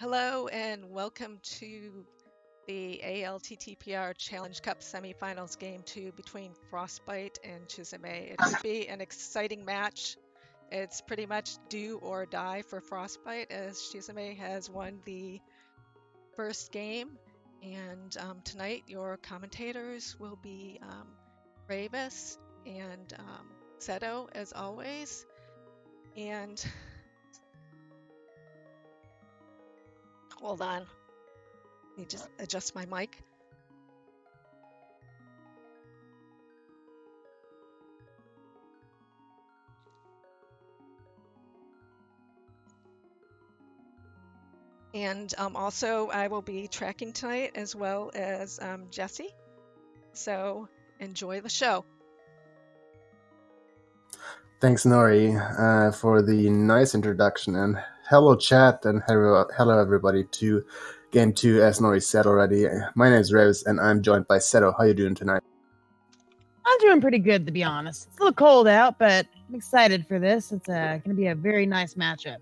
Hello and welcome to the ALttPR Challenge Cup semifinals game 2 between Frostbite and Chisame. It should be an exciting match. It's pretty much do or die for Frostbite as Chisame has won the first game. And tonight your commentators will be Ravis and Seto as always. And hold on, let me just adjust my mic. And also, I will be tracking tonight as well as Jesse. So enjoy the show. Thanks, Nori, for the nice introduction. And hello, chat, and hello everybody to Game 2, as Nori said already. My name is Rose, and I'm joined by Seto. How you doing tonight? I'm doing pretty good, to be honest. It's a little cold out, but I'm excited for this. It's going to be a very nice matchup.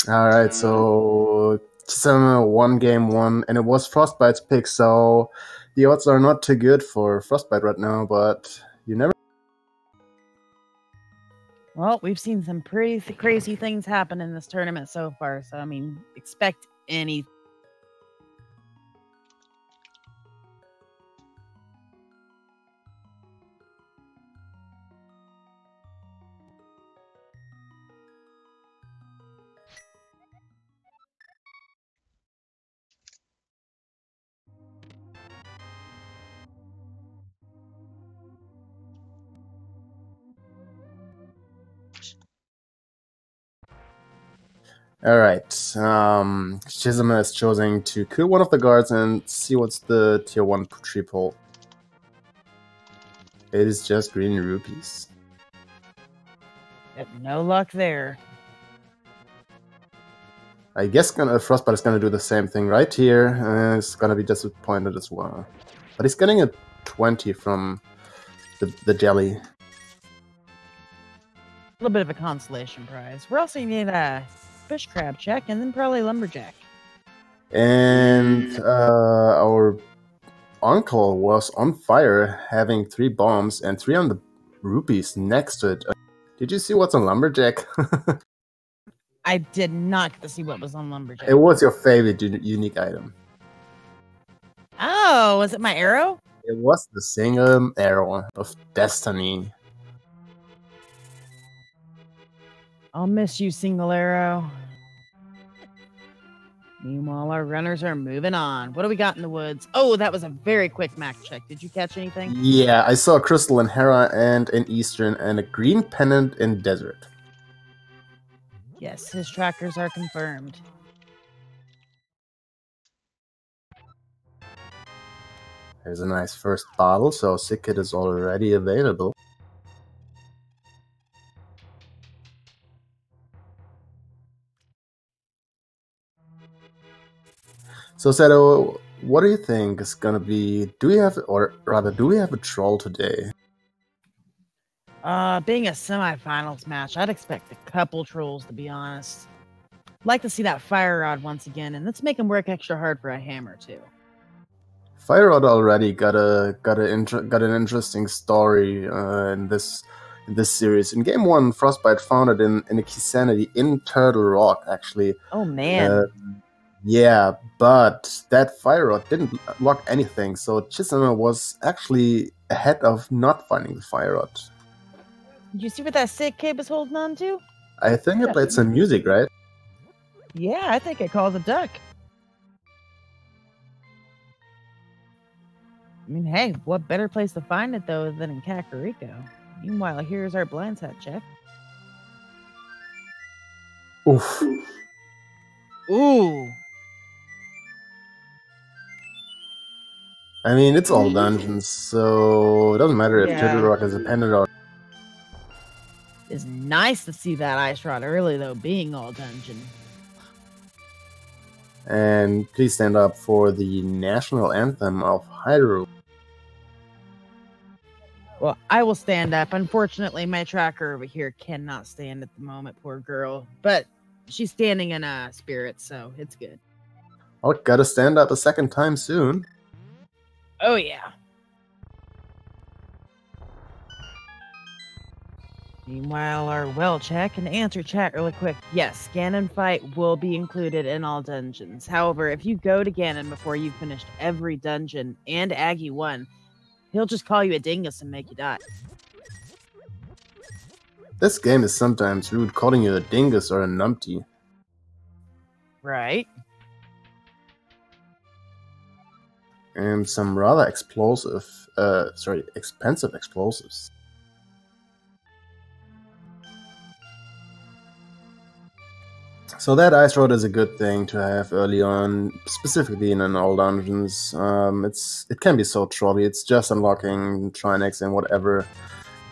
All right, so Chisame won game 1, and it was Frostbite's pick, so the odds are not too good for Frostbite right now, but you never... Well, we've seen some pretty crazy things happen in this tournament so far, so, I mean, expect anything. Alright, Chisame is choosing to kill one of the guards and see what's the tier 1 triple. It is just green rupees. Yep, no luck there. I guess Frostbite is gonna do the same thing right here, and he's gonna be disappointed as well. But he's getting a 20 from the jelly. A little bit of a consolation prize. We're also going to need a fish crab check and then probably lumberjack. And our uncle was on fire, having 3 bombs and 300 rupees next to it. Did you see what's on lumberjack? I did not get to see what was on lumberjack. It was your favorite unique item. Oh, was it my arrow? It was the single arrow of destiny. I'll miss you, single arrow. Meanwhile, our runners are moving on. What do we got in the woods? Oh, that was a very quick max check. Did you catch anything? Yeah, I saw a crystal in Hera and in Eastern, and a green pennant in Desert. Yes, his trackers are confirmed. There's a nice first bottle, so Sick Kit is already available. So Seto, what do you think is gonna be? Do we have a troll today? Being a semifinals match, I'd expect a couple trolls, to be honest. I'd like to see that fire rod once again, and let's make him work extra hard for a hammer too. Fire Rod already got an interesting story in this series. In game 1, Frostbite found it in a Chisame in Turtle Rock, actually. Oh man. Yeah, but that fire rod didn't lock anything, so Chisame was actually ahead of not finding the fire rod. Did you see what that sick kid was holding on to? I think it played some music, right? Yeah, I think it calls a duck. I mean, hey, what better place to find it, though, than in Kakariko? Meanwhile, here's our blind set check. Oof. Ooh. I mean, it's all dungeons, so it doesn't matter if Yeah. Turtle Rock is a pendant or... It's nice to see that ice rod early, though, being all dungeon. And please stand up for the national anthem of Hyrule. Well, I will stand up. Unfortunately, my tracker over here cannot stand at the moment, poor girl. But she's standing in a spirit, so it's good. Oh, gotta stand up a second time soon. Oh, yeah. Meanwhile, our well check and answer chat really quick. Yes, Ganon fight will be included in all dungeons. However, if you go to Ganon before you've finished every dungeon and Aggie 1, he'll just call you a dingus and make you die. This game is sometimes rude, calling you a dingus or a numpty. Right. And some rather expensive explosives. So that ice rod is a good thing to have early on, specifically in all dungeons. It can be so trolly. It's just unlocking Trinex and whatever.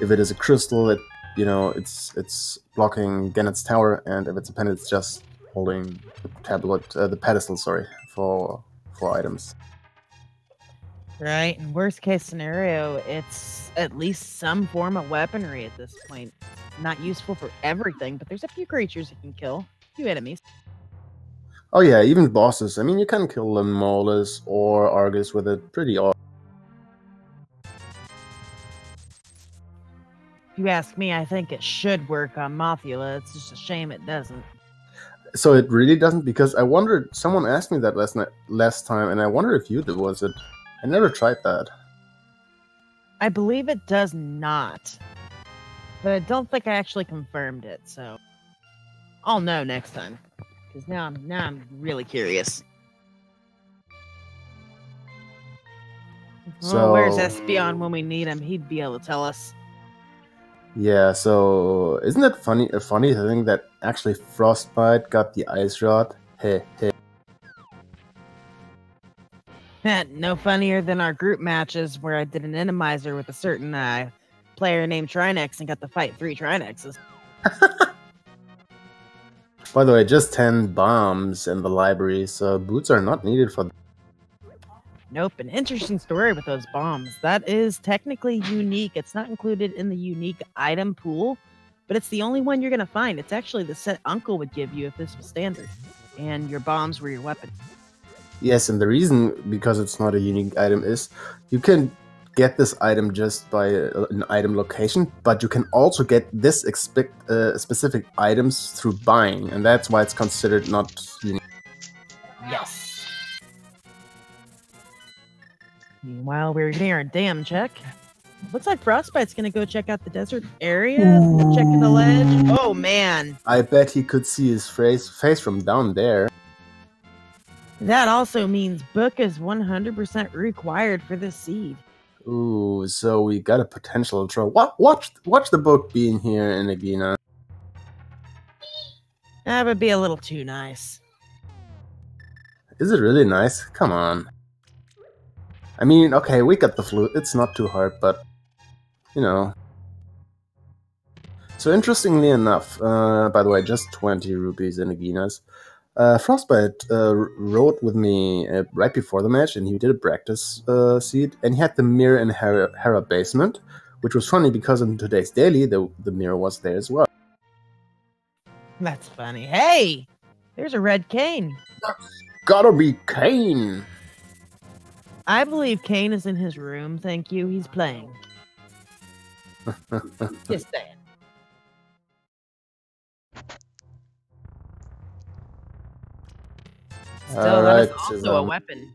If it is a crystal, it's blocking Ganon's tower, and if it's a pen, it's just holding the pedestal. For items. Right. In worst case scenario, it's at least some form of weaponry at this point. Not useful for everything, but there's a few creatures it can kill. Few enemies. Oh yeah, even bosses. I mean, you can kill them Molus or Argus with it pretty often. If you ask me, I think it should work on Mothula. It's just a shame it doesn't. So it really doesn't, because I wondered. Someone asked me that last time, and I wonder if you did. Was it? I never tried that. I believe it does not, but I don't think I actually confirmed it. So I'll know next time, because now I'm really curious. So Well, where's Espion when we need him? He'd be able to tell us. Yeah. So isn't it funny? A funny thing that actually Frostbite got the ice rod. Hey. No funnier than our group matches where I did an enemizer with a certain player named Trinex and got to fight 3 Trinexes. By the way, just 10 bombs in the library, so boots are not needed for. Nope, an interesting story with those bombs. That is technically unique. It's not included in the unique item pool, but it's the only one you're going to find. It's actually the set Uncle would give you if this was standard, and your bombs were your weapon. Yes, and the reason, because it's not a unique item, is you can get this item just by an item location, but you can also get this specific items through buying, and that's why it's considered not unique. Yes. Meanwhile, we're getting our damn check. Looks like Frostbite's gonna go check out the desert area, checking the ledge. Oh man! I bet he could see his face from down there. That also means book is 100% required for this seed. Ooh, so we got a potential troll. Watch the book being here in Agina. That would be a little too nice. Is it really nice? Come on. I mean, okay, we got the flute. It's not too hard, but you know. So interestingly enough, by the way, just 20 rupees in Aginas. Frostbite rode with me right before the match, and he did a practice seed, and he had the mirror in Hera basement, which was funny because in today's daily, the mirror was there as well. That's funny. Hey, there's a red cane. Gotta be Kane. I believe Kane is in his room. Thank you. He's playing. Just saying. Still, that is also a weapon.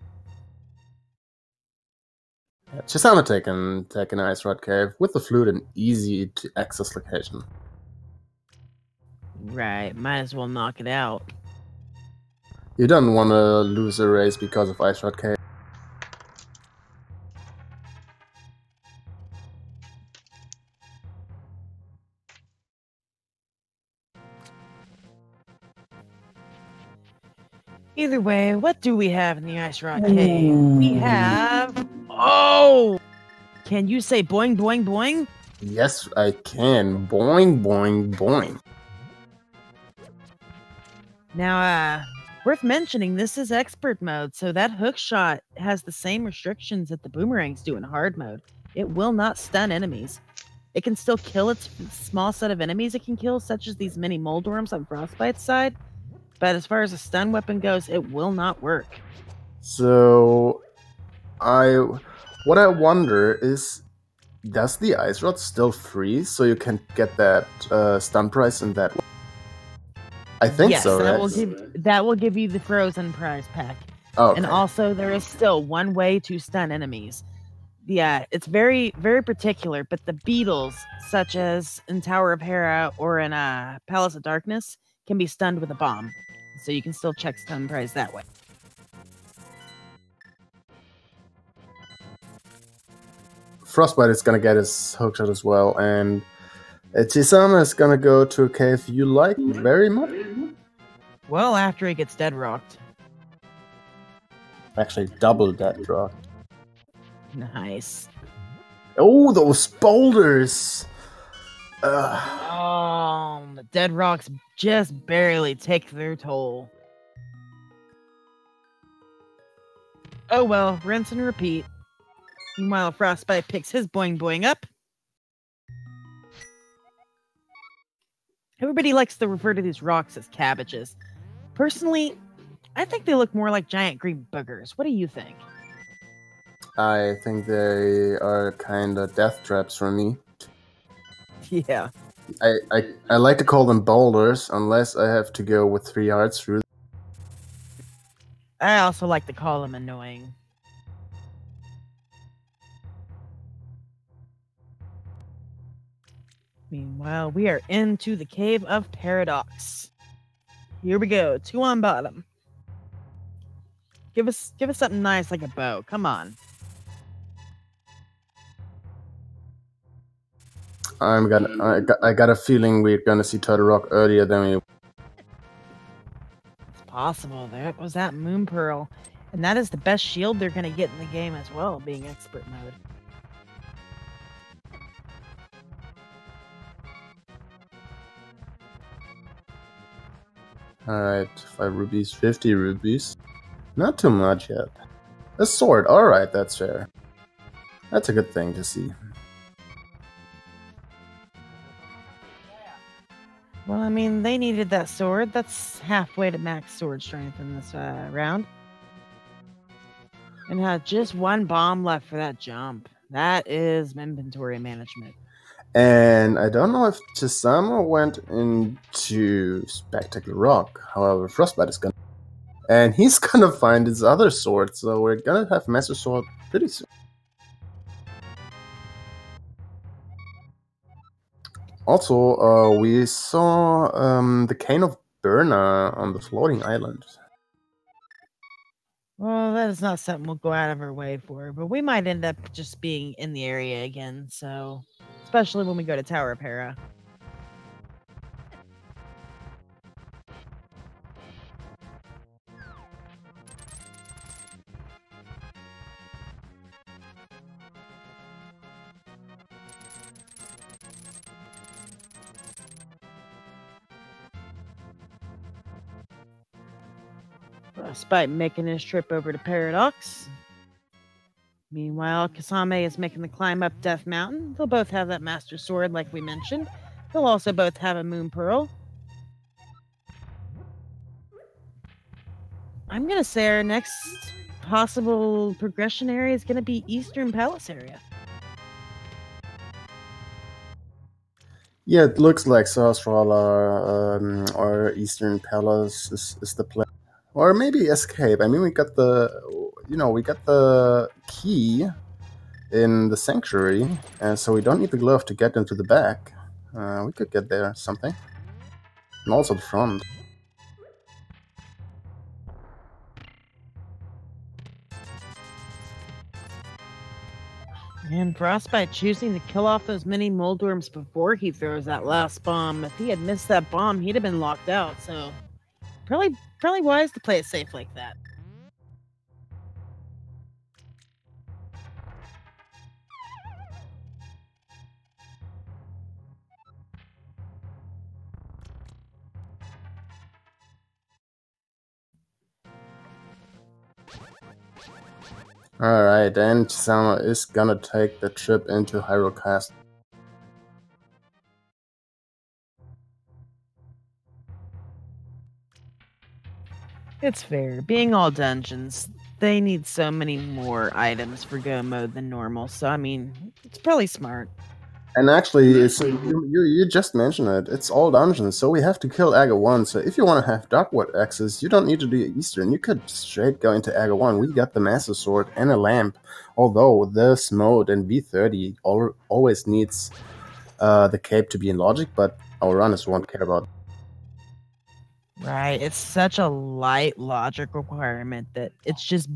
Chisame taking Ice Rod Cave with the flute, an easy to access location. Right, might as well knock it out. You don't want to lose a race because of Ice Rod Cave. Either way, what do we have in the Ice Rock Cave? We have... Oh! Can you say boing, boing, boing? Yes, I can. Boing, boing, boing. Now, worth mentioning, this is expert mode, so that hook shot has the same restrictions that the boomerangs do in hard mode. it will not stun enemies. It can still kill its small set of enemies it can kill, such as these mini moldworms on Frostbite's side. But as far as a stun weapon goes, it will not work. So, what I wonder is, does the ice rod still freeze so you can get that stun prize in that way? I think yes, so, that right? will give you the frozen prize pack. Okay. And also, there is still one way to stun enemies. Yeah, it's very, very particular, but the beetles, such as in Tower of Hera or in Palace of Darkness, can be stunned with a bomb. So you can still check stun prize that way. Frostbite is gonna get his hookshot as well, and Chisame is gonna go to a cave you like very much. Well, after he gets dead rocked. Actually, double dead rock. Nice. Oh, those boulders! Oh, the dead rocks just barely take their toll. Oh well, rinse and repeat. Meanwhile, Frostbite picks his boing boing up. Everybody likes to refer to these rocks as cabbages. Personally, I think they look more like giant green boogers. What do you think? I think they are kind of death traps for me. Yeah. I like to call them boulders, unless I have to go with 3 hearts through. I also like to call them annoying. Meanwhile, we are into the Cave of Paradox. Here we go, 2 on bottom. Give us something nice like a bow. Come on. I got a feeling we're gonna see Turtle Rock earlier than we. It's possible. There was that Moon Pearl. And that is the best shield they're going to get in the game as well, being expert mode. Alright, 5 rubies, 50 rubies. Not too much yet. A sword, alright, that's fair. That's a good thing to see. Well, I mean, they needed that sword. That's halfway to max sword strength in this round. And had just 1 bomb left for that jump. That is inventory management. And I don't know if Chisame went into Spectacle Rock. However, Frostbite is gonna. And he's gonna find his other sword, so we're gonna have Master Sword pretty soon. Also, we saw the Cane of Burna on the floating island. Well, that is not something we'll go out of our way for, but we might end up just being in the area again, so... Especially when we go to Tower of Hera. Frostbite making his trip over to Paradox. Meanwhile, Chisame is making the climb up Death Mountain. They'll both have that Master Sword like we mentioned. They'll also both have a Moon Pearl. I'm going to say our next possible progression area is going to be Eastern Palace area. Yeah, it looks like Sahasrara or Eastern Palace is the plan. Or maybe Escape. I mean, we got the key in the Sanctuary, and so we don't need the glove to get into the back. We could get there something. And also the front. And Frostbite choosing to kill off those mini moldworms before he throws that last bomb. If he had missed that bomb, he'd have been locked out, so... Probably wise to play it safe like that. Alright, and Chisame is gonna take the trip into Hyrule Castle. It's fair. Being all dungeons, they need so many more items for go mode than normal. So, I mean, it's probably smart. And actually, you just mentioned it. It's all dungeons, so we have to kill Aga 1. So if you want to have Darkwood access, you don't need to do Eastern. You could straight go into Aga 1. We got the Master Sword and a lamp. Although this mode in V30 always needs the cape to be in logic, but our runners won't care about it. Right. It's such a light logic requirement that it's just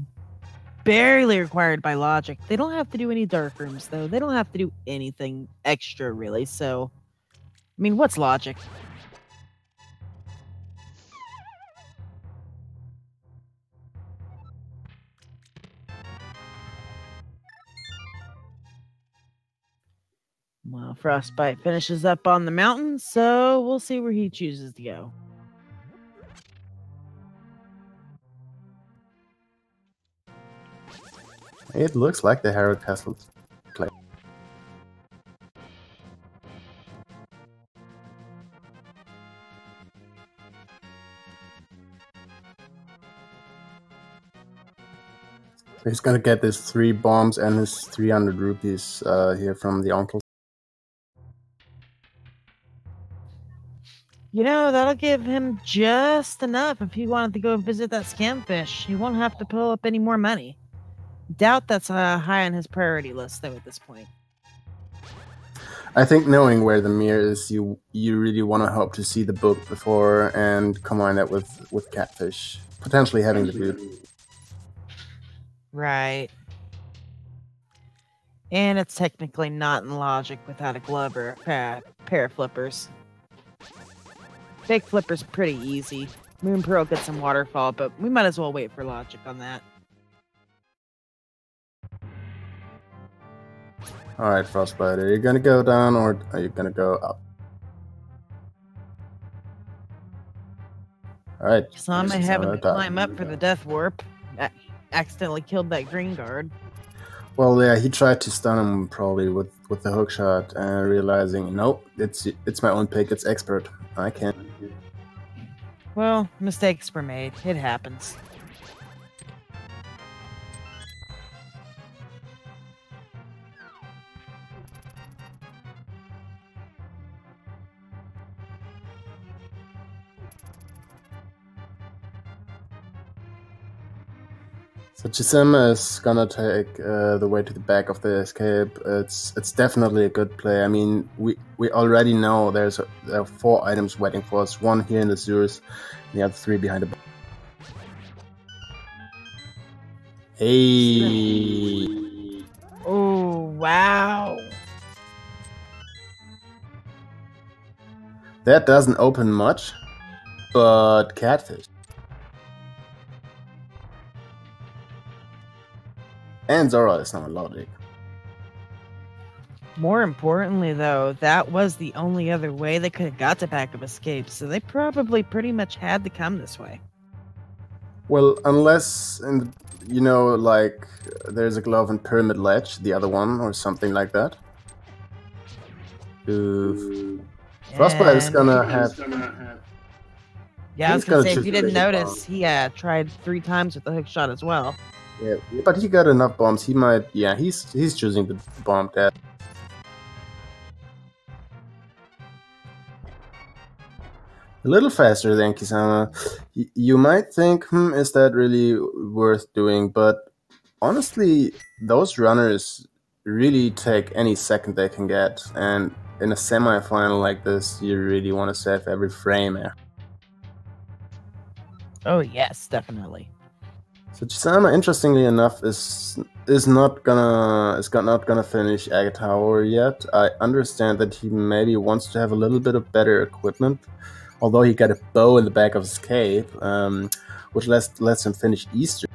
barely required by logic. They don't have to do any dark rooms, though. They don't have to do anything extra, really. So, I mean, what's logic? Well, Frostbite finishes up on the mountain, so we'll see where he chooses to go. It looks like the Hyrule Castle play. He's gonna get his 3 bombs and his 300 rupees here from the uncle. You know, that'll give him just enough if he wanted to go visit that scamfish. He won't have to pull up any more money. Doubt that's high on his priority list, though, at this point. I think knowing where the mirror is, you really want to hope to see the book before and combine that with catfish, potentially having the dude. Right. And it's technically not in logic without a glove or a pair of flippers. Fake flipper's pretty easy. Moon Pearl gets some waterfall, but we might as well wait for logic on that. Alright, Frostbite, are you gonna go down or are you gonna go up? Alright. Chisame having to climb up for the death warp. Accidentally killed that green guard. Well, yeah, he tried to stun him probably with the hook shot and realizing, nope, it's my own pick, it's expert. I can't. Well, mistakes were made. It happens. So Chisame is gonna take the way to the back of the escape. It's definitely a good play. I mean, we already know there are 4 items waiting for us. 1 here in the sewers, and the other 3 behind the. Hey! Oh wow! That doesn't open much, but catfish. And Zora is not logic. More importantly, though, that was the only other way they could have got to back of escape, so they probably pretty much had to come this way. Well, unless, you know, like, there's a glove in Pyramid Ledge, the other one, or something like that. Frostbite is gonna have... Yeah, I was gonna say, if you didn't notice, he tried 3 times with the hook shot as well. Yeah, but he got enough bombs. He might. Yeah, he's choosing the bomb dead. A little faster than Chisame. You might think, is that really worth doing? But honestly, those runners really take any second they can get, and in a semi-final like this, you really want to save every frame. Oh yes, definitely. So Chisame, interestingly enough, is not gonna finish Aga Tower yet. I understand that he maybe wants to have a little bit of better equipment, although he got a bow in the back of his cape, which lets him finish Easter.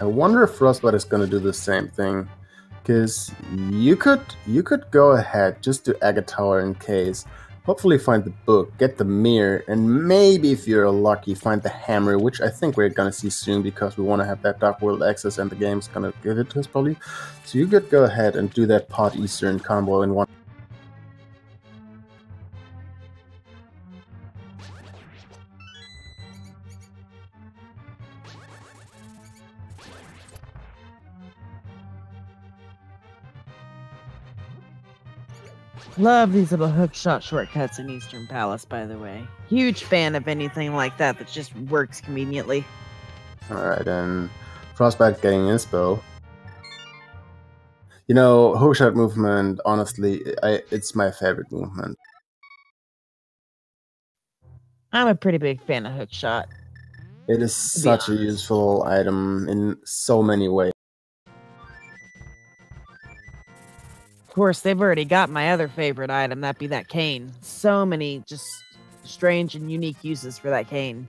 I wonder if Frostbite is gonna do the same thing. Because you could go ahead, just do Agate Tower in case. Hopefully find the book, get the mirror, and maybe if you're lucky, find the hammer, which I think we're gonna see soon because we want to have that Dark World access and the game's gonna give it to us probably. So you could go ahead and do that Pod Eastern combo in one. Love these little hookshot shortcuts in Eastern Palace, by the way. Huge fan of anything like that that just works conveniently. Alright, and Frostbite getting inspo. You know, hookshot movement, honestly, it's my favorite movement. I'm a pretty big fan of hookshot. It is such a useful item in so many ways. Of course, they've already got my other favorite item, that be that cane. So many just strange and unique uses for that cane.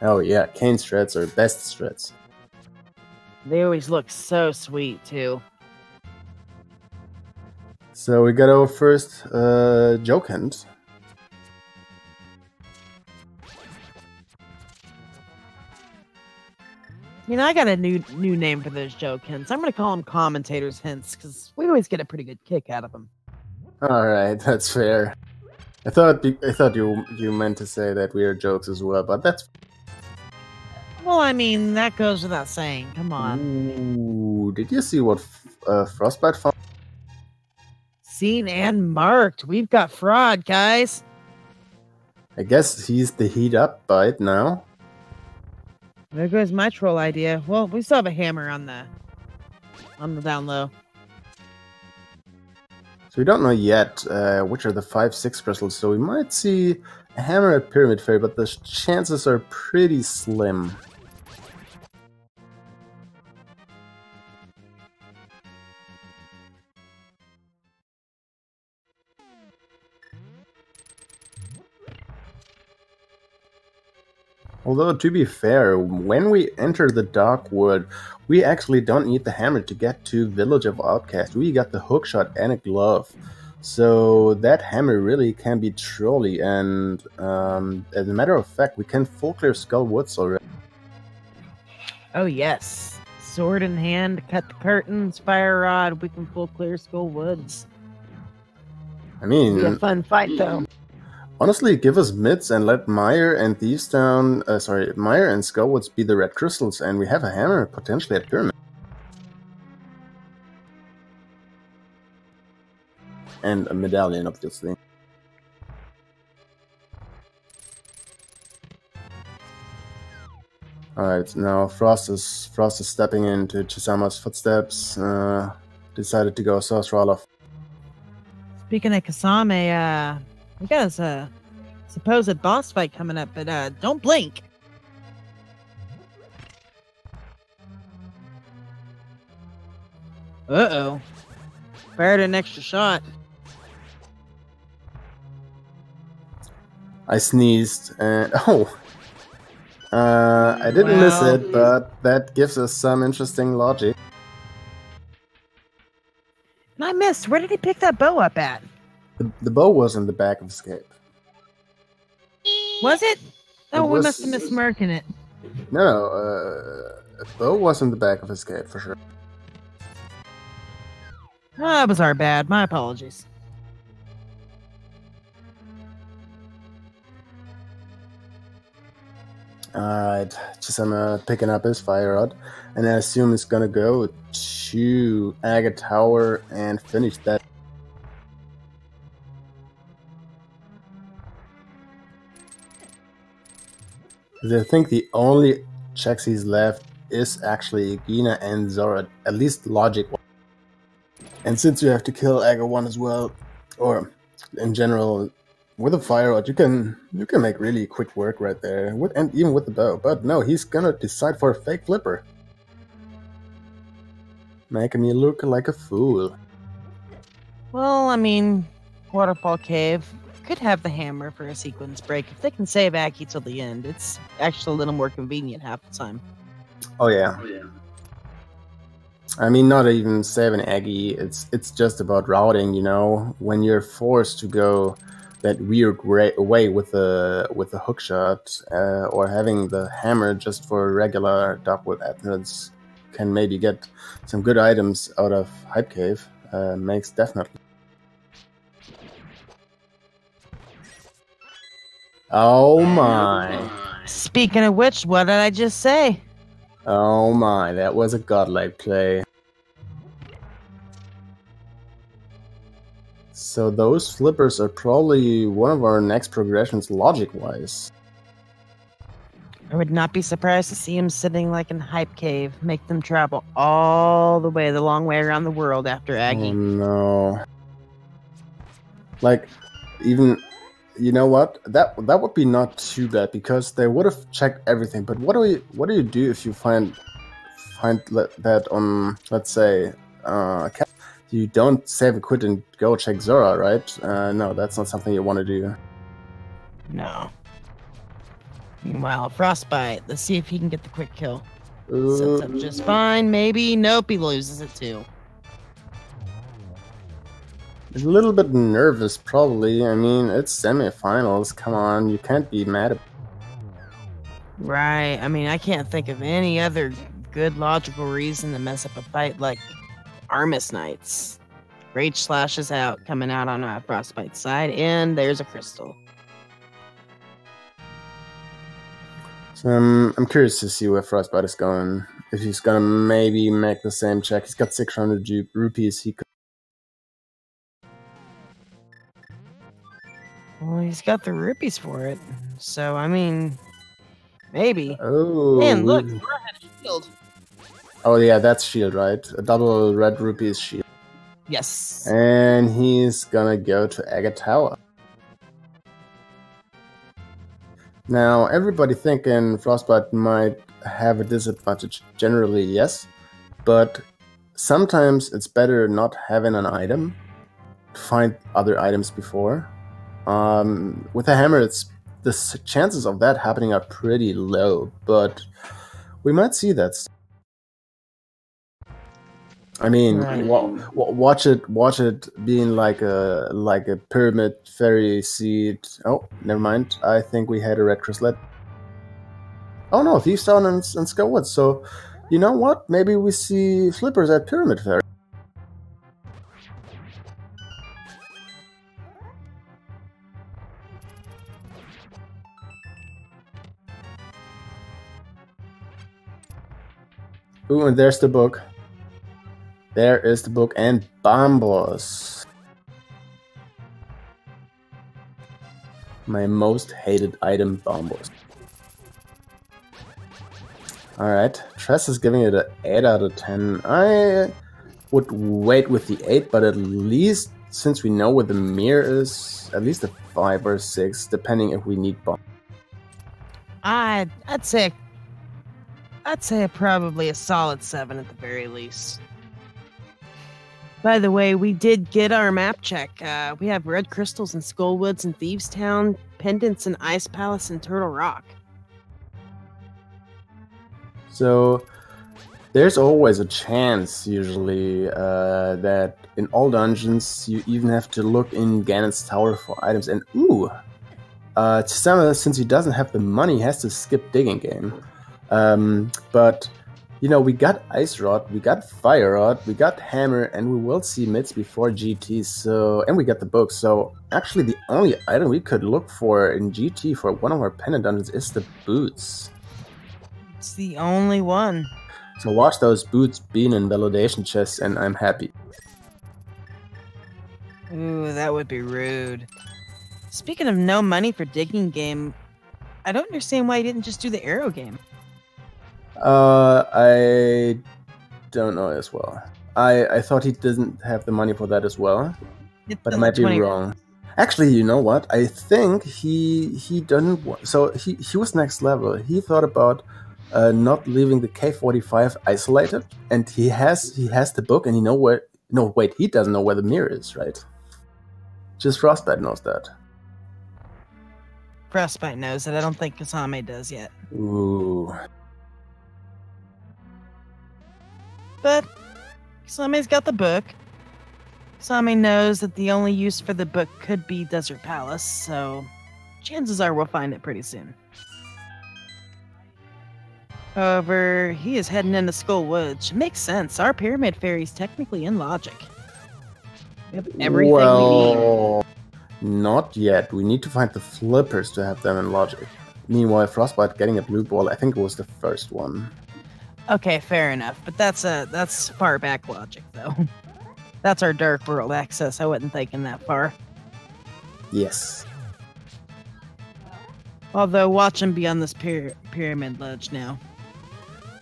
Oh yeah, cane strats are best strats. They always look so sweet, too. So we got our first joke hunt. You know, I got a new name for those joke hints. I'm going to call them commentators' hints, because we always get a pretty good kick out of them. Alright, that's fair. I thought you meant to say that we are jokes as well, but that's... Well, I mean, that goes without saying. Come on. Ooh, did you see what Frostbite found? Seen and marked. We've got fraud, guys. I guess he's the heat up bite now. There goes my troll idea. Well, we still have a hammer on the down low. So we don't know yet which are the 5-6 crystals, so we might see a hammer at Pyramid Fairy, but the chances are pretty slim. Although, to be fair, when we enter the Dark Wood, we actually don't need the hammer to get to Village of Outcast. We got the hookshot and a glove. So that hammer really can be trolly, and as a matter of fact, we can full clear Skull Woods already. Oh yes. Sword in hand, cut the curtains, fire rod, we can full clear Skull Woods. I mean... It'll be a fun fight though. Honestly, give us mids and let Mire and Mire and Skullwoods be the red crystals, and we have a hammer potentially at Pyramid. And a medallion, obviously. Alright, now Frost is stepping into Chisame's footsteps. Decided to go Sorcerer. Speaking of Chisame, we got a supposed boss fight coming up, but don't blink. Uh-oh. Fired an extra shot. I sneezed, and I didn't miss it, but that gives us some interesting logic. And I missed. Where did he pick that bow up at? The bow was in the back of Escape. Was it? Oh, It we was- must have missed marking it. No, a bow was in the back of Escape, for sure. Oh, that was our bad. My apologies. Alright, Chisame picking up his fire rod, and I assume it's gonna go to Agate Tower and finish that. I think the only checks he's left is actually Gina and Zora, at least logic. And since you have to kill Aga 1 as well, or in general, with a fire rod, you can make really quick work right there, and even with the bow. But no, he's gonna decide for a fake flipper, making me look like a fool. Well, I mean, Waterfall Cave could have the hammer for a sequence break. If they can save Aki till the end, it's actually a little more convenient half the time. Oh yeah. I mean, not even saving Aggie. It's just about routing. You know, when you're forced to go that weird way with the hook shot, or having the hammer just for regular dogwood emeralds, can maybe get some good items out of Hype Cave. Makes definitely. Oh my! Speaking of which, what did I just say? Oh my! That was a godlike play. So those flippers are probably one of our next progressions logic-wise. I would not be surprised to see him sitting like in Hype Cave, make them travel all the long way around the world after Aggie. Oh no. Like, even, you know what? That would be not too bad, because they would have checked everything. But what do you do if you find that on, let's say, you don't save a quit and go check Zora, right? No, that's not something you want to do. No. Meanwhile, Frostbite, let's see if he can get the quick kill. Sets up just fine, maybe. Nope, he loses it too. A little bit nervous, probably. I mean, it's semifinals. Come on, you can't be mad at. Right. I mean, I can't think of any other good logical reason to mess up a fight like Armis Knights. Rage Slash is out, coming out on Frostbite's side, and there's a crystal. So I'm curious to see where Frostbite is going. If he's gonna maybe make the same check. He's got 600 rupees. He could. Well, he's got the rupees for it. So, I mean, maybe. Oh. Man, look, we're ahead of Shield. Oh yeah, that's Shield, right? A double red rupees Shield. Yes. And he's gonna go to Agate Tower. Now, everybody thinking Frostbite might have a disadvantage. Generally, yes. But sometimes it's better not having an item to find other items before. With a hammer, the chances of that happening are pretty low, but we might see that. I mean, Right. watch it being like a pyramid fairy seed. Oh, never mind. I think we had a red crystal. Oh no, Thief Stone and Skullwood. So, you know what? Maybe we see flippers at Pyramid Fairy. Ooh, and there's the book. There is the book and Bombos. My most hated item, Bombos. Alright, Tress is giving it an 8 out of 10. I would wait with the 8, but at least, since we know where the mirror is, at least a 5 or 6, depending if we need bomb. I'd say probably a solid 7 at the very least. By the way, we did get our map check. We have red crystals in Skullwoods and Thieves Town, pendants in Ice Palace and Turtle Rock. So there's always a chance, usually, that in all dungeons you even have to look in Ganon's tower for items. And ooh, Chisame, since he doesn't have the money, has to skip digging game. But you know, we got Ice Rod, we got Fire Rod, we got Hammer, and we will see mids before GT. So, and we got the book. So actually, the only item we could look for in GT for one of our pendant dungeons is the boots. It's the only one. So watch those boots being in validation chests, and I'm happy. Ooh, that would be rude. Speaking of no money for digging game, I don't understand why you didn't just do the arrow game. I don't know as well. I thought he didn't have the money for that as well, but I might be wrong. Actually, you know what? I think he didn't. So he was next level. He thought about not leaving the K45 isolated, and he has the book, and he know where. No, wait, he doesn't know where the mirror is, right? Just Frostbite knows that. Frostbite knows it. I don't think Chisame does yet. Ooh. But Chisame's got the book. Chisame knows that the only use for the book could be Desert Palace, so chances are we'll find it pretty soon. However, he is heading into Skull Woods. Makes sense. Our Pyramid Fairy's technically in Logic. We have everything we need. Not yet. We need to find the flippers to have them in Logic. Meanwhile, Frostbite getting a blue ball, I think it was the first one. Okay, fair enough. But that's far back Logic, though. That's our Dark World access. I wasn't thinking that far. Yes. Although, watch him be on this pyramid ledge now.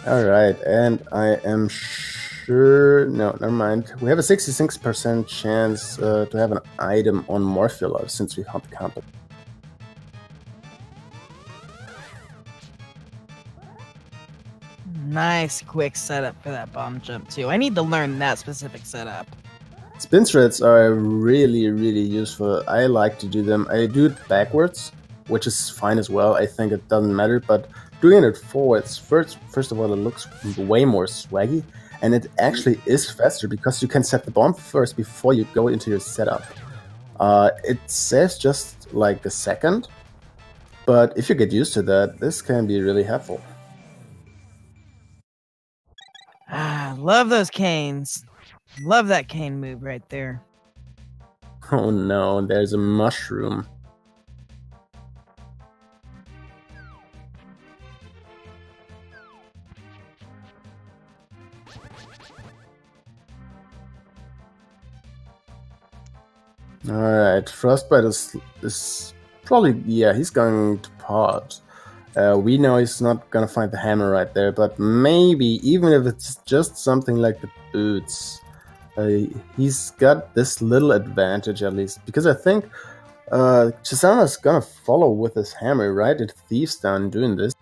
Alright, and I am sure... No, never mind. We have a 66% chance to have an item on Morphula since we hunt the campus. Nice quick setup for that bomb jump, too. I need to learn that specific setup. Spin threads are really, really useful. I like to do them. I do it backwards, which is fine as well. I think it doesn't matter, but doing it forwards, first of all, it looks way more swaggy, and it actually is faster because you can set the bomb first before you go into your setup. It says just like a second, but if you get used to that, this can be really helpful. Ah, love those canes. Love that cane move right there. Oh no, there's a mushroom. Alright, Frostbite is probably, yeah, he's going to pod. We know he's not gonna find the hammer right there, but maybe, even if it's just something like the boots, he's got this little advantage at least, because I think Chisame is gonna follow with his hammer, right? It thieves down doing this.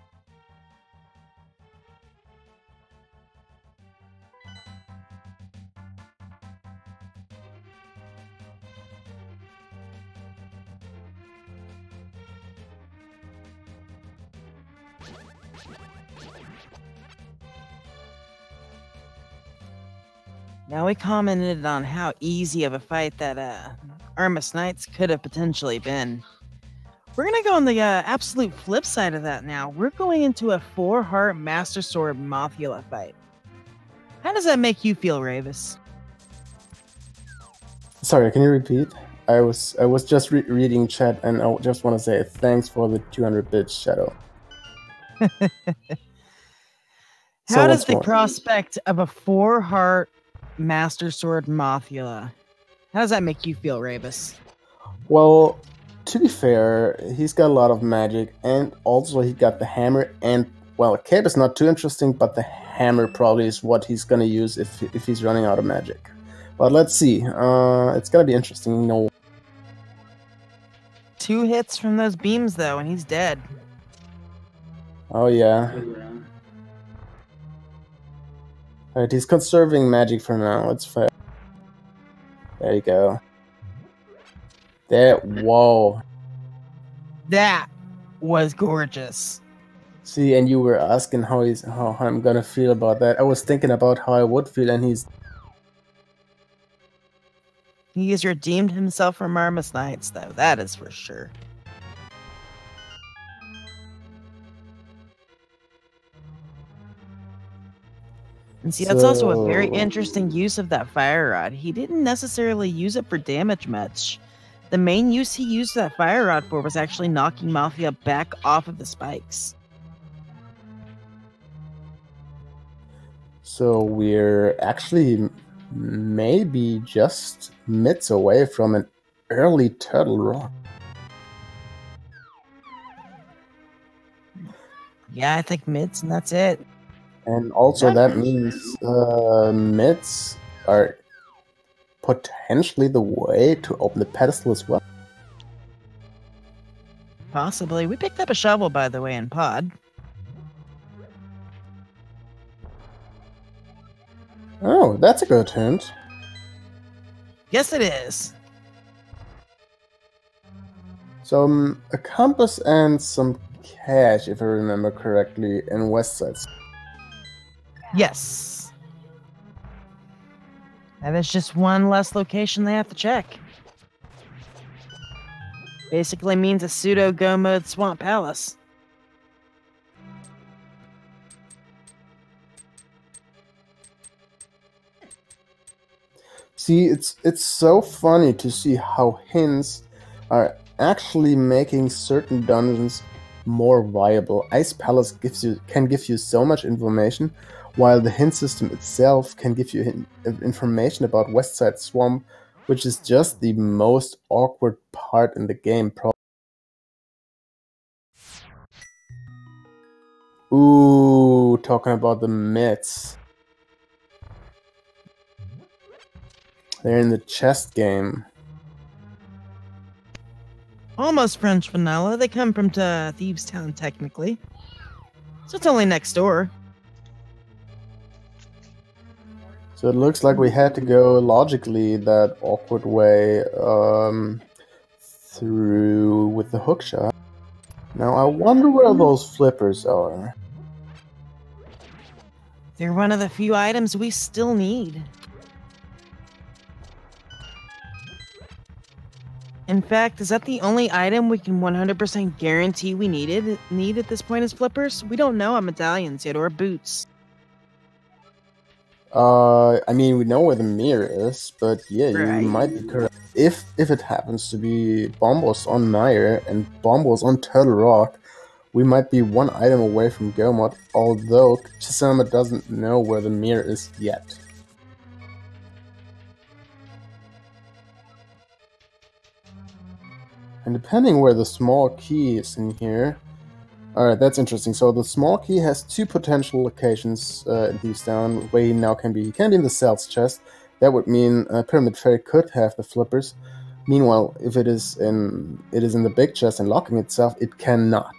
Now, we commented on how easy of a fight that Armus Knights could have potentially been. We're going to go on the absolute flip side of that now. We're going into a 4-heart Master Sword Mothula fight. How does that make you feel, Ravis? Sorry, can you repeat? I was just reading chat, and I just want to say thanks for the 200 bits, Shadow. How does the prospect of a 4-heart Master Sword Mothula, how does that make you feel, Ravis? Well, to be fair, he's got a lot of magic, and also he got the hammer, and, well, cape is not too interesting, but the hammer probably is what he's gonna use if he's running out of magic. But let's see, it's gonna be interesting. No. 2 hits from those beams, though, and he's dead. Oh, yeah. Alright, he's conserving magic for now, it's fair. There you go. There, whoa. That was gorgeous. See, and you were asking how I'm gonna feel about that. I was thinking about how I would feel, and He has redeemed himself from Armus Knights, though, that is for sure. And see, that's also a very interesting use of that fire rod. He didn't necessarily use it for damage much. The main use he used that fire rod for was actually knocking Mothula back off of the spikes. So we're actually maybe just mids away from an early Turtle Rock. Yeah, I think mids, and that's it. And also that means mids are potentially the way to open the pedestal as well. Possibly. We picked up a shovel, by the way, in pod. Oh, that's a good hint. Yes, it is. So, a compass and some cash, if I remember correctly, in West Side. Yes. That is just one less location they have to check. Basically means a pseudo go mode Swamp Palace. See, it's so funny to see how hints are actually making certain dungeons more viable. Ice Palace can give you so much information, while the hint system itself can give you information about Westside Swamp, which is just the most awkward part in the game. Ooh, talking about the myths. They're in the chest game. Almost French vanilla. They come from Thieves Town, technically. So it's only next door. So it looks like we had to go logically that awkward way through with the hookshot. Now I wonder where those flippers are. They're one of the few items we still need. In fact, is that the only item we can 100% guarantee we need at this point as flippers? We don't know on medallions yet, or boots. I mean, we know where the mirror is, but yeah, Right. you might be correct. If it happens to be Bombos on Nair and Bombos on Turtle Rock, we might be one item away from Go Mod, although Chisame doesn't know where the mirror is yet. And depending where the small key is in here... Alright, that's interesting. So the small key has two potential locations in Thieves Town where he now can be. He can be in the Cells chest. That would mean Pyramid Fairy could have the flippers. Meanwhile, if it is in the big chest and locking itself, it cannot.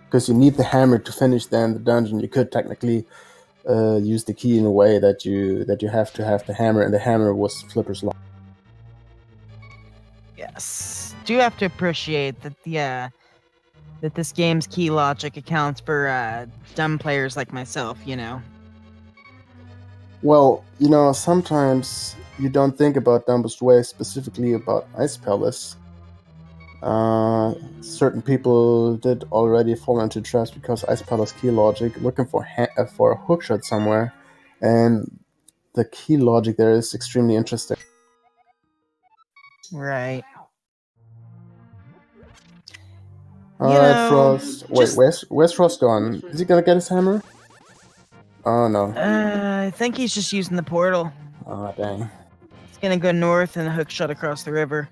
Because you need the hammer to finish then the dungeon. You could technically use the key in a way that you have to have the hammer, and the hammer was flippers locked. Yes. Do have to appreciate that that this game's key logic accounts for dumb players like myself, you know. Well, you know, sometimes you don't think about Dumbest Way, specifically about Ice Palace. Certain people did already fall into traps because Ice Palace key logic, looking for a hookshot somewhere, and the key logic there is extremely interesting. Right. Alright, Frost. Wait, where's Frost gone? Is he gonna get his hammer? Oh no. I think he's just using the portal. Oh dang. He's gonna go north and hook shot across the river.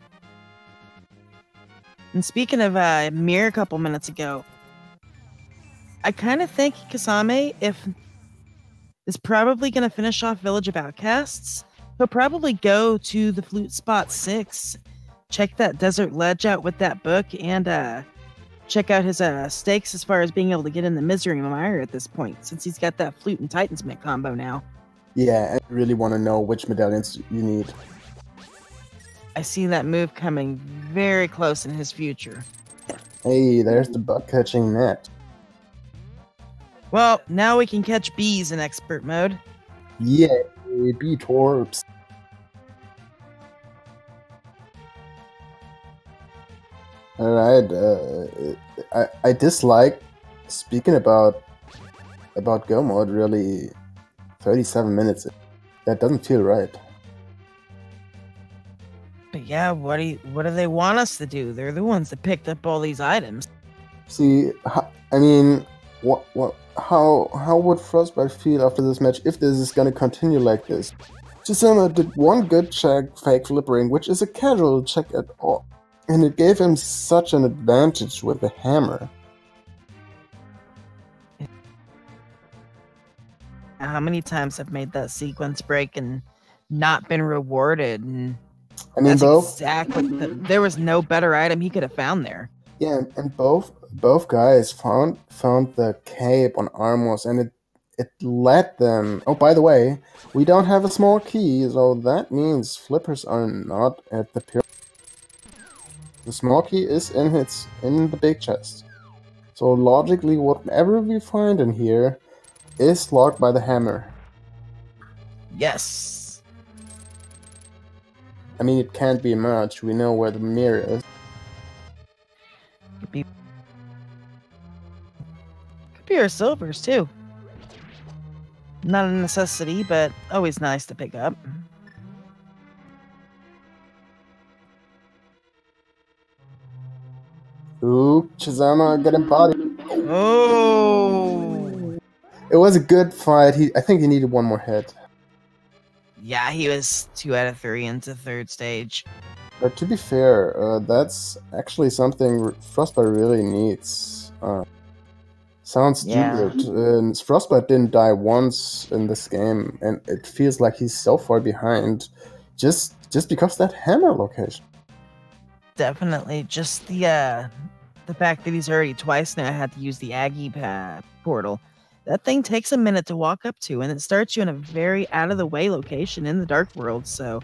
And speaking of Mir a couple minutes ago, I kind of think Chisame, is probably gonna finish off Village of Outcasts. He'll probably go to the Flute Spot 6, check that desert ledge out with that book, and check out his stakes as far as being able to get in the Misery Mire at this point, since he's got that Flute and Titan Smith combo now. Yeah, I really want to know which medallions you need. I see that move coming very close in his future. Hey, there's the bug catching net. Well, now we can catch bees in expert mode. Yeah, bee torps. Alright, I dislike, speaking about Go Mode, really, 37 minutes. That doesn't feel right. But yeah, what do they want us to do? They're the ones that picked up all these items. See, I mean, how would Frostbite feel after this match if this is gonna continue like this? Chisame did one good check, fake flippering, which is a casual check at all. And it gave him such an advantage with the hammer. How many times I've made that sequence break and not been rewarded? And I mean, that's exactly. There was no better item he could have found there. Yeah, and both guys found the cape on Armors, and it led them. Oh, by the way, we don't have a small key, so that means flippers are not at the pyramid. The small key is in the big chest. So logically, whatever we find in here is locked by the hammer. Yes. I mean, it can't be much. We know where the mirror is. Could be our silvers, too. Not a necessity, but always nice to pick up. Ooh, Chisame getting bodied. Oh! It was a good fight. I think he needed one more hit. Yeah, he was 2 out of 3 into third stage. But to be fair, that's actually something Frostbite really needs. Sounds stupid. Yeah. Frostbite didn't die once in this game, and it feels like he's so far behind just because that hammer location. Definitely. Just the fact that he's already twice now had to use the Aggie portal. That thing takes a minute to walk up to, and it starts you in a very out-of-the-way location in the Dark World, so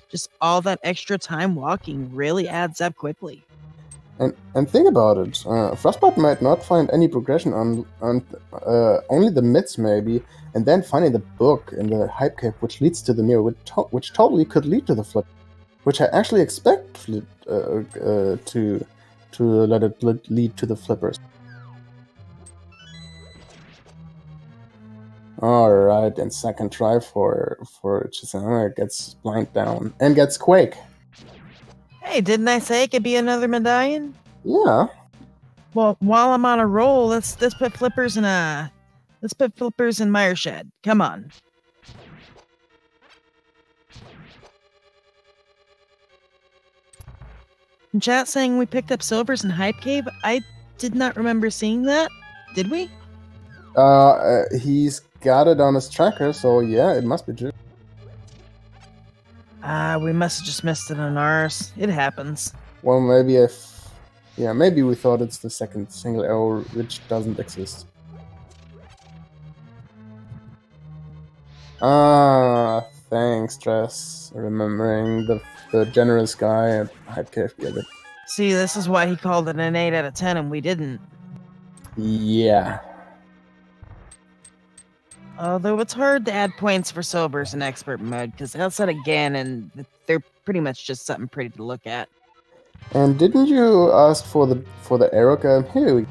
just all that extra time walking really adds up quickly. And think about it. Frostbite might not find any progression on only the mids maybe, and then finding the book in the hype cave, which leads to the mirror, which totally could lead to the flip, which I actually expect to let it lead to the flippers. All right, and second try for Chisame gets blind down and gets Quake. Hey, didn't I say it could be another medallion? Yeah. Well, while I'm on a roll, let's put flippers in Mire Shed. Come on. In chat saying we picked up silvers in Hype Cave. I did not remember seeing that. Did we? He's got it on his tracker, so yeah, it must be true. We must have just missed it on ours. It happens. Well, maybe maybe we thought it's the second single arrow, which doesn't exist. Thanks, Stress. Remembering the generous guy at Hype Cave gave it. See, this is why he called it an 8 out of 10 and we didn't. Yeah. Although it's hard to add points for silvers in expert mode, because they'll set again and they're pretty much just something pretty to look at. And didn't you ask for the arrow game? Here we go.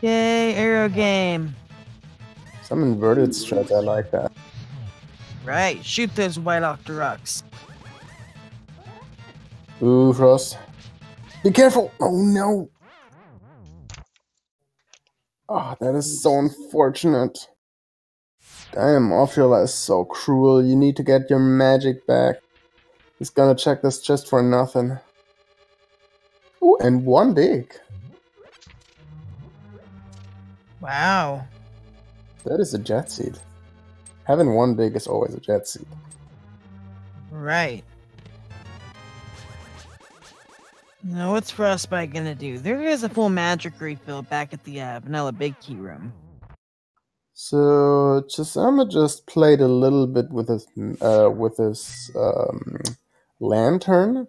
Yay, arrow game. Some inverted strat, I like that. Right, shoot those white Octoroks. Ooh, Frost. Be careful! Oh no! Oh, that is so unfortunate. Damn, Ophiula is so cruel. You need to get your magic back. He's gonna check this just for nothing. Ooh, and one dig. Wow. That is a jet seed. Having one dig is always a jet seed. Right. Now, what's Frostbite gonna do? There is a full magic refill back at the Vanilla Big Key room. So Chisame just played a little bit with his lantern.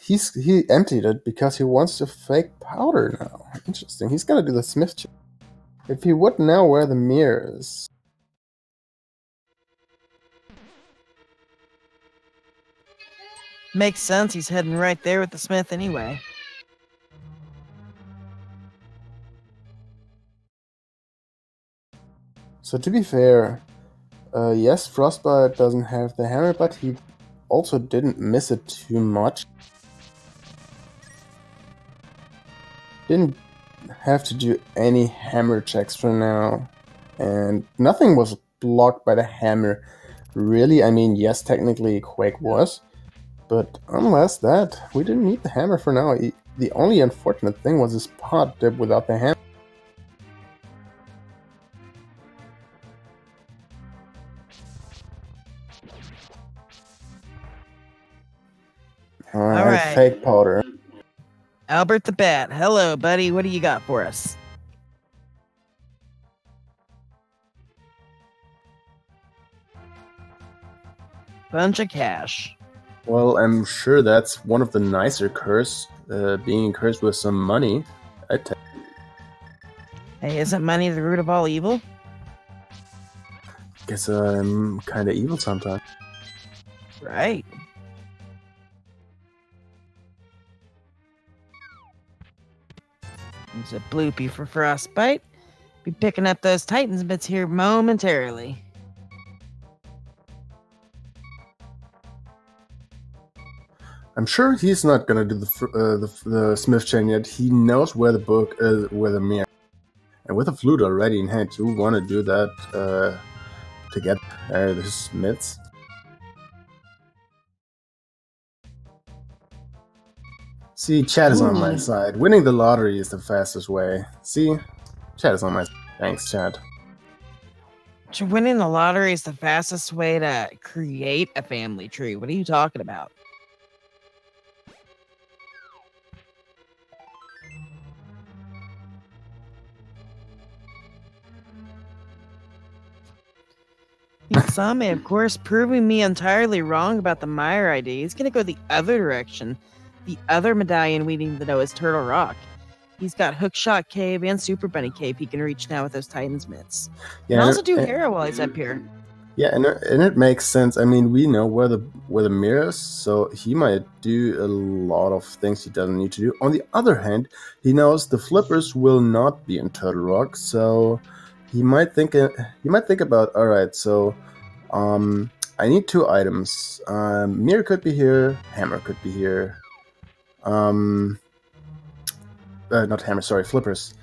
He emptied it because he wants to fake powder now. Interesting. He's gonna do the smith check. If he would now wear the mirrors. Makes sense, he's heading right there with the smith anyway. So to be fair, yes, Frostbite doesn't have the hammer, but he also didn't miss it too much. Didn't have to do any hammer checks for now, and nothing was blocked by the hammer. Really, I mean, yes, technically Quake was, but unless that, we didn't need the hammer for now. The only unfortunate thing was his pot dip without the hammer. Alright, fake powder. Albert the Bat, hello buddy, what do you got for us? Bunch of cash. Well, I'm sure that's one of the nicer curse, being cursed with some money. Hey, isn't money the root of all evil? guess I'm kind of evil sometimes. Right. There's a bloopy for Frostbite. Be picking up those Titans bits here momentarily. I'm sure he's not gonna do the Smith chain yet. He knows where the book is, where the mirror, and with a flute already in hand, you want to do that to get the Smiths. See, Chad is on my side. Winning the lottery is the fastest way. See, Chad is on my side. Thanks, Chad. Winning the lottery is the fastest way to create a family tree. What are you talking about? Chisame, of course, proving me entirely wrong about the Meyer ID. He's going to go the other direction. The other medallion we need to know is Turtle Rock. He's got Hookshot Cave and Super Bunny Cave he can reach now with those Titans mitts. Yeah, and also do Hera while he's up here. Yeah, and it makes sense. I mean, we know where the mirror is, so he might do a lot of things he doesn't need to do. On the other hand, he knows the flippers will not be in Turtle Rock, so he might think about, all right, so I need 2 items. Mirror could be here, hammer could be here. Not hammer, sorry, flippers.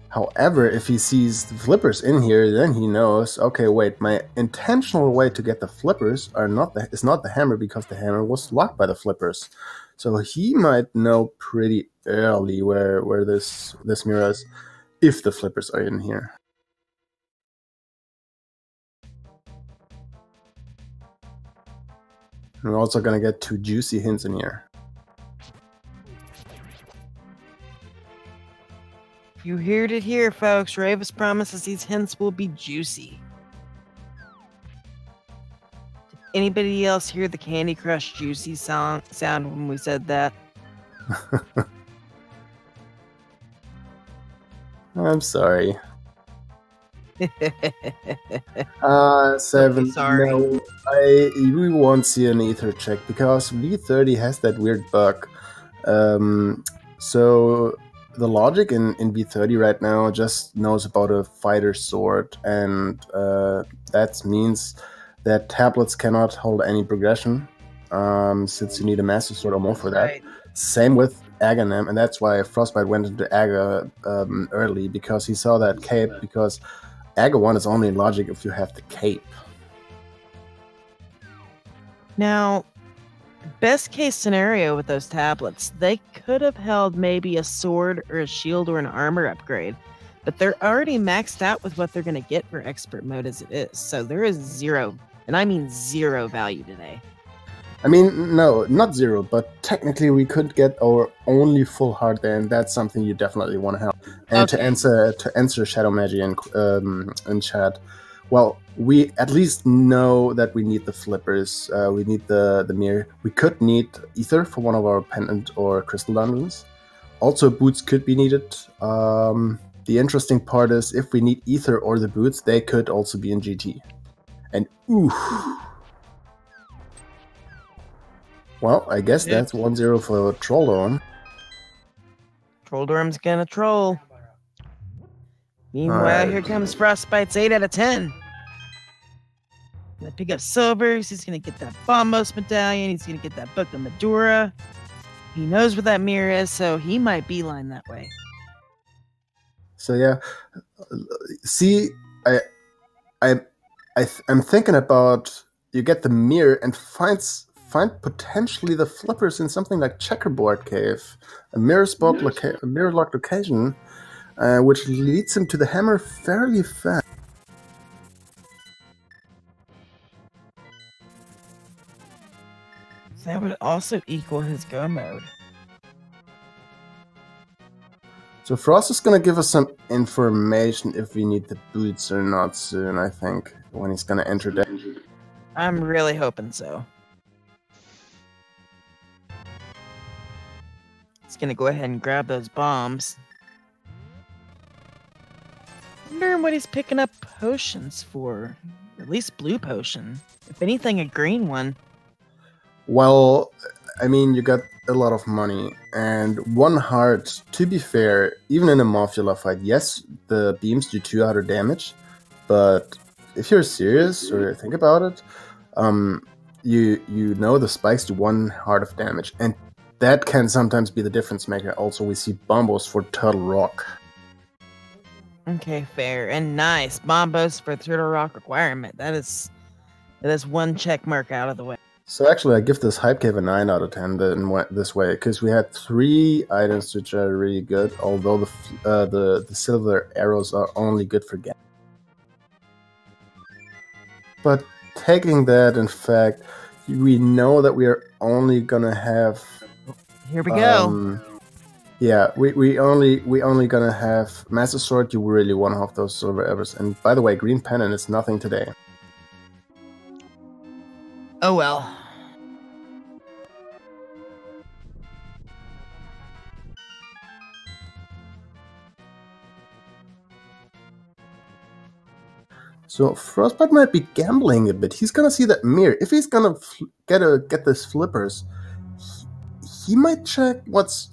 However, if he sees the flippers in here, then he knows, okay, wait, my intentional way to get the flippers is not the hammer, because the hammer was locked by the flippers. So he might know pretty early where this mirror is, if the flippers are in here. And we're also gonna get 2 juicy hints in here. You heard it here, folks. Ravis promises these hints will be juicy. Did anybody else hear the Candy Crush Juicy sound when we said that? I'm sorry. 7. Sorry. No, we won't see an ether check because V30 has that weird bug. So the logic in V30 right now just knows about a fighter sword, and that means that tablets cannot hold any progression, since you need a master sword or more for that. Right. Same with Aghanim, and that's why Frostbite went into Aga early, because he saw that cape, because Aga 1 is only logic if you have the cape. Now, best case scenario with those tablets, they could have held maybe a sword or a shield or an armor upgrade, but they're already maxed out with what they're going to get for expert mode as it is. So there is 0, and I mean 0 value today. I mean, no, not 0, but technically we could get our only full heart there, and that's something you definitely want to have. And okay. to answer Shadow Magi in chat, well, we at least know that we need the flippers, we need the mirror. We could need ether for one of our pendant or crystal dungeons. Also, boots could be needed. The interesting part is, if we need ether or the boots, they could also be in GT. And ooh. Well, I guess that's 1-0 for Trolldorm. Trolldorm's gonna troll. Meanwhile, here comes Frostbite's 8 out of 10. Gonna pick up silvers. He's gonna get that Bombos medallion. He's gonna get that Book of Medura. He knows where that mirror is, so he might beeline that way. So yeah, see, I'm thinking about, you get the mirror and find potentially the flippers in something like Checkerboard Cave, a mirror locked location, which leads him to the hammer fairly fast. That would also equal his go mode. So Frost is gonna give us some information if we need the boots or not soon, I think, when he's gonna enter that. I'm really hoping so. He's gonna go ahead and grab those bombs. Wondering what he's picking up potions for. At least blue potion. If anything, a green one. Well, I mean, you got a lot of money and 1 heart. To be fair, even in a Morphula fight, yes, the beams do 200 damage, but if you're serious or think about it, you know the spikes do 1 heart of damage, and that can sometimes be the difference maker. Also, we see bombos for Turtle Rock. Okay, fair and nice. Bombos for Turtle Rock requirement. That is 1 check mark out of the way. So actually, I give this Hype Cave a 9 out of 10 this way, because we had 3 items which are really good, although the silver arrows are only good for gas. But taking that, in fact, we know that we are only gonna have... Here we go. Yeah, we only gonna have Master Sword. You really want to have those silver arrows. And by the way, Green Pennant is nothing today. Oh well. So Frostbite might be gambling a bit. He's gonna see that mirror. If he's gonna get this flippers, he might check what's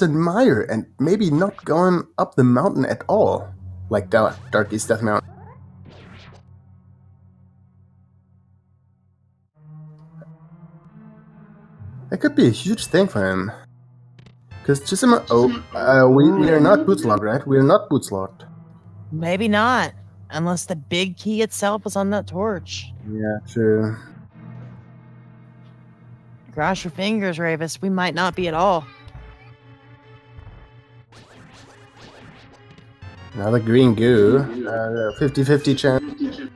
in Mire and maybe not going up the mountain at all, like Dark East Death Mountain. That could be a huge thing for him. Because Chisame, we are not boots locked, right? We are not boots locked. Maybe not, unless the big key itself is on that torch. Yeah, true. Cross your fingers, Ravis. We might not be at all. Another green goo. 50-50 chance.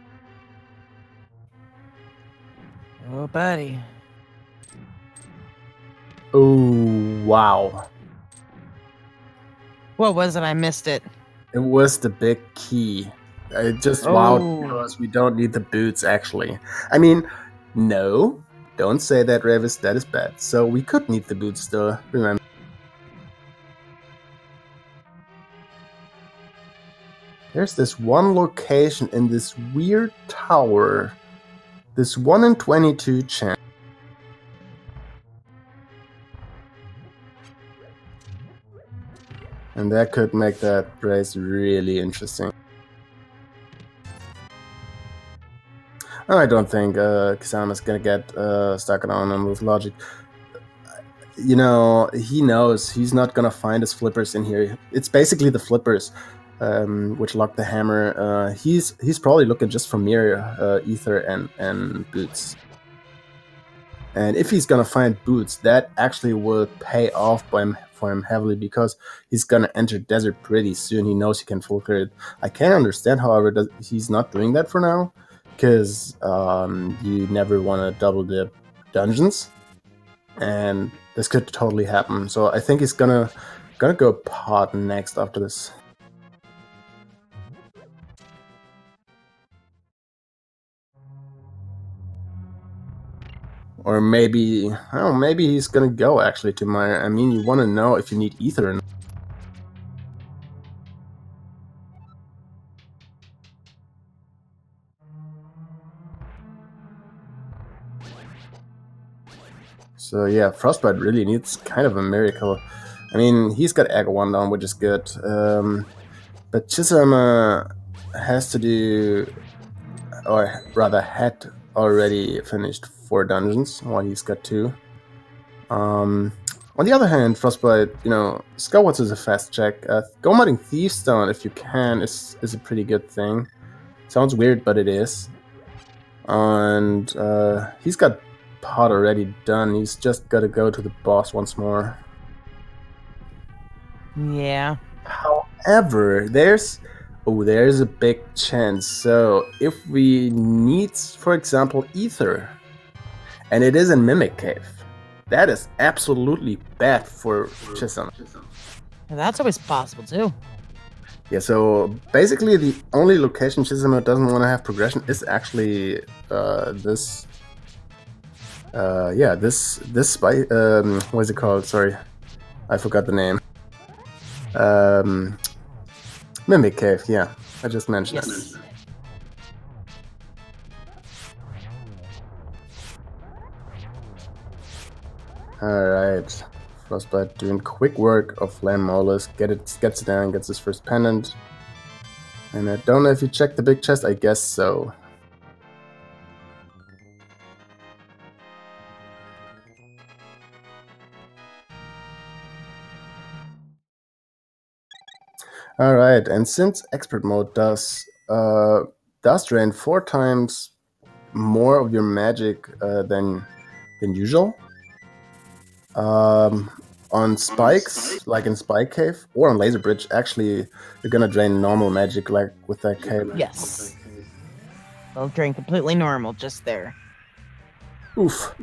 Oh, buddy. Oh, wow. What was it? I missed it. It was the big key. It just wowed because we don't need the boots, actually. I mean, no. Don't say that, Ravis. That is bad. So we could need the boots still, remember. There's this one location in this weird tower. This 1 in 22 chance. And that could make that race really interesting. I don't think Chisame is gonna get stuck on with logic. You know, he knows he's not gonna find his flippers in here. It's basically the flippers which lock the hammer. He's probably looking just for mirror, ether, and boots. And if he's gonna find boots, that actually will pay off for him heavily, because he's gonna enter desert pretty soon. He knows he can full clear it. I can't understand, however, that he's not doing that for now, because you never want to double the dungeons, and this could totally happen. So I think he's gonna go pod next after this. Or maybe, I don't know, maybe he's gonna go actually to Mire. I mean, you want to know if you need ether or not. So yeah, Frostbite really needs kind of a miracle. I mean, he's got Egg 1 down, which is good. But Chisame has to do, or rather had already finished 4 dungeons, while he's got 2. On the other hand, Frostbite, you know, Skywatch is a fast check. Go modding Thiefstone if you can is a pretty good thing. Sounds weird, but it is. And he's got pod already done. He's just got to go to the boss once more. Yeah. However, there's a big chance. So if we need, for example, ether, and it is in Mimic Cave, that is absolutely bad for Chisame. That's always possible too. Yeah, so basically the only location Chisame doesn't want to have progression is actually this. This spy. What is it called? Sorry, I forgot the name. Mimic Cave. Yeah, I just mentioned it. Alright. Frostbite doing quick work of Land Mollusk. Gets it down, gets his first pendant. And I don't know if you checked the big chest, I guess so. Alright, and since expert mode does drain 4 times more of your magic than usual, on spikes, like in Spike Cave, or on Laser Bridge, actually, you're gonna drain normal magic, like with that cave. Yes. They'll drain completely normal, just there. Oof.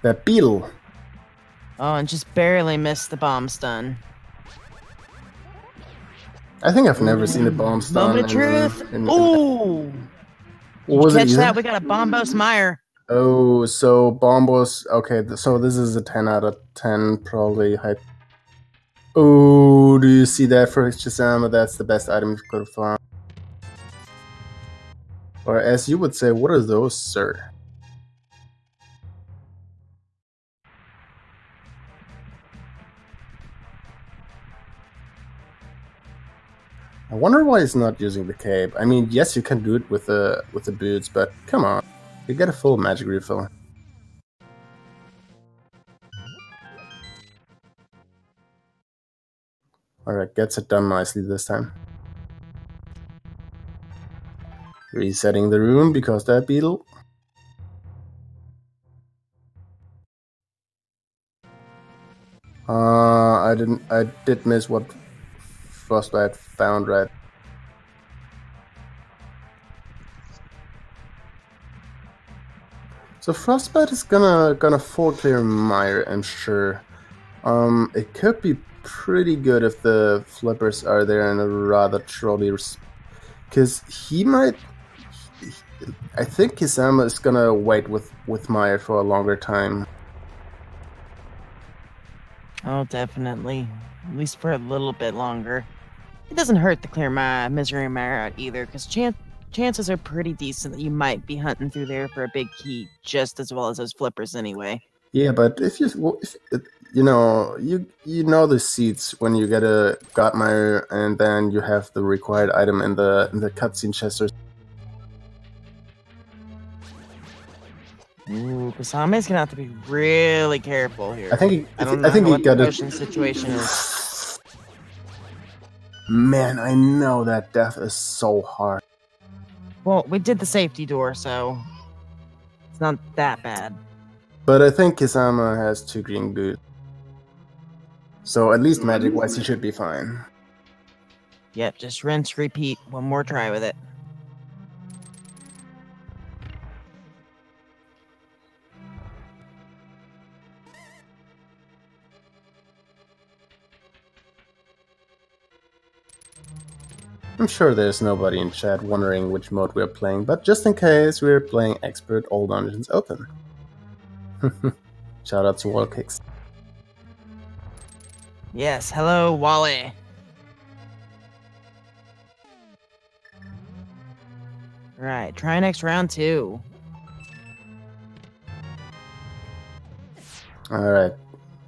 That beetle. Oh, and just barely missed the bomb stun. I think I've never seen a bomb stun. Moment of truth. Ooh! What was Catch it? that? We got a Bombos Meyer. Oh, so Bombos. Okay, so this is a 10 out of 10, probably high. Oh, do you see that for Chisame? That's the best item you could have found. Or as you would say, what are those, sir? I wonder why he's not using the cape. I mean, yes, you can do it with the boots, but come on, you get a full magic refill. Alright, gets it done nicely this time. Resetting the room because that beetle. I did miss what Frostbite found, right? So Frostbite is gonna full clear Mire, I'm sure. It could be pretty good if the flippers are there in a rather trolley, because he might. I think Chisame is gonna wait with Mire for a longer time. Oh, definitely. At least for a little bit longer. It doesn't hurt to clear my Misery Mire out either, because chances are pretty decent that you might be hunting through there for a big key just as well as those flippers anyway. Yeah, but if you know the seeds when you get a Godmire and then you have the required item in the cutscene chest. Ooh, Chisame's gonna have to be really careful here. I think he got the potion situation is. Man, I know that death is so hard. Well, we did the safety door, so it's not that bad. But I think Chisame has 2 green boots, so at least magic-wise, he should be fine. Yep, just rinse, repeat, one more try with it. I'm sure there's nobody in chat wondering which mode we're playing, but just in case, we're playing Expert All Dungeons Open. Shout out to Wallkicks. Yes, hello, Wally. Right, try next round 2. Alright.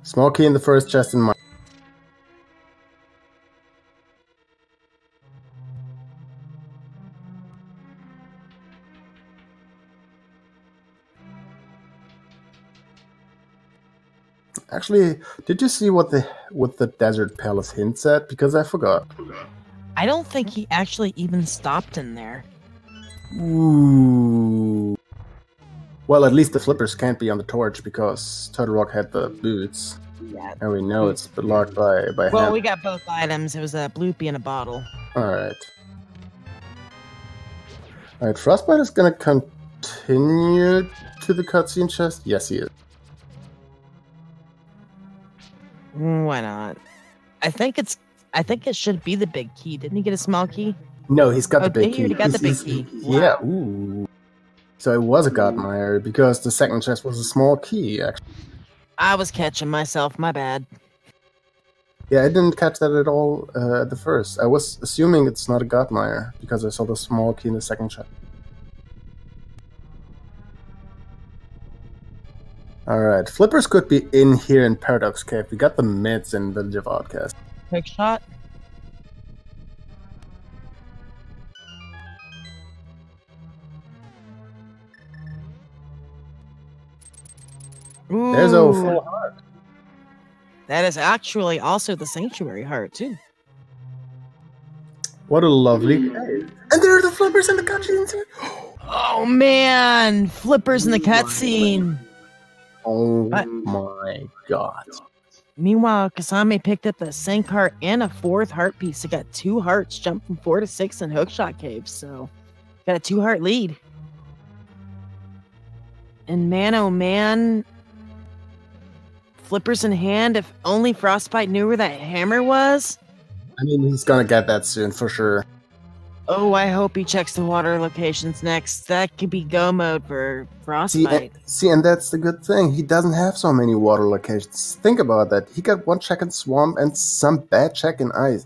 Small key in the first chest in my... Actually, did you see what the Desert Palace hints at? Because I forgot. I don't think he actually even stopped in there. Ooh. Well, at least the flippers can't be on the torch because Turtle Rock had the boots. Yeah. And we know it's blocked by Well, hand. we got both items. It was a bloopy and a bottle. Alright. Alright, Frostbite is gonna continue to the cutscene chest? Yes, he is. Why not? I think it should be the big key. Didn't he get a small key? No, he's got the big he key. got the big key. Yeah, ooh. So it was a Godmire because the second chest was a small key, actually. I was catching myself, my bad. Yeah, I didn't catch that at all at the first. I was assuming it's not a Godmire because I saw the small key in the second chest. Alright, flippers could be in here in Paradox Cave. We got the mids in Village of Outcast. Quick shot. Ooh, There's a full heart. that is actually also the Sanctuary heart, too. What a lovely cave. And there are the flippers in the cutscene too. Oh, man. Flippers in the cutscene. Oh What? my god. Meanwhile, Chisame picked up the Sank heart and a 4th heart piece. It got 2 hearts, jumped from 4 to 6 in Hookshot Cave, so got a 2-heart lead. And man, oh man, flippers in hand. If only Frostbite knew where that hammer was. I mean, he's gonna get that soon for sure. Oh, I hope he checks the water locations next. That could be go mode for Frostbite. See, and that's the good thing. He doesn't have so many water locations. Think about that. He got 1 check in Swamp and some bad checks in Ice.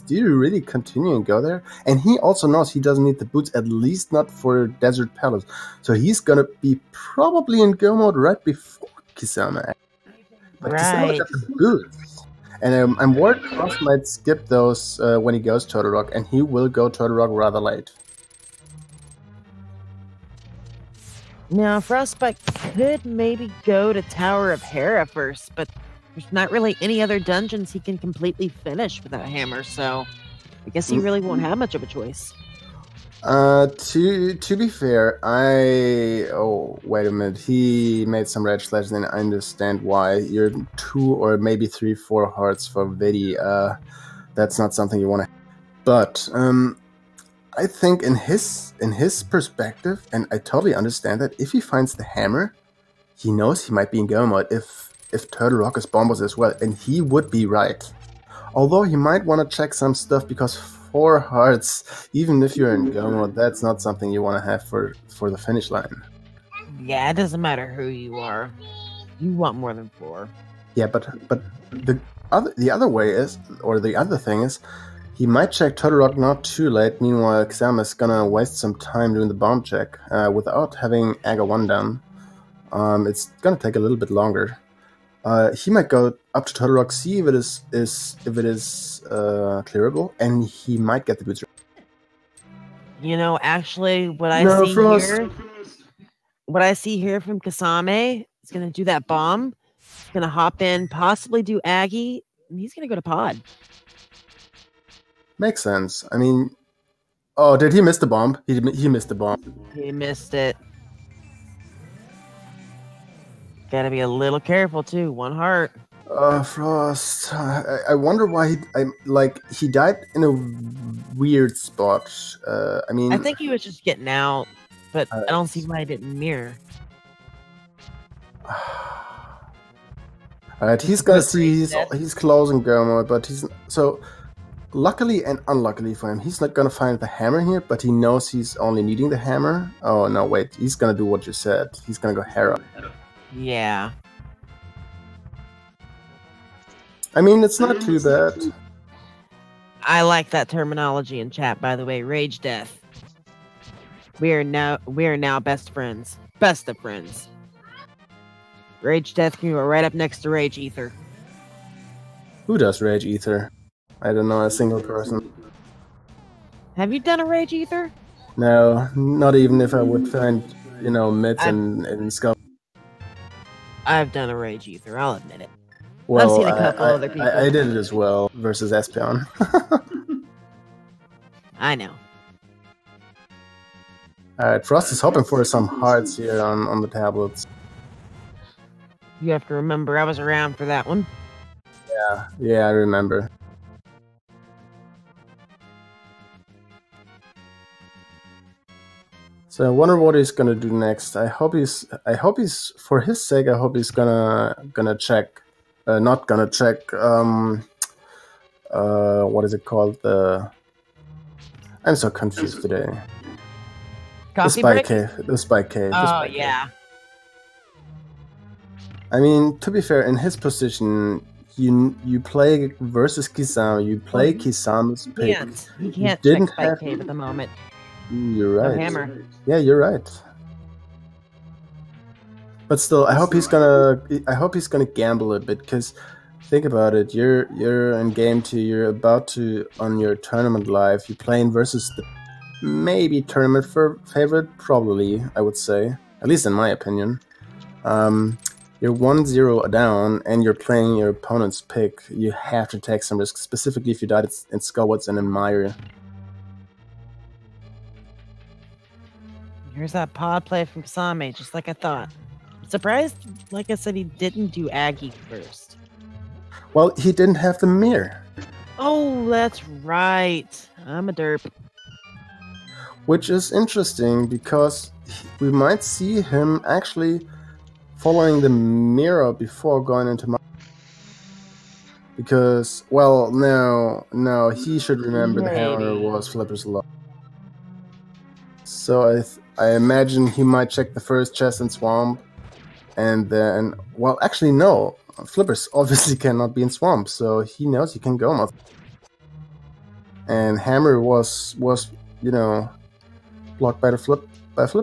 Do you really continue and go there? And he also knows he doesn't need the boots, at least not for Desert Palace. So he's gonna be probably in go mode right before Chisame. But Chisame got the boots. And I'm worried Frost might skip those when he goes Turtle Rock, and he will go Turtle Rock rather late. Now, Frostbite could maybe go to Tower of Hera first, but there's not really any other dungeons he can completely finish without a hammer, so I guess he really won't have much of a choice. To be fair, oh, wait a minute. He made some red slashes, and I understand why. You're 2 or maybe 3, 4 hearts for Vidi. That's not something you want to. But I think in his perspective, and I totally understand that, if he finds the hammer, he knows he might be in go mode if Turtle Rock is bombos as well, and he would be right. Although he might want to check some stuff because 4 hearts, even if you're in go mode, that's not something you want to have for the finish line. Yeah, it doesn't matter who you are. You want more than 4. Yeah, but the other way is, or the other thing is, he might check Turtle Rock not too late. Meanwhile, Chisame is gonna waste some time doing the bomb check without having Aga 1 down. It's gonna take a little bit longer. He might go up to Turtle Rock, see if it is clearable, and he might get the boots. You know, actually, what I see here from Chisame is gonna do that bomb. He's gonna hop in, possibly do Aggie, and he's gonna go to Pod. Makes sense. I mean, oh, did he miss the bomb? He missed the bomb. He missed it. Gotta be a little careful too. 1 heart. Frost. I wonder why he died in a weird spot. I mean, I think he was just getting out, but I don't see why he didn't mirror. Alright, he's gonna see he's closing go mode, but he's so luckily and unluckily for him, he's not gonna find the hammer here, but he knows he's only needing the hammer. Oh no, wait, he's gonna do what you said. He's gonna go Hera. Yeah. I mean, it's not too bad. I like that terminology in chat, by the way. Rage death. We are now best friends. Best of friends. Rage death can go right up next to Rage Ether. Who does Rage Ether? I don't know a single person. Have you done a Rage Ether? No, not even if I would find, mids and skull. I've done a Rage Ether, I'll admit it. Well, I've seen a couple other people. I did it as well, versus Espeon. I know. Alright, Frost is hoping for some hearts here on the tablets. You have to remember, I was around for that one. Yeah, I remember. So I wonder what he's gonna do next. I hope he's for his sake. I hope he's gonna check, not gonna check. What is it called? I'm so confused today. Coffee the spike break? cave. The spike cave. Oh yeah. I mean, to be fair, in his position, you play versus Chisame. You play Chisame's pick. He can't check spike cave at the moment. You're right. No hammer. Yeah, you're right. But still, I hope he's gonna gamble a bit, because think about it. You're in game 2. You're about to on your tournament live. You're playing versus the maybe tournament favorite, probably I would say, at least in my opinion. You're 1-0 down, and you're playing your opponent's pick. You have to take some risk, specifically if you died in Skullwoods and in Mire. Here's that pod play from Chisame, just like I thought. Surprised, like I said, he didn't do Aggie first. Well, he didn't have the mirror. Oh, that's right. I'm a derp. Which is interesting, because we might see him actually following the mirror before going into Mire. Because, well, no, he should remember the hammer was Flipper's Law. So I imagine he might check the first chest in Swamp, and then, well, actually no, Flippers obviously cannot be in Swamp, so he knows he can go. And Hammer was you know, blocked by Flip. That's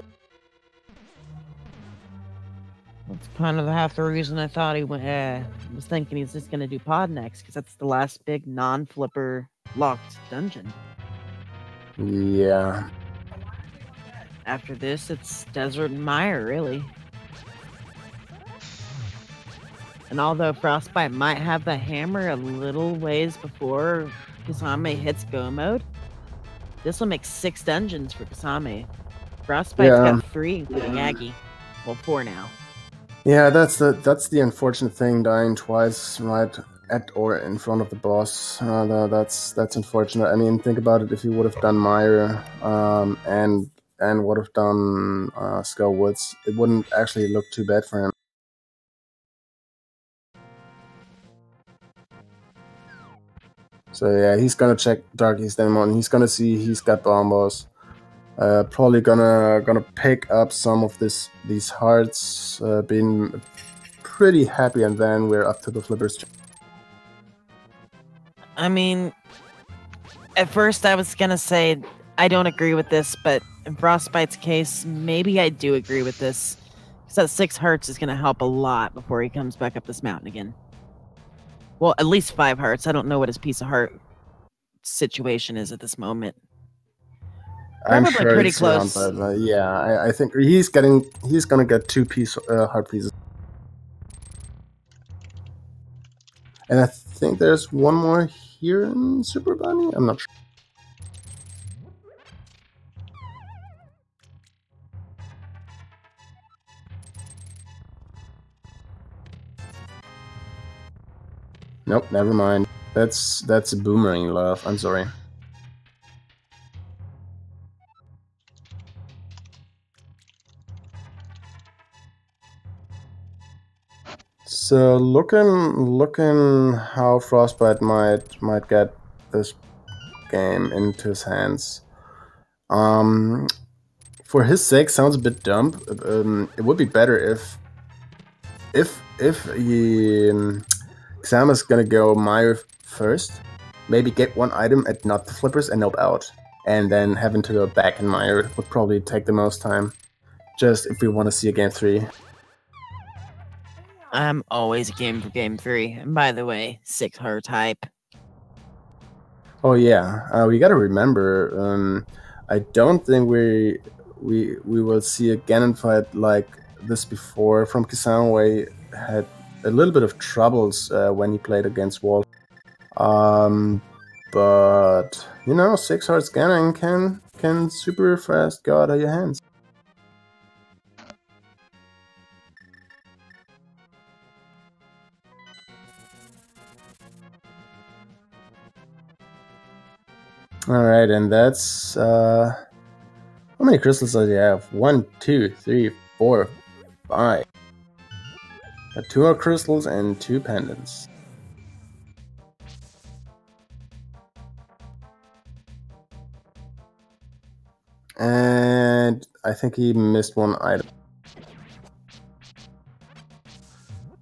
kind of half the reason I thought he went. Was thinking he's just gonna do Pod next, because that's the last big non-Flipper locked dungeon. Yeah. After this, it's Desert and Mire, really. And although Frostbite might have the hammer a little ways before Chisame hits go mode, this will make 6 dungeons for Chisame. Frostbite's got 3, including Aggie. Well, 4 now. Yeah, that's the unfortunate thing, dying twice right at or in front of the boss. That's unfortunate. I mean, think about it. If he would have done Mire and would have done Skullwoods, it wouldn't actually look too bad for him. So yeah, he's gonna check Dark East Demon, and he's gonna see he's got bombos. Probably gonna pick up some of these hearts, being pretty happy, and then we're up to the Flippers. I mean, at first I was gonna say I don't agree with this, but in Frostbite's case, maybe I do agree with this. Because that 6 hearts is gonna help a lot before he comes back up this mountain again. Well, at least 5 hearts. I don't know what his piece of heart situation is at this moment. I'm Probably sure pretty it's close. Around, but, yeah, I think he's gonna get 2 heart pieces, and I think there's one more here in Super Bunny. I'm not sure. Nope, never mind. That's a boomerang, love. I'm sorry. So looking how Frostbite might get this game into his hands. For his sake, sounds a bit dumb. It would be better if he Xama's gonna go Mire first, maybe get 1 item and not the Flippers and nope out, and then having to go back in Mire would probably take the most time. Just if we want to see a game 3. I'm always game for game 3. And by the way, 6 heart type. Oh yeah, we gotta remember. I don't think we will see a Ganon fight like this before from Chisame, where he had a little bit of troubles when he played against Wall. But you know, 6 hearts Ganon can super fast go out of your hands. Alright, and that's how many crystals does he have? 1, 2, 3, 4, 5. Got 2 more crystals and 2 pendants. And I think he missed 1 item.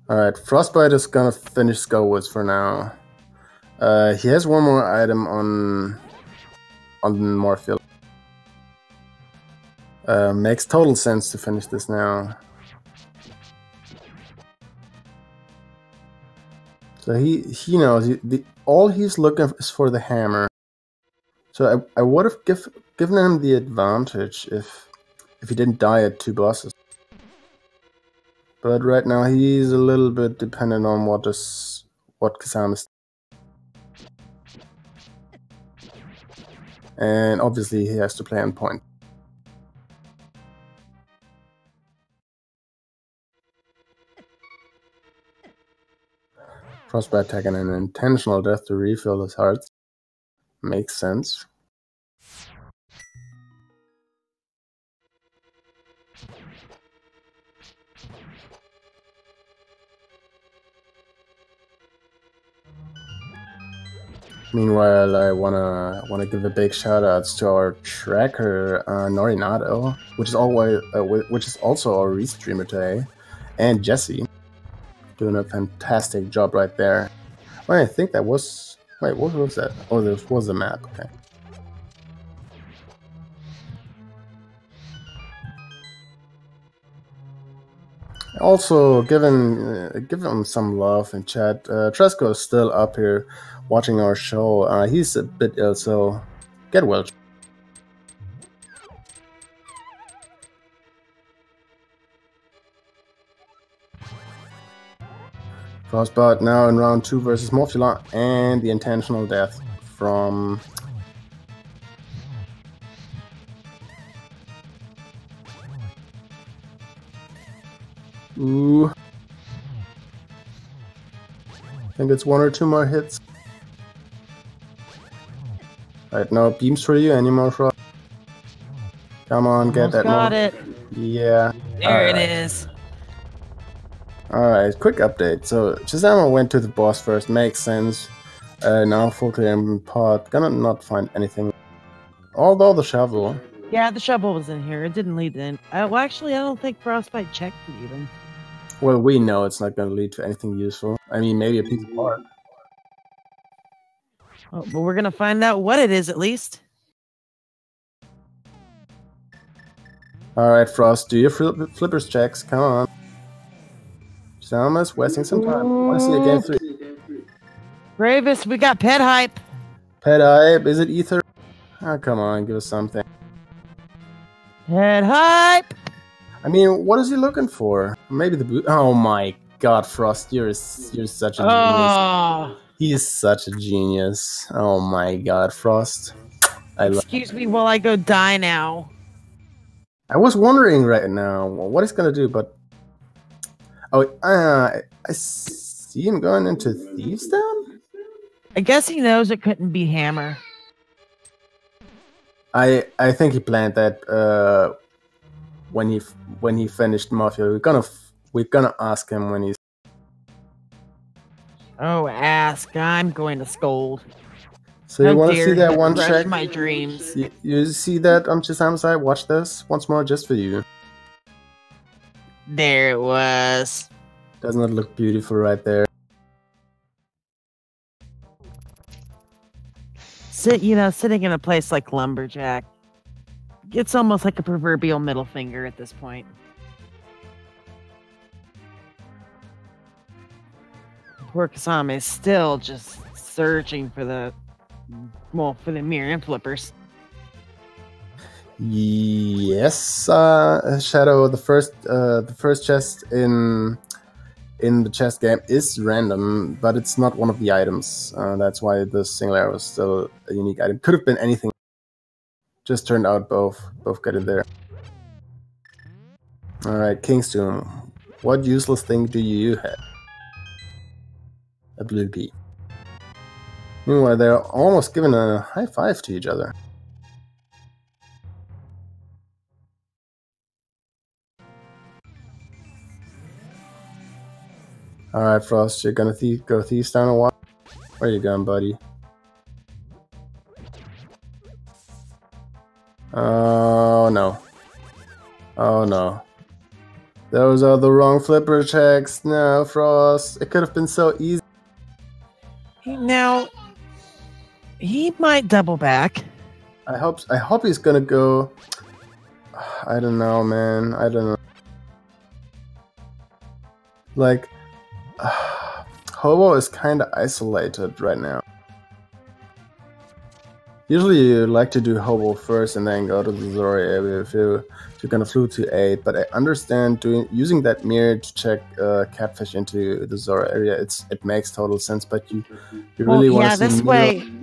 Alright, Frostbite is gonna finish Skullwoods for now. He has 1 more item on Morphill. Makes total sense to finish this now. So he knows all he's looking is for the hammer. So I would have given him the advantage if he didn't die at 2 bosses. But right now he's a little bit dependent on what Chisame is. And obviously he has to play on point. Frostbite taking an intentional death to refill his hearts. Makes sense. Meanwhile, I wanna give a big shout outs to our tracker Norinato, which is also our restreamer today, and Jesse, doing a fantastic job right there. Well, I think that was what was that? Oh, this was the map. Okay. Also, give him some love in chat. Tresco is still up here watching our show. He's a bit ill, so get well. Frostbite now in round 2 versus Morphula, and the intentional death from... Ooh. I think it's 1 or 2 more hits. Right, no beams for you anymore, Frost. Come on, get that. Got it. Yeah. There it is. Alright, quick update. So, Chisame went to the boss first, makes sense. Now full clear in pot. Gonna not find anything. Although the shovel. Yeah, the shovel was in here. It didn't lead in. Well, actually, I don't think Frostbite checked it even. Well, we know it's not gonna lead to anything useful. I mean, maybe a piece of art. Oh, but we're gonna find out what it is at least. Alright, Frost, do your flippers checks. Come on. Chisame's wasting some time. I want to see a game 3. Gravis, we got pet hype. Pet hype, is it ether? Oh, come on, give us something. Pet hype. I mean, what is he looking for? Maybe the boot. Oh my god, Frost, you're such a genius. He is such a genius. Oh my god, Frost. Excuse me while I go die now. I was wondering right now what he's gonna do, but I see him going into Thieves Town? I guess he knows it couldn't be Hammer. I think he planned that when he finished Mafia. We're gonna ask him when he's... Oh, ask. I'm going to scold. So you want to see that one check? My dreams. You see that on Chisame's side? Watch this once more just for you. There it was. Doesn't it look beautiful right there? Sitting in a place like Lumberjack, it's almost like a proverbial middle finger at this point. Poor Chisame is still just searching for the mirror and flippers. Yes, Shadow. The first chest in the chest game is random, but it's not one of the items. That's why the single arrow is still a unique item. Could have been anything. Just turned out both got it there. All right, King's Tomb. What useless thing do you have? A blue pea. Meanwhile, they're almost giving a high five to each other. Alright, Frost, you're gonna go Thieves Town or what? Where you going, buddy? Oh no. Oh no. Those are the wrong flipper checks. No, Frost. It could have been so easy. Now, he might double back. I hope he's gonna go... I don't know, man. I don't know. Like... Hobo is kind of isolated right now. Usually you like to do Hobo first and then go to the Zora area if you're gonna flew to 8, but I understand using that mirror to check Catfish into the Zora area. It makes total sense, but you really want to see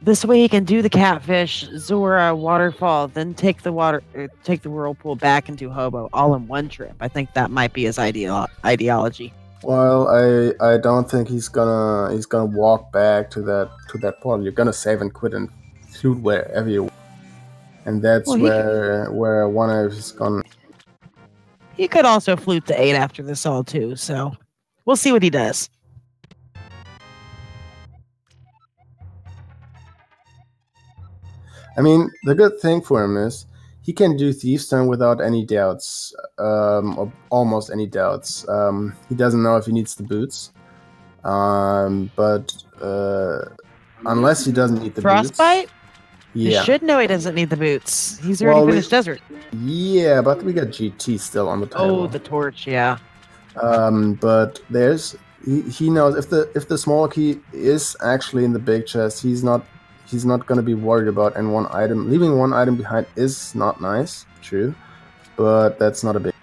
this way you can do the Catfish, Zora, Waterfall, then take the Whirlpool back into Hobo all in one trip. I think that might be his ideology. Well, I don't think he's gonna walk back to that portal. You're gonna save and quit and shoot wherever you want. And that's where one of his gonna. He could also flute to 8 after this all too, so we'll see what he does. I mean, the good thing for him is he can do Thief's Tongue without any doubts, or almost any doubts. He doesn't know if he needs the boots, but unless he doesn't need the Frostbite? boots. Yeah. You should know he doesn't need the boots. He's already finished Desert. Yeah, but we got GT still on the table. Oh, the torch, yeah. But he knows if the small key is actually in the big chest, he's not gonna be worried about and one item. Leaving one item behind is not nice, true, but that's not a big.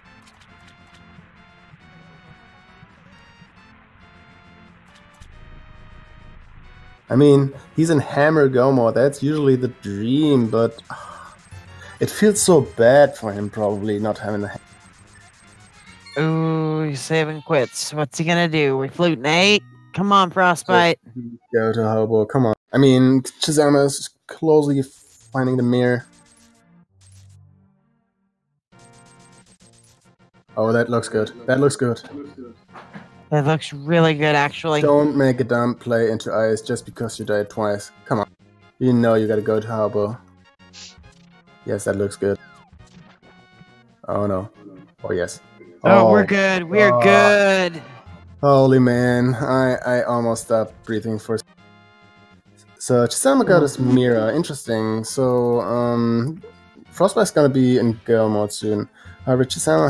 I mean, he's in Hammer Go mode. That's usually the dream, but it feels so bad for him probably not having the. Ooh, he's saving quits. What's he gonna do? We're fluting 8. Come on, Frostbite. Go to Hobo. Come on. I mean, Chisame is closely finding the mirror. Oh, that looks good. That looks good. That looks really good, actually. Don't make a dumb play into ice just because you died twice. Come on. You know you gotta go to Hobo. Yes, that looks good. Oh no. Oh yes. Oh, we're good. We're good. Holy man. I almost stopped breathing for. So Chisame got his mirror. Interesting. So Frostbite's gonna be in girl mode soon. However, Chisame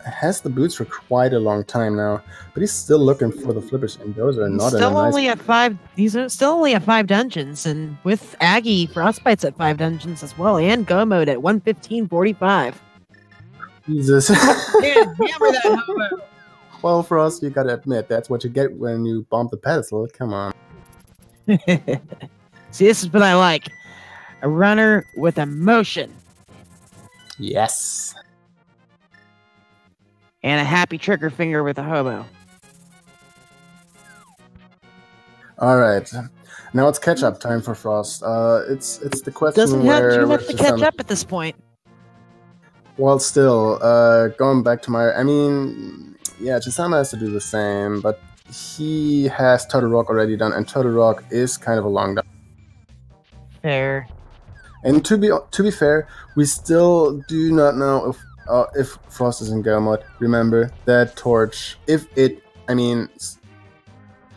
has the boots for quite a long time now, but he's still looking for the flippers, and those are not still only at 5. He's still only at 5 dungeons, and with Aggie, Frostbite's at 5 dungeons as well, and Go mode at 115.45. Jesus. Damn, hammer that hobo. Well, Frost, you gotta admit that's what you get when you bomb the pedestal. Come on. See, this is what I like. A runner with emotion. Yes. And a happy trigger finger with a hobo. Alright. Now it's catch-up time for Frost. It's the question Doesn't have too much to catch up at this point. Well, still, going back to my... I mean, yeah, Chisame has to do the same, but he has Turtle Rock already done, and Turtle Rock is kind of a long done. Fair. And to be fair, we still do not know if Frost is in go mode. Remember that torch.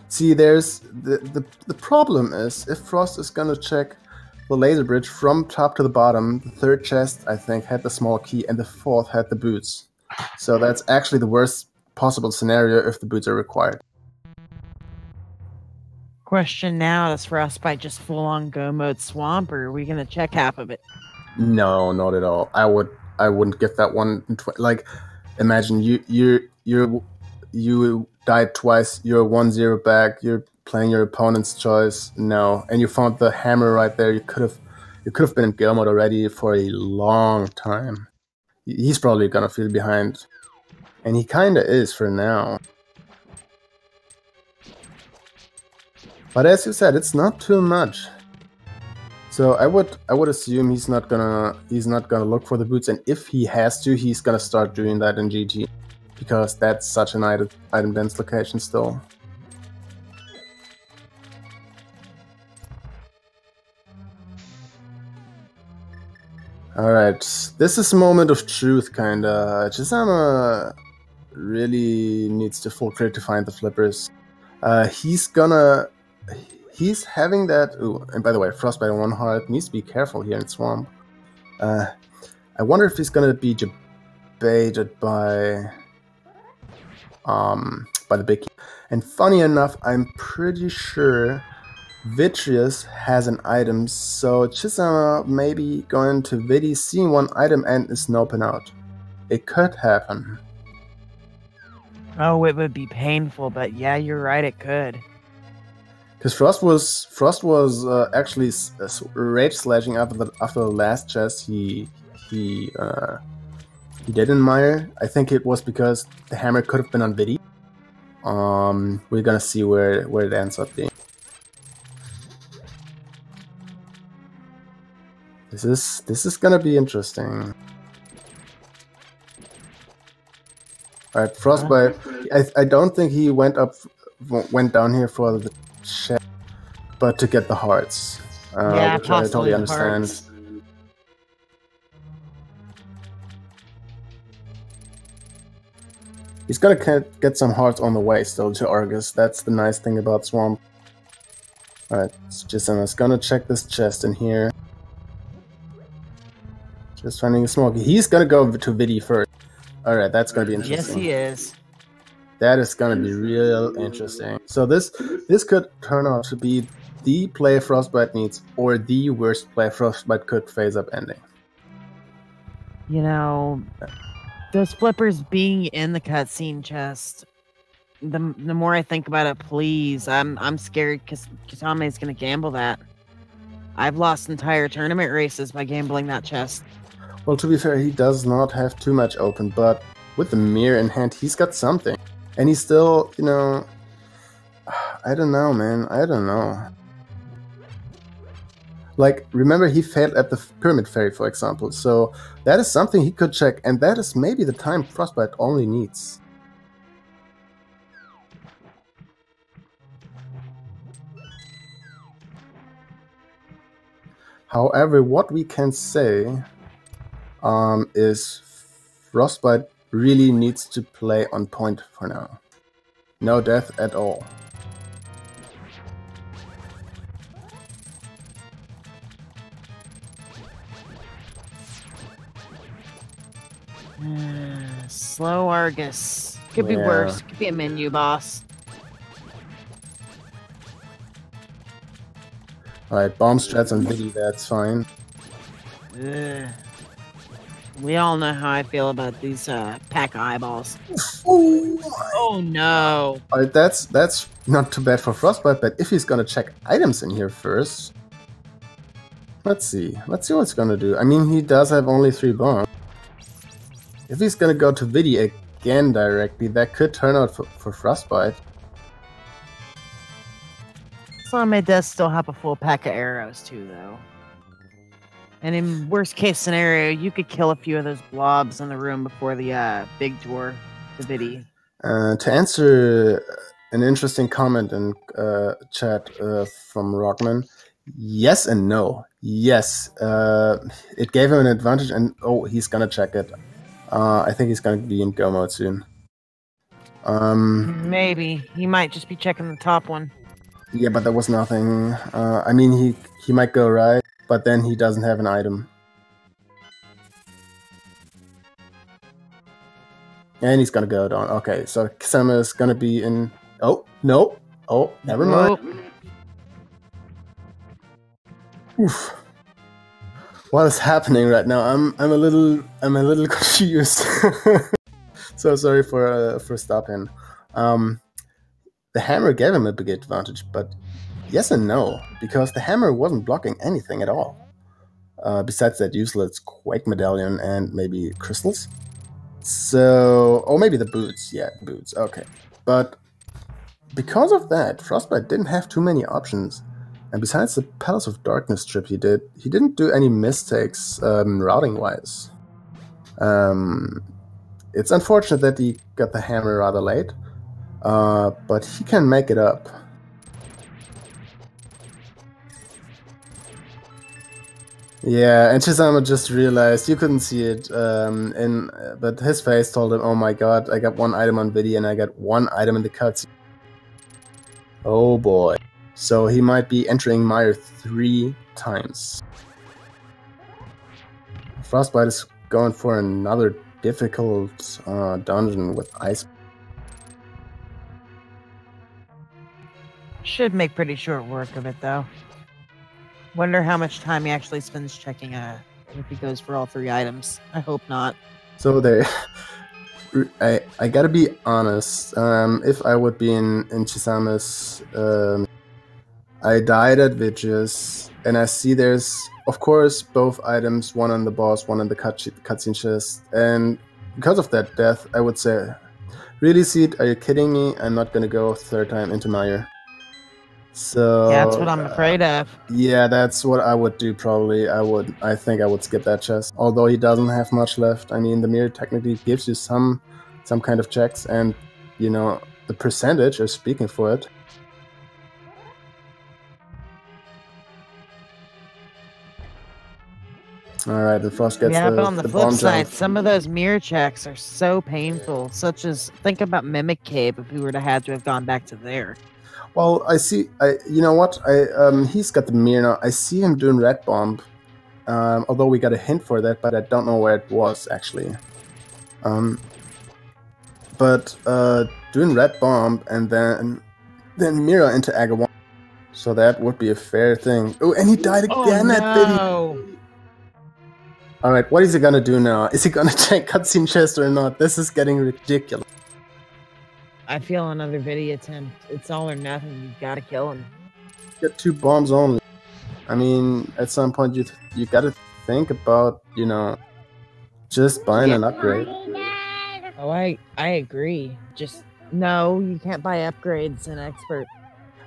See, there's the problem is if Frost is gonna check the laser bridge from top to the bottom, the third chest I think had the small key, and the fourth had the boots. So that's actually the worst possible scenario if the boots are required. Question now, does Frostbite just full on go mode swamp, or are we gonna check half of it? No, not at all. I wouldn't give that one. Like, imagine you died twice. You're 1-0 back. You're playing your opponent's choice. No, and you found the hammer right there. You could have been in go mode already for a long time. He's probably gonna feel behind, and he kinda is for now. But as you said, it's not too much. So I would assume he's not gonna look for the boots, and if he has to, he's gonna start doing that in GT, because that's such an item dense location still. Alright, this is a moment of truth, kinda. Chisame really needs to full crit to find the flippers. He's having that... Ooh, and by the way, Frostbite on 1 heart needs to be careful here in Swamp. I wonder if he's gonna be debated by the big key. And funny enough, I'm pretty sure Vitreous has an item, so Chisame may be going to Vidi, seeing one item and is snoping out. It could happen. Oh, it would be painful, but yeah, you're right, it could. Because Frost was actually rage slashing after the last chest he did in Mire. I think it was because the hammer could have been on Vidi. We're gonna see where it ends up being. This is gonna be interesting. All right, Frostbite. I don't think he went down here for the chest, but to get the hearts. Yeah, which I totally possibly understand. hearts. He's gonna get some hearts on the way still to Argus. That's the nice thing about Swamp. Alright, Chisame's gonna check this chest in here. Just finding a smoky. He's gonna go to Vidi first. Alright, that's gonna be interesting. Yes, he is. That is gonna be real interesting. So this could turn out to be the play Frostbite needs, or the worst play Frostbite could phase up ending. You know, those flippers being in the cutscene chest, the more I think about it, please, I'm scared because Chisame is going to gamble that. I've lost entire tournament races by gambling that chest. Well, to be fair, he does not have too much open, but with the mirror in hand, he's got something. And he's still, you know, I don't know, man. I don't know. Like, remember he failed at the Pyramid Fairy, for example, so that is something he could check, and that is maybe the time Frostbite only needs. However, what we can say is Frostbite really needs to play on point for now. No death at all. Slow Argus. Could be worse. Could be a menu boss. Alright, bomb strats on Vidi, that's fine. We all know how I feel about these pack of eyeballs. Ooh. Oh no! Alright, that's not too bad for Frostbite, but if he's gonna check items in here first... Let's see what he's gonna do. I mean, he does have only 3 bombs. If he's gonna go to Vidi again directly, that could turn out for Frostbite. Chisame does still have a full pack of arrows too, though. And in worst case scenario, you could kill a few of those blobs in the room before the big door to Vidi. To answer an interesting comment in chat from Rockman, yes and no. Yes, it gave him an advantage, and oh, he's gonna check it. I think he's gonna be in go mode soon. Maybe he might just be checking the top one. Yeah, but there was nothing. I mean, he might go right, but then he doesn't have an item. And he's gonna go down. Okay, so Chisame is gonna be in... Oh, no. Oh, never mind. Oof. What is happening right now? I'm a little confused. So sorry for stopping. The hammer gave him a big advantage, but yes and no, because the hammer wasn't blocking anything at all. Besides that useless Quake Medallion and maybe crystals. So, or maybe the boots. Yeah, boots. Okay, but because of that, Frostbite didn't have too many options. And besides the Palace of Darkness trip he didn't do any mistakes routing-wise. It's unfortunate that he got the hammer rather late, but he can make it up. Yeah, and Chisame just realized, you couldn't see it, but his face told him, oh my god, I got 1 item on Vidi and I got 1 item in the cutscene. Oh boy. So he might be entering Mire 3 times. Frostbite is going for another difficult dungeon with ice. Should make pretty short work of it, though. Wonder how much time he actually spends checking if he goes for all 3 items. I hope not. So there, I gotta be honest. If I would be in Chisame's, I died at Vidges, and I see there's, of course, both items, one on the boss, one on the cutscene chest, and because of that death, I would say, really, Seed, are you kidding me? I'm not gonna go 3rd time into Mire. So Yeah, that's what I'm afraid of. Yeah, that's what I would do probably. I think I would skip that chest. Although he doesn't have much left. I mean, the mirror technically gives you some kind of checks, and you know, the percentage is speaking for it. Alright, the Frost gets but on the flip side, jump. some of those mirror checks are so painful, such as, think about Mimic Cave if we were to have gone back to there. Well, you know what? He's got the mirror now. I see him doing Red Bomb. Although we got a hint for that, but I don't know where it was, actually. But doing Red Bomb and then mirror into Agawam. So that would be a fair thing. Oh, and he died again at Biddy. Alright, what is he gonna do now? Is he gonna check cutscene chest or not? This is getting ridiculous. I feel another Viddy attempt. It's all or nothing. You gotta kill him. Get 2 bombs only. I mean, at some point you gotta think about, you know, just buying an upgrade. Oh, I agree. Just no, you can't buy upgrades in Expert.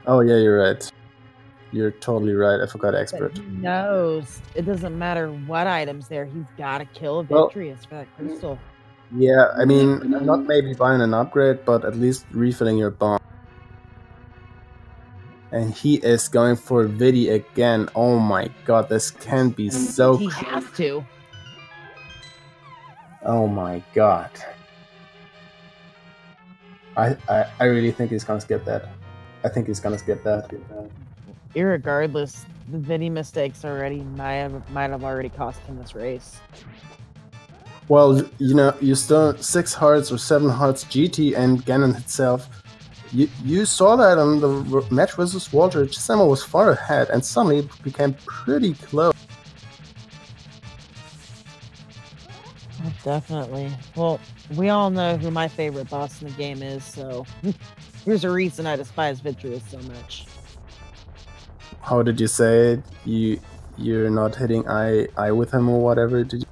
Oh yeah, you're right. You're totally right. I forgot Expert. But he knows it doesn't matter what items there. He's gotta kill Vitreous for that crystal. Yeah, I mean, not maybe buying an upgrade, but at least refilling your bomb. And he is going for Viddy again. Oh my god, this can be so... He has to. Oh my god. I really think he's gonna skip that. I think he's gonna skip that. Irregardless, the Viddy mistakes might have already cost him this race. Well, you know, you still 6 hearts or 7 hearts GT and Ganon itself. You saw that on the match versus Walter. Chisame was far ahead and suddenly it became pretty close. Definitely. Well, we all know who my favorite boss in the game is, so here's a reason I despise Vitreous so much. How did you say it? You're not hitting eye with him or whatever? Did you?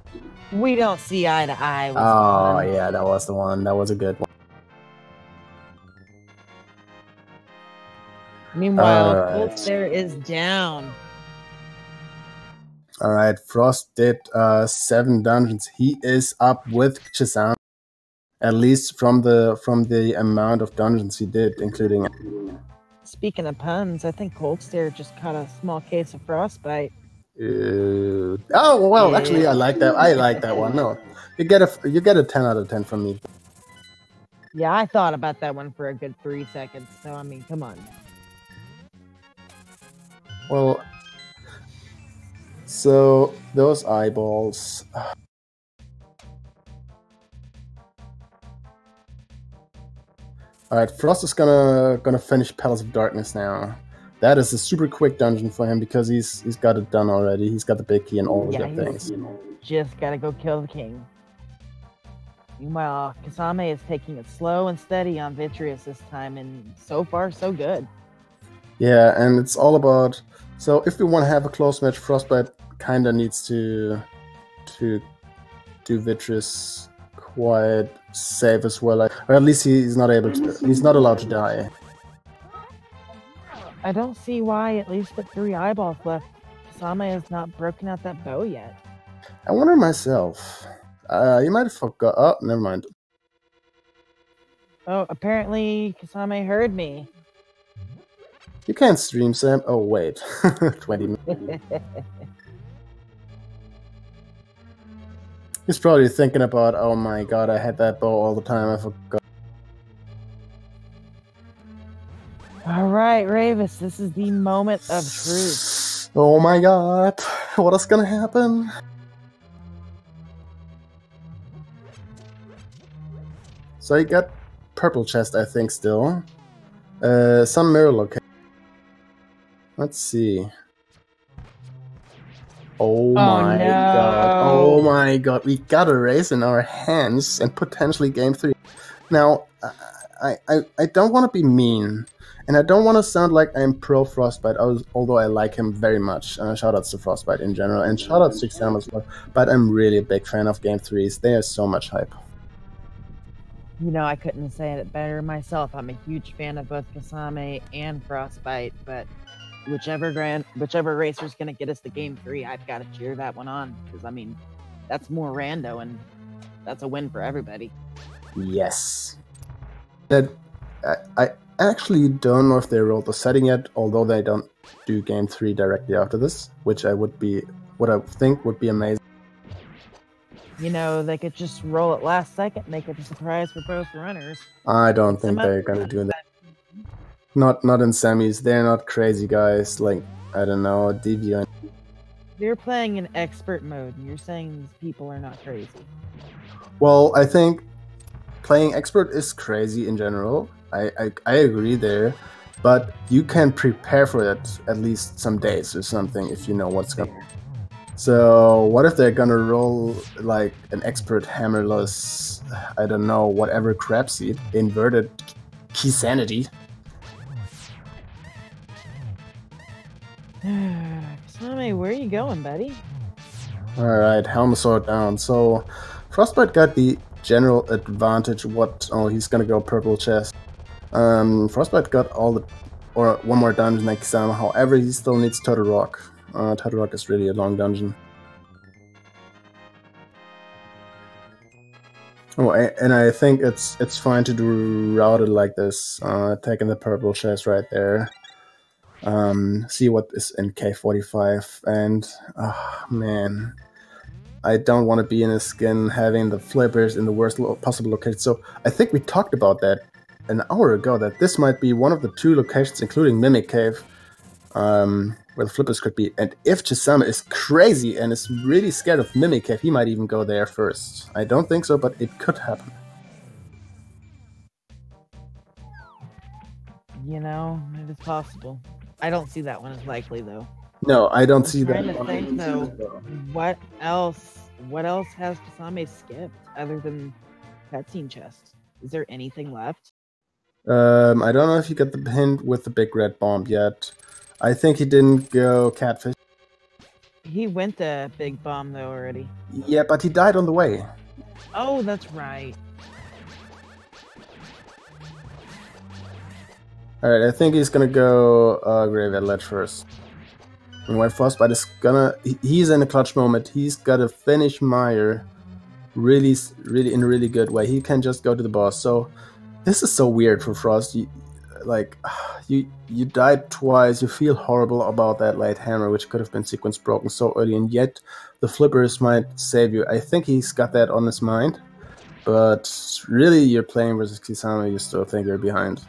We don't see eye to eye. Oh yeah, that was the one. That was a good one. Meanwhile, Colt there is down. Alright, Frost did 7 dungeons. He is up with Chisame. At least from the amount of dungeons he did, including... Speaking of puns, I think Colt there just caught a small case of frostbite. Oh well, actually I like that. I like that one. No. You get a 10 out of 10 from me. Yeah, I thought about that one for a good 3 seconds, so I mean, come on. Well, so those eyeballs. Alright, Frost is gonna finish Palace of Darkness now. That is a super quick dungeon for him because he's got it done already. He's got the big key and all the good things. Just gotta go kill the king. Meanwhile, Chisame is taking it slow and steady on Vitreous this time, and so far so good. Yeah, and it's all about... So if we want to have a close match, Frostbite kinda needs to do Vitreous quite safe as well. Or at least he's not allowed to die. I don't see why, at least with 3 eyeballs left, Chisame has not broken out that bow yet. I wonder myself. You might have forgot. Oh, never mind. Oh, apparently Chisame heard me. You can't stream, Sam. Oh, wait. 20 minutes. He's probably thinking about, oh my god, I had that bow all the time, I forgot. Alright, Ravis, this is the moment of truth. Oh my god, what is gonna happen? So you got purple chest, I think, still. Some mirror location. Let's see. Oh Oh, my god. no. Oh my god. We got a race in our hands and potentially game 3. Now, I don't want to be mean. And I don't want to sound like I'm pro Frostbite, although I like him very much. Shoutouts to Frostbite in general, and shoutouts to Chisame as well. But I'm really a big fan of Game 3s. They are so much hype. You know, I couldn't say it better myself. I'm a huge fan of both Chisame and Frostbite, but whichever racer's going to get us to Game 3, I've got to cheer that one on. Because, I mean, that's more rando, and that's a win for everybody. Yes. I actually don't know if they rolled the setting yet, although they don't do Game 3 directly after this, which I think would be amazing. You know, they could just roll it last second, make it a surprise for both runners. I don't think they're gonna do that. Not in semis. They're not crazy guys like, I don't know, Deviant. They're playing in expert mode, and you're saying these people are not crazy. Well, I think playing expert is crazy in general. I agree there, but you can prepare for it at least some days or something if you know what's going on. So what if they're gonna roll like an expert hammerless, I don't know, whatever crap seed, inverted key sanity? Chisame, where are you going, buddy? Alright, helm sword down. So Frostbite got the general advantage. He's gonna go purple chest. Frostbite got one more dungeon like Chisame. However, he still needs Turtle Rock. Turtle Rock is really a long dungeon. Oh, and I think it's fine to do routed like this, taking the purple chest right there. See what is in K45, and man, I don't want to be in a skin having the flippers in the worst possible location. So I think we talked about that an hour ago, that this might be one of the 2 locations, including Mimic Cave, where the flippers could be. And if Chisame is crazy and is really scared of Mimic Cave, he might even go there first. I don't think so, but it could happen. You know, it is possible. I don't see that one as likely, though. No, I don't see that. I'm trying to think, though, what else has Chisame skipped other than cutscene chests? Is there anything left? I don't know if you got the hint with the big red bomb yet. I think he didn't go catfish. He went to Big Bomb, though, already. Yeah, but he died on the way. Oh, that's right. Alright, I think he's gonna go Graveyard Ledge first. And when Frostbite is he's in a clutch moment. He's gotta finish Meyer really in a really good way. He can just go to the boss. So this is so weird for Frost. You died twice. You feel horrible about that light hammer, which could have been sequence broken so early, and yet the flippers might save you. I think he's got that on his mind, but really, you're playing versus Chisame. You still think you're behind.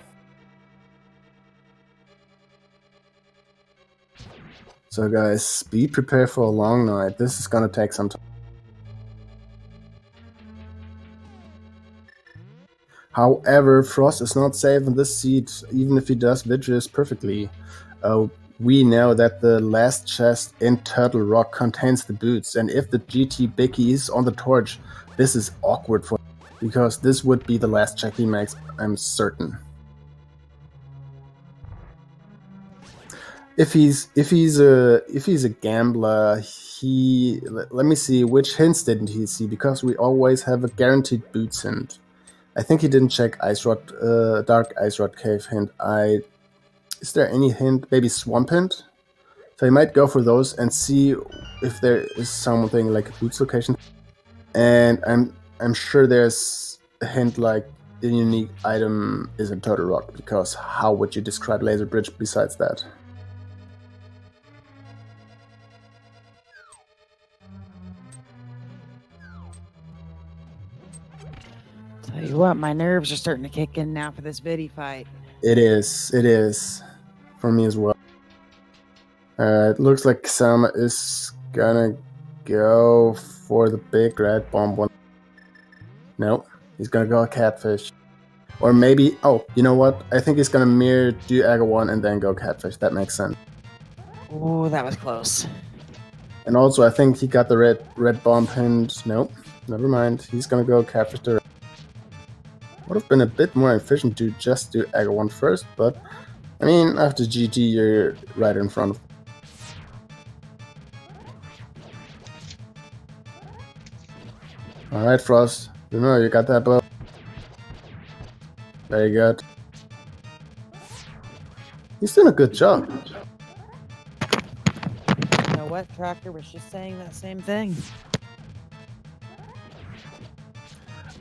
So guys, be prepared for a long night. This is gonna take some time. However, Frost is not safe in this seat, even if he does Vigilus perfectly. We know that the last chest in Turtle Rock contains the boots, and if the GT Bicky is on the torch, this is awkward for him, because this would be the last check he makes, I'm certain. If he's a gambler, let me see, which hints didn't he see, because we always have a guaranteed boots hint. I think he didn't check Dark Ice Rod Cave hint. Is there any hint? Maybe Swamp hint? So he might go for those and see if there is something like a boots location. And I'm sure there's a hint like the unique item is in Turtle Rock, because how would you describe Laser Bridge besides that? Tell you what, my nerves are starting to kick in now for this biddy fight. It is. For me as well. It looks like Chisame is gonna go for the big red bomb one. No, he's gonna go catfish. Or maybe, oh, you know what? I think he's gonna mirror, do Aga 1 and then go catfish. That makes sense. Oh, that was close. And also, I think he got the red bomb hint. Nope, never mind. He's gonna go Catfish direct. Would have been a bit more efficient to just do Aggro 1 first, but I mean, after GT, you're right in front of. Alright, Frost. Remember, you got that blow. Very good. He's doing a good job. You know what? Tractor was just saying that same thing.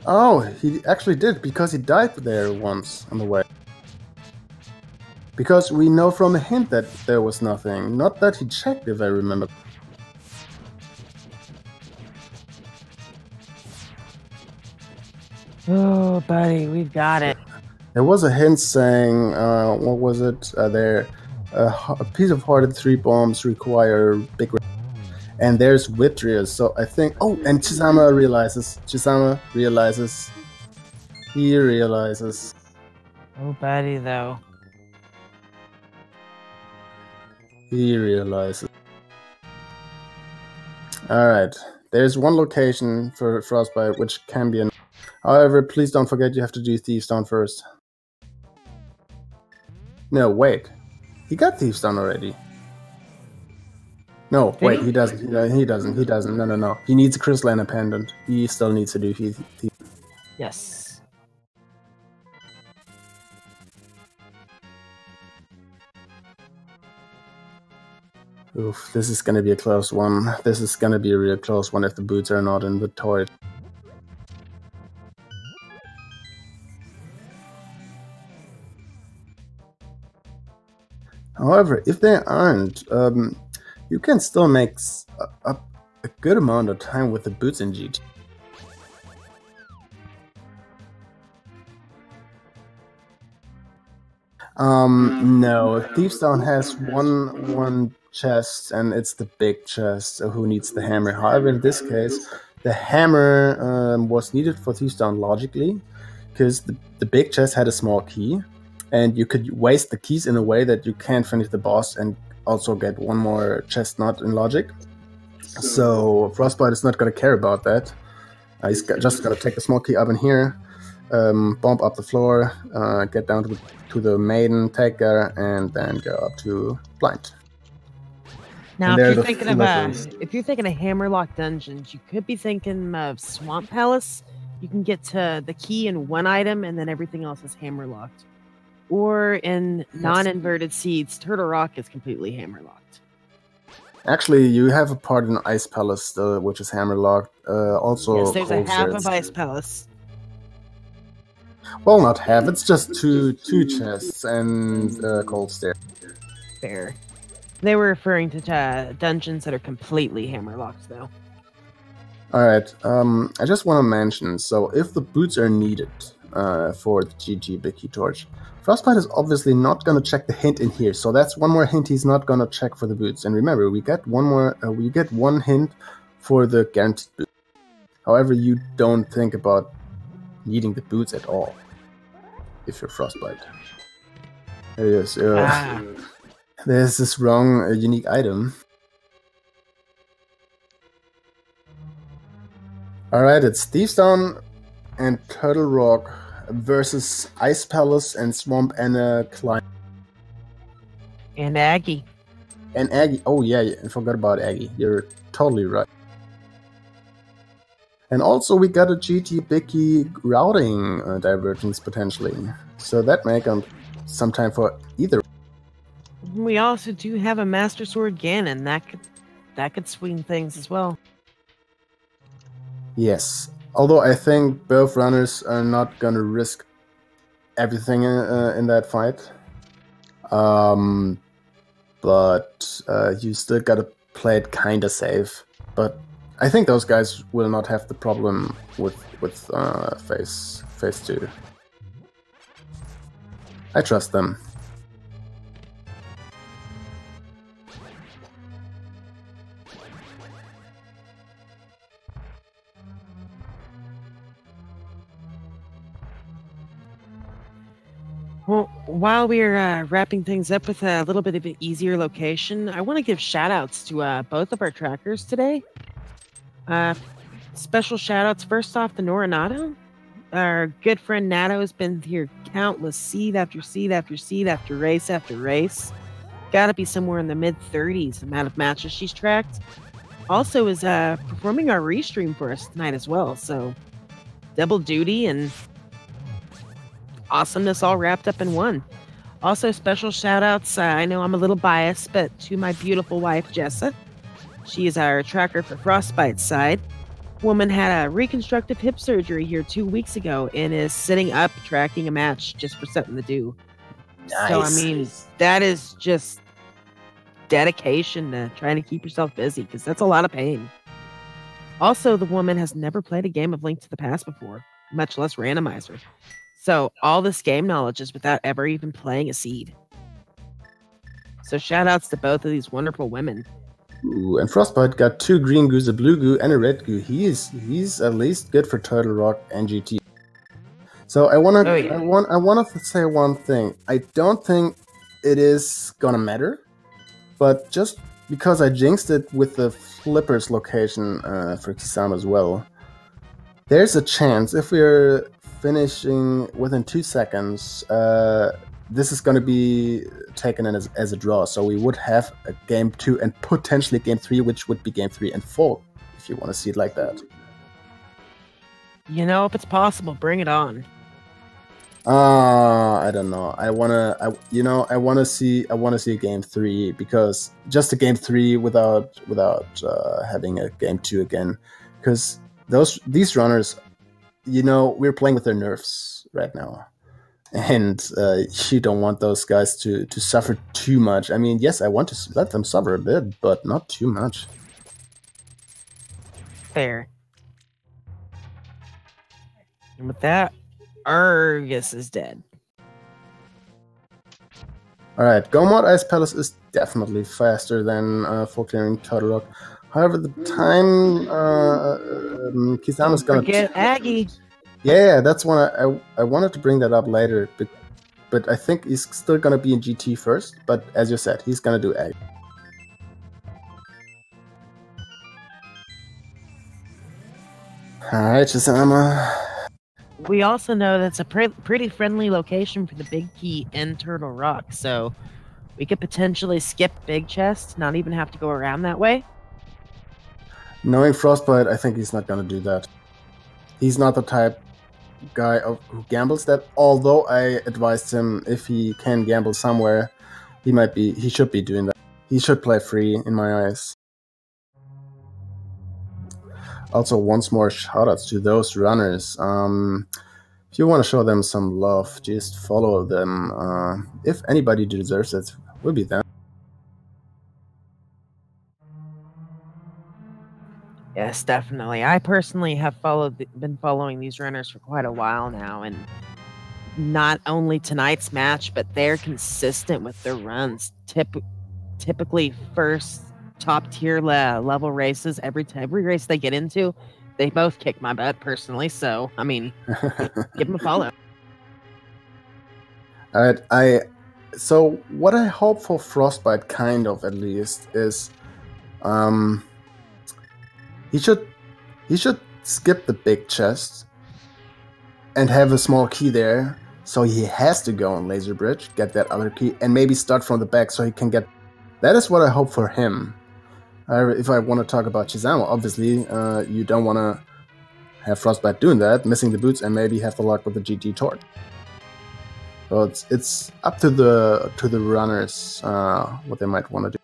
Oh, he actually did, because he died there once on the way. Because we know from a hint that there was nothing. Not that he checked, if I remember. Oh, buddy, we've got it. There was a hint saying, what was it? A piece of hearted 3 bombs require big. And there's Vitrius, so I think. Oh, and Chisame realizes. He realizes. Oh, buddy, though. He realizes. Alright, there's one location for Frostbite which can be an. However, please don't forget you have to do Thieves Down first. No, wait. He got Thieves Down already. No, wait, he doesn't. He doesn't. No. He needs a Crystal and a Pendant. He still needs to do Thieves. Yes. Oof, this is gonna be a close one. This is gonna be a real close one if the boots are not in the torch. However, if they aren't, you can still make a good amount of time with the boots in GT. No, Thieves Down has one chest, and it's the big chest who needs the hammer. However, in this case, the hammer was needed for Thieves Down logically, because the big chest had a small key, and you could waste the keys in a way that you can't finish the boss and also get one more chest nut in logic. So Frostbite is not going to care about that. He's just going to take the small key up in here, bump up the floor, get down to the maiden, take her, and then go up to blind. Now, if you're thinking of Hammerlock dungeons, you could be thinking of Swamp Palace. You can get to the key in one item, and then everything else is hammerlocked. Or in non-inverted seeds, Turtle Rock is completely hammerlocked. Actually, you have a part in Ice Palace, which is hammerlocked. Also, yes, there's a half of Ice Palace. Well, not half. It's just two chests and Cold Stair. Fair. They were referring to dungeons that are completely hammerlocked, though. Alright, I just want to mention, so if the boots are needed for the GG Big Key Torch, Frostbite is obviously not going to check the hint in here, so that's one more hint he's not going to check for the boots. And remember, we get one hint for the guaranteed boot. However, you don't think about needing the boots at all if you're Frostbite. There it is. There's this wrong unique item. Alright, it's Thieves Down and Turtle Rock versus Ice Palace and Swamp Anna Climb. And Aggie. And Aggie. Oh yeah, I forgot about Aggie. You're totally right. And also we got a GT Bicky routing divergence potentially. So that may come some time for either. We also do have a Master Sword Ganon. That could swing things as well. Yes. Although I think both runners are not going to risk everything in that fight. But you still got to play it kind of safe. But I think those guys will not have the problem with phase 2. I trust them. Well, while we're wrapping things up with a little bit of an easier location, I want to give shout-outs to both of our trackers today. Special shout-outs first off to Noranato. Our good friend Nato has been here countless seed after seed after seed after race. Gotta be somewhere in the mid-30s amount of matches she's tracked. Also is performing our restream for us tonight as well, so double duty and awesomeness all wrapped up in one. Also special shout outs, I know I'm a little biased, but to my beautiful wife Jessa. She is our tracker for Frostbite's side. Woman had a reconstructive hip surgery here 2 weeks ago and is sitting up tracking a match just for something to do. Nice. So I mean, that is just dedication to trying to keep yourself busy, because that's a lot of pain. Also, the woman has never played a game of Link to the Past before, much less randomizer. So all this game knowledge is without ever even playing a seed. So shout outs to both of these wonderful women. Ooh, and Frostbite got 2 green goos, a blue goo, and a red goo. He's at least good for Turtle Rock and GT. So I wanna to say one thing. I don't think it is gonna matter, but just because I jinxed it with the Flippers location for Chisame as well, there's a chance if we're finishing within 2 seconds, this is going to be taken in as a draw. So we would have a game 2 and potentially game 3, which would be game 3 and 4, if you want to see it like that. You know, if it's possible, bring it on. I don't know. I want to see game 3, because just a game 3 without having a game 2 again, because these runners, you know, we're playing with their nerves right now, and you don't want those guys to suffer too much. I mean, yes, I want to let them suffer a bit, but not too much. Fair. And with that, Argus is dead. Alright, Gomod Ice Palace is definitely faster than full clearing Turtle Rock. However, the time Kisame's gonna forget Aggie. Yeah, that's one I wanted to bring that up later, but I think he's still gonna be in GT first. But as you said, he's gonna do Aggie. Alright, Chisame. We also know that's a pretty friendly location for the big key in Turtle Rock, so we could potentially skip Big Chest, not even have to go around that way. Knowing Frostbite, I think he's not gonna do that. He's not the type guy who gambles that, although I advised him if he can gamble somewhere, he should be doing that. He should play free in my eyes. Also, once more, shoutouts to those runners. If you want to show them some love, just follow them. If anybody deserves it, will be them. Yes, definitely. I personally have been following these runners for quite a while now, and not only tonight's match, but they're consistent with their runs. Typically, first top tier level races, every race they get into, they both kick my butt personally. So, I mean, give them a follow. All right, so what I hope for Frostbite, kind of at least, is he should skip the big chest and have a small key there, so he has to go on Laser Bridge, get that other key, and maybe start from the back so he can get. That is what I hope for him. If I want to talk about Chisame, obviously you don't want to have Frostbite doing that, missing the boots, and maybe have the luck with the GT Torque. So it's up to the runners what they might want to do.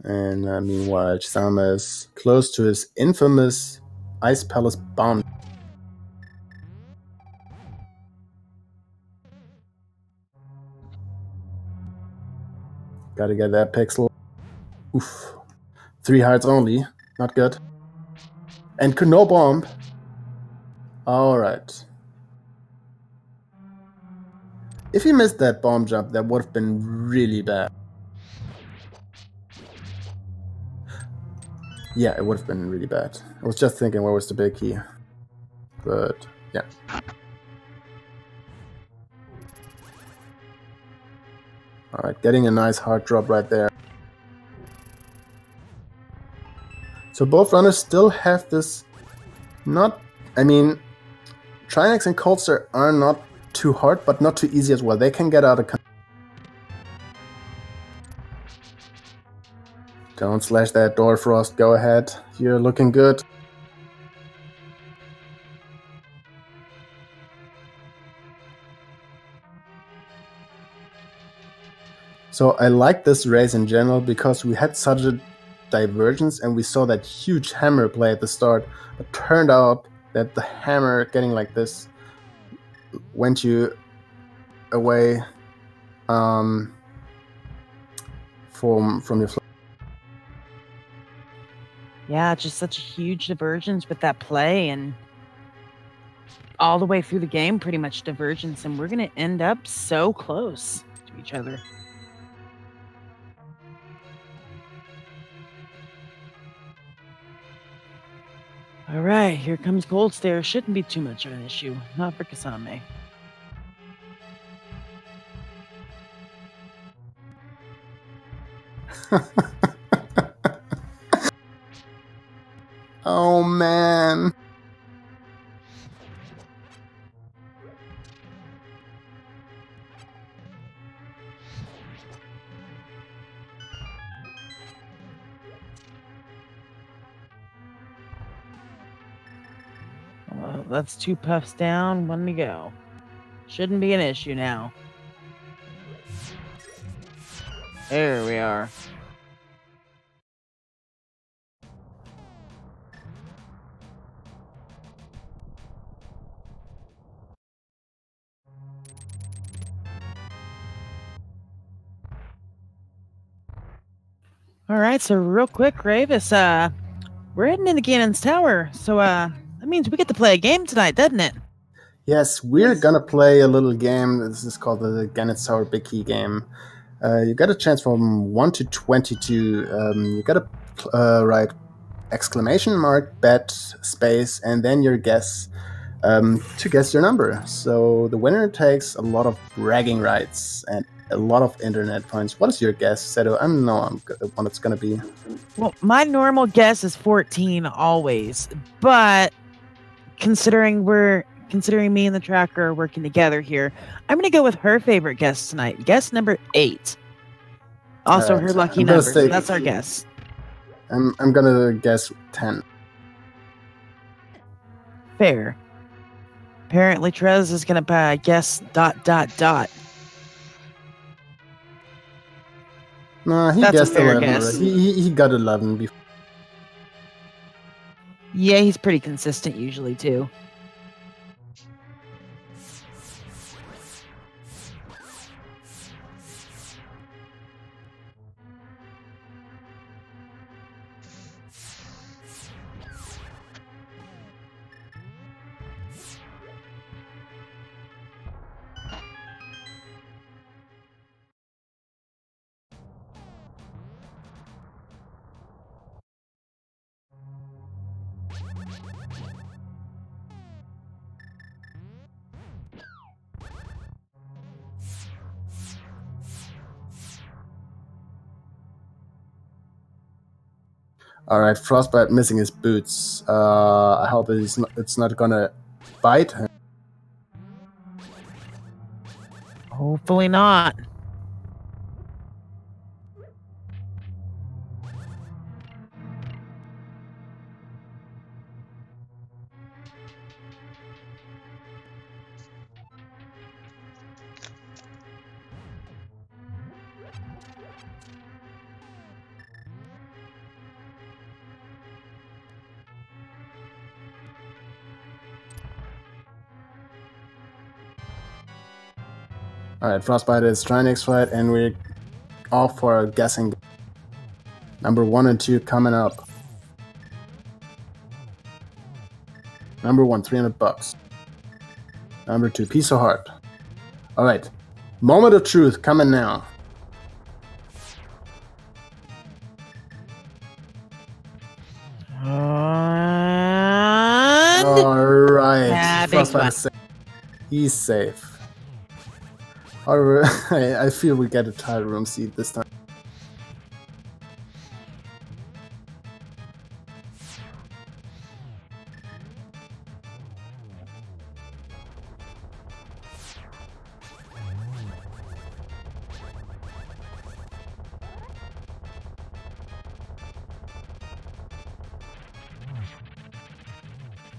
And meanwhile, Chisame is close to his infamous Ice Palace bomb. Gotta get that pixel. Oof. 3 hearts only. Not good. And no bomb. Alright. If he missed that bomb jump, that would have been really bad. Yeah, it would have been really bad. I was just thinking, where was the big key? but yeah. Alright, getting a nice hard drop right there. So both runners still have this not... I mean, Trinex and Coldster are not too hard, but not too easy as well. They can get out of control. Don't slash that door, Frost. Go ahead. You're looking good. So I like this race in general because we had such a divergence and we saw that huge hammer play at the start. But turned out that the hammer getting like this went you away from your... Yeah, just such a huge divergence with that play, and all the way through the game, pretty much divergence, and we're going to end up so close to each other. All right, here comes Cold Stare. Shouldn't be too much of an issue. Not for Chisame. Oh, man. Well, that's 2 puffs down, 1 to go. Shouldn't be an issue now. There we are. All right, so real quick, Ravis, we're heading into Ganon's Tower, so that means we get to play a game tonight, doesn't it? Yes, we're gonna play a little game. This is called the Ganon's Tower Big Key game. You got a chance from 1 to 22. You gotta write exclamation mark, bet, space, and then your guess to guess your number. So the winner takes a lot of bragging rights and a lot of internet points. What is your guess, Seto? I don't know what it's gonna be. Well, my normal guess is 14 always, but considering me and the tracker are working together here, I'm gonna go with her favorite guess tonight. Guess number 8. Also her lucky number. So that's our guess. I'm gonna guess 10. Fair. Apparently Trez is gonna guess ... No, he guessed 11 already. He got 11 before. Yeah, he's pretty consistent usually too. All right, Frostbite missing his boots. I hope it's not gonna bite him. Hopefully not. Alright, Frostbite is trying next fight, and we're off for a guessing. Number 1 and 2 coming up. Number 1, $300. Number 2, piece of heart. Alright, moment of truth coming now. Alright. Alright, big Frostbite fun. is safe. He's safe. However, I feel we get a title room seat this time.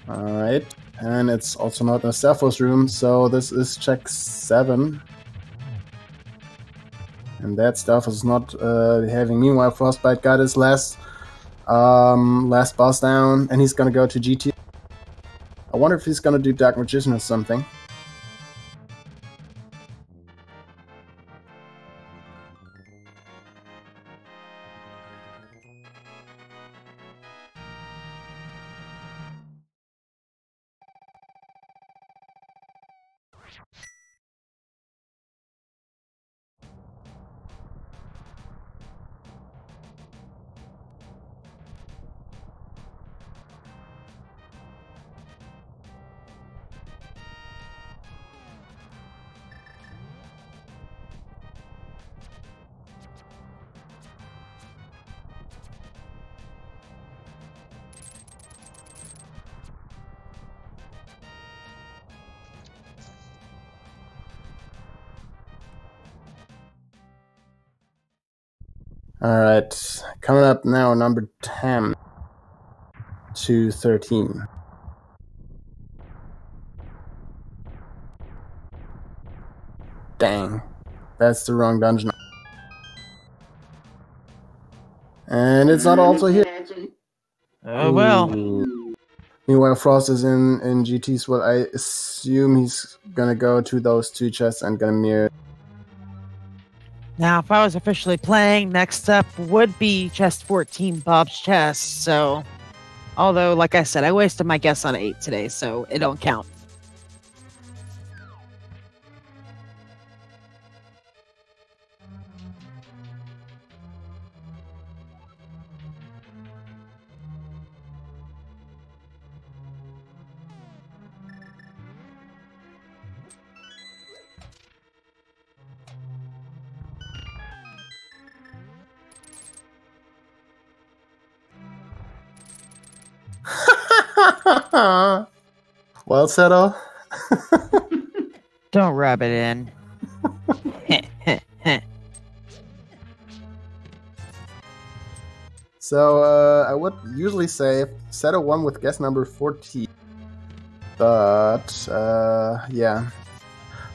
Alright, and it's also not a Cephos room, so this is check 7. And that stuff is not having. Meanwhile, Frostbite got his last boss down, and he's gonna go to GT. I wonder if he's gonna do Dark Magician or something. Alright, coming up now, number 10 to 13. Dang, that's the wrong dungeon. And it's not also here. Oh, well. Ooh. Meanwhile, Frost is in GT's. Well, I assume he's gonna go to those 2 chests and gonna mirror. Now, if I was officially playing, next up would be chest 14, Bob's chest. So, although, like I said, I wasted my guess on 8 today, so it don't count. Well, Settle. Don't rub it in. So, I would usually say Settle won with guess number 14. But, yeah.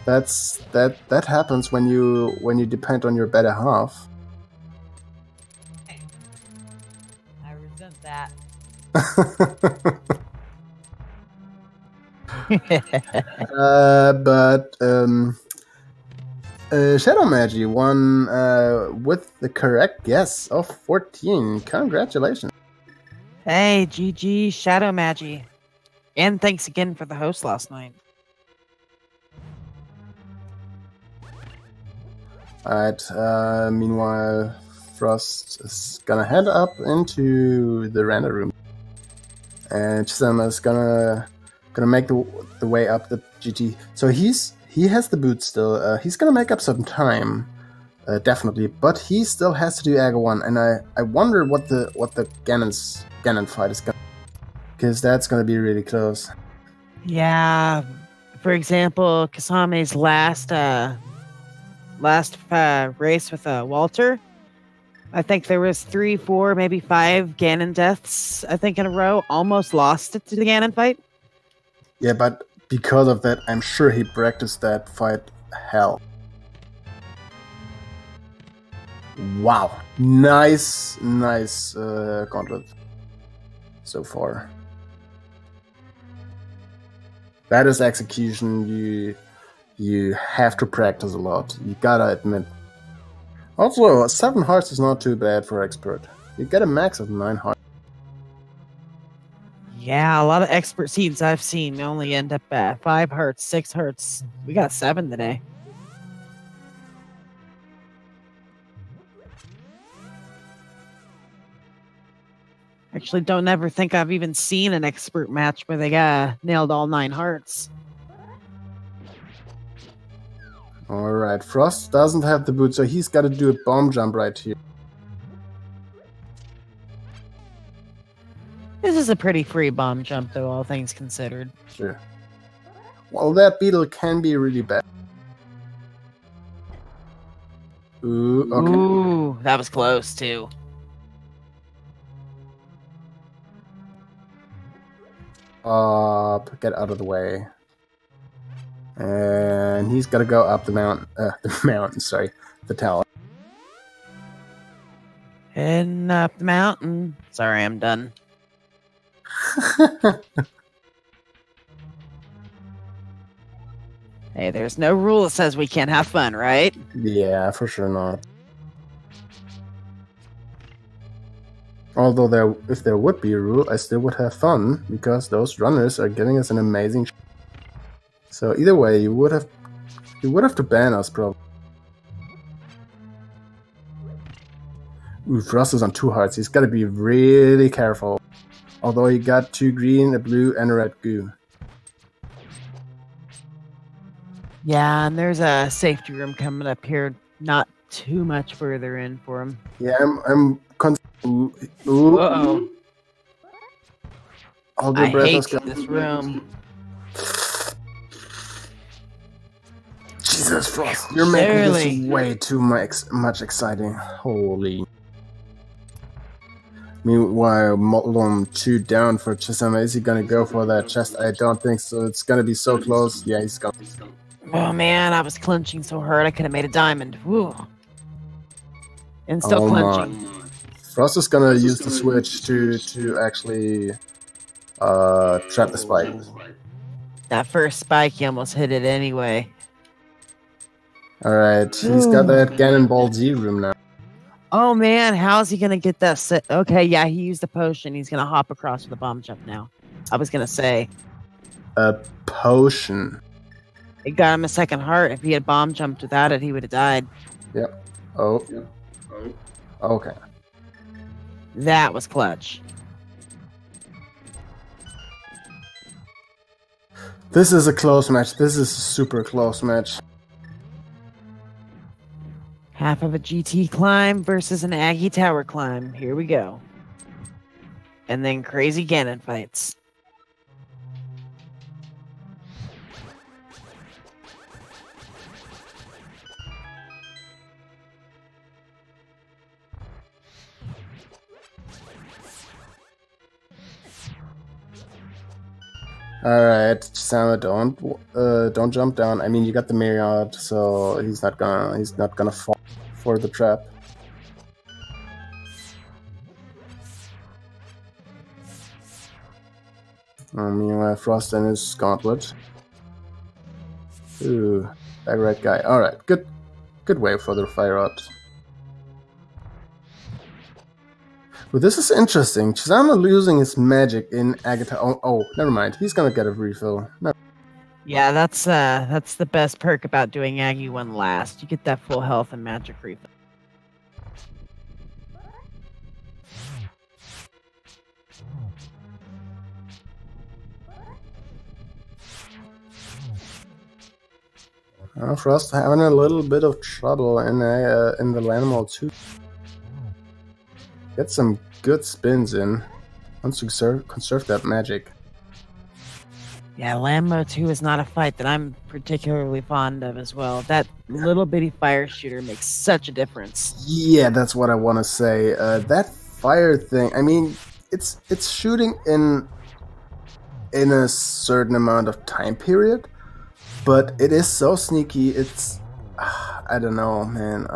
That happens when you depend on your better half. I resent that. But Shadow Magi won with the correct guess of 14. Congratulations. Hey, GG, Shadow Magi. And thanks again for the host last night. Alright, meanwhile, Frost is gonna head up into the render room. And Chisame is gonna make the way up the GT. So he has the boot still. He's gonna make up some time, definitely. But he still has to do Aga 1, and I wonder what the Ganon fight is gonna, because that's gonna be really close. Yeah, for example, Chisame's last race with Walter. I think there was 3, 4, maybe 5 Ganon deaths, I think, in a row. Almost lost it to the Ganon fight. Yeah, but because of that, I'm sure he practiced that fight hell. Wow. Nice gauntlet so far. That is execution you have to practice a lot. You gotta admit. Also, 7 hearts is not too bad for expert. You get a max of 9 hearts. Yeah, a lot of expert seeds I've seen only end up at 5 hearts, 6 hearts. We got 7 today. Actually, don't ever think I've even seen an expert match where they nailed all 9 hearts. Alright, Frost doesn't have the boot, so he's got to do a bomb jump right here. This is a pretty free bomb jump, though, all things considered. Sure. Well, that beetle can be really bad. Ooh, okay. Ooh, that was close, too. Up, get out of the way. And he's got to go up the mountain. The tower. Heading up the mountain. Sorry, I'm done. Hey, there's no rule that says we can't have fun, right? Yeah, for sure not. Although if there would be a rule, I still would have fun, because those runners are giving us an amazing So either way, you would have to ban us, probably. Ooh, Frost is on 2 hearts. He's got to be really careful. Although he got 2 green, a blue, and a red goo. Yeah, and there's a safety room coming up here, not too much further in for him. Yeah, I'm ooh. Uh-oh. Hold I your breath, hate Oscar. this room. Jesus, Frost, you're making Barely. this way too much exciting. Holy. Meanwhile, Motlum 2 down for Chisame. Is he gonna go for that chest? I don't think so. It's gonna be so close. Yeah, he's gonna. Oh man, I was clenching so hard I could have made a diamond. Woo. And still clenching. Man. Frost is gonna use the switch to actually trap the spike. That first spike, he almost hit it anyway. Alright, he's got that Ganon Ball Z room now. Oh man, how's he gonna get that set? Okay, yeah, he used the potion. He's gonna hop across with a bomb jump now. I was gonna say. A potion. It got him a 2nd heart. If he had bomb jumped without it, he would have died. Yep. Oh. Okay. That was clutch. This is a close match. This is a super close match. Half of a GT climb versus an Aggie Tower climb. Here we go. And then crazy Ganon fights. Alright, Chisame, don't jump down. I mean, you got the Myriad, so he's not gonna fall for the trap. Meanwhile, Frost and his gauntlet. Ooh, that red guy. Alright, good way for the fire rod. But this is interesting. Chisame losing his magic in Agatha. Oh, never mind. He's gonna get a refill. No. Yeah, that's the best perk about doing Aggie 1 last. You get that full health and magic refill. Frost having a little bit of trouble in the land mode too. Get some good spins in. Once you conserve that magic. Yeah, Lambo 2 is not a fight that I'm particularly fond of as well. That little bitty fire shooter makes such a difference. Yeah, that's what I want to say. That fire thing, I mean, it's shooting in a certain amount of time period, but it is so sneaky. It's I don't know, man.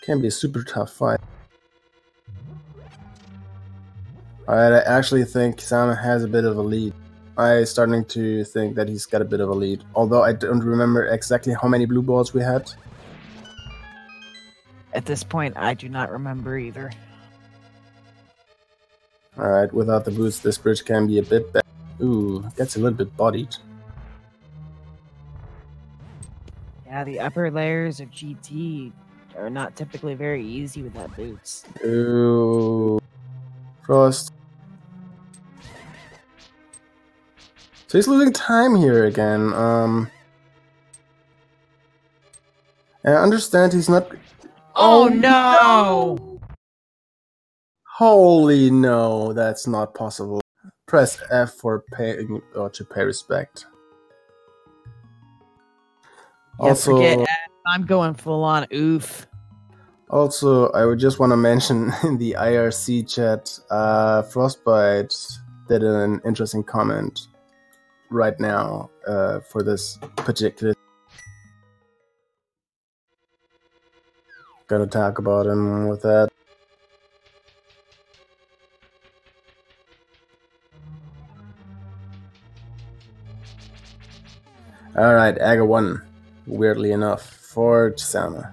Can be a super tough fight. Alright, I actually think Chisame has a bit of a lead. I'm starting to think that he's got a bit of a lead. Although I don't remember exactly how many blue balls we had. At this point, I do not remember either. Alright, without the boots, this bridge can be a bit bad. Ooh, gets a little bit bodied. Yeah, the upper layers of GT are not typically very easy without boots. Ooh. Frost. So he's losing time here again. And I understand he's not... Oh no! Holy no, that's not possible. Press F for paying or to pay respect. Yeah, Also, forget F. I'm going full on oof. Also, I would just want to mention in the IRC chat, Frostbite did an interesting comment right now for this particular. Gonna talk about him with that. Alright, Aga 1, weirdly enough, for Chisame.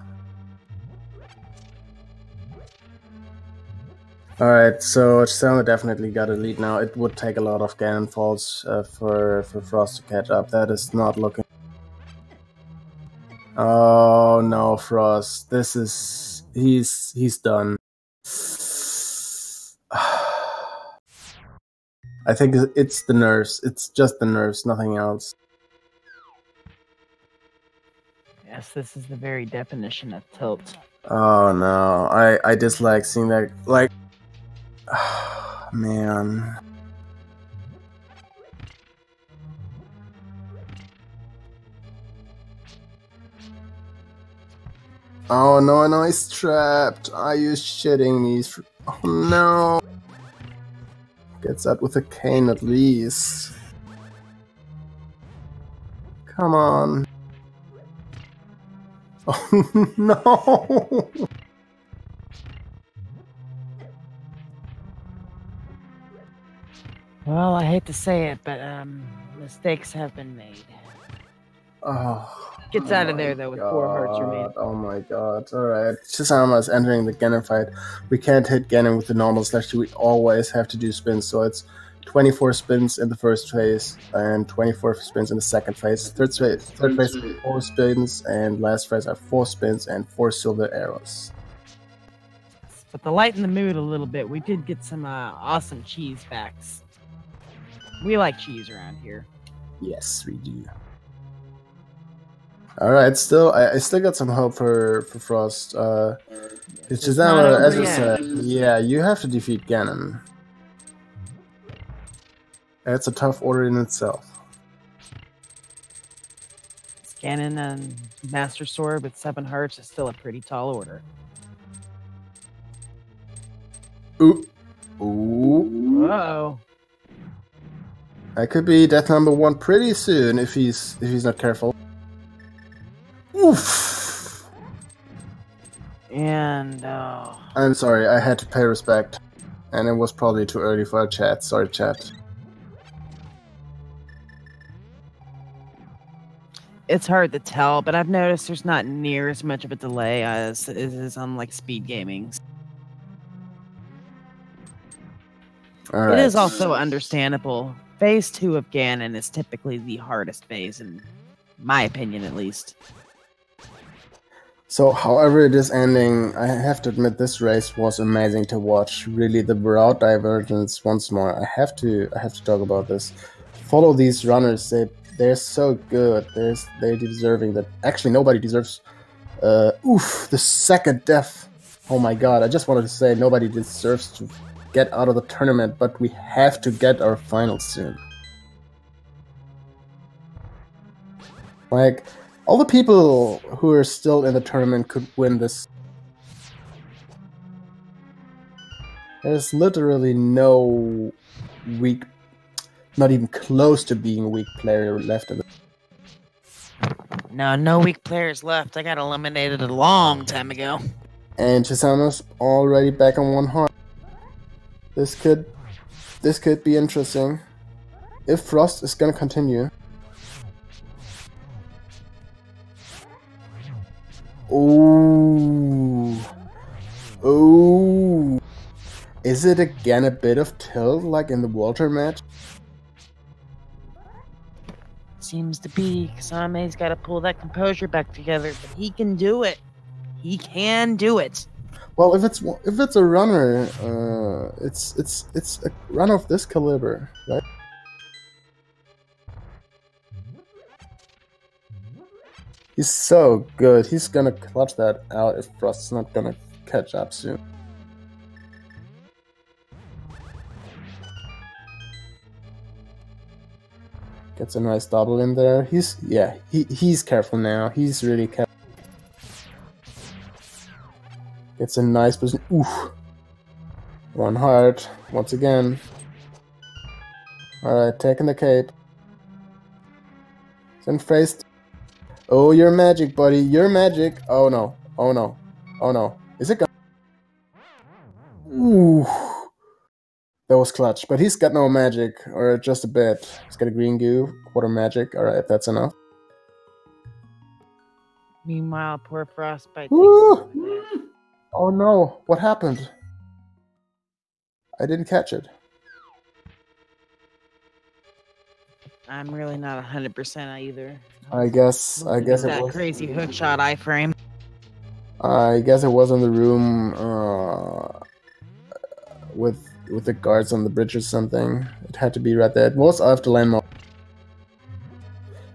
Alright, so Chisame definitely got a lead now. It would take a lot of Ganon falls for Frost to catch up. That is not looking... Oh no, Frost. This is... He's done. I think it's the nerves. It's just the nerves, nothing else. Yes, this is the very definition of tilt. Oh no, I dislike seeing that. Like, man. Oh no, no, he's trapped. Are you shitting me? Oh no. Gets out with a cane at least. Come on. Oh no. Well, I hate to say it, but mistakes have been made. Oh. Gets out of there though with 4 hearts remaining. Oh my god. Alright. Chisame is entering the Ganon fight. We can't hit Ganon with the normal slash. We always have to do spins. So it's 24 spins in the first phase and 24 spins in the second phase. Third phase 4 spins, and last phase are 4 spins and 4 silver arrows. But to lighten the mood a little bit, we did get some awesome cheese facts. We like cheese around here. Yes, we do. Alright, still, I still got some hope for Frost. It's just as I said, yeah, you have to defeat Ganon. It's a tough order in itself. Ganon and Master Sword with 7 hearts is still a pretty tall order. Ooh. Ooh. Uh-oh. That could be death number 1 pretty soon if he's not careful. Oof. And I'm sorry, I had to pay respect. And it was probably too early for a chat. Sorry, chat. it's hard to tell, but I've noticed there's not near as much of a delay as is on like speed gaming. Right. It is also understandable. Phase 2 of Ganon is typically the hardest phase, in my opinion at least. So, however it is ending, I have to admit this race was amazing to watch. Really, the route divergence once more. I have to talk about this. Follow these runners. They're so good. They're deserving that. Actually, nobody deserves. The second death. Oh my god! I just wanted to say nobody deserves to get out of the tournament, but we have to get our finals soon. Like, all the people who are still in the tournament could win this. There's literally no weak, not even close to being a weak player left in the... No weak players left. I got eliminated a long time ago. And Chisame's already back on 1 heart. This could be interesting. If Frost is gonna continue. Ooh. Ooh. Is it again a bit of tilt like in the Walter match? Seems to be. Chisame's got to pull that composure back together, but he can do it. He can do it. Well, if it's a runner, it's a runner of this caliber, right? He's so good. He's gonna clutch that out if Frost's not gonna catch up soon. Gets a nice double in there. He's careful now. He's really careful. Gets a nice position. Oof. One heart once again. Alright, taking the cape. Then faced. Oh, you're magic, buddy. You're magic. Oh no. Oh no. Oh no. Is it gone? Ooh. That was clutch. But he's got no magic. Or just a bit. He's got a green goo. Quarter magic. Alright, that's enough. Meanwhile, poor Frostbite. Oh no. What happened? I didn't catch it. I'm really not 100% either. I guess it that was crazy hookshot iframe. I guess it was in the room with the guards on the bridge or something. It had to be right there. It was after landmark.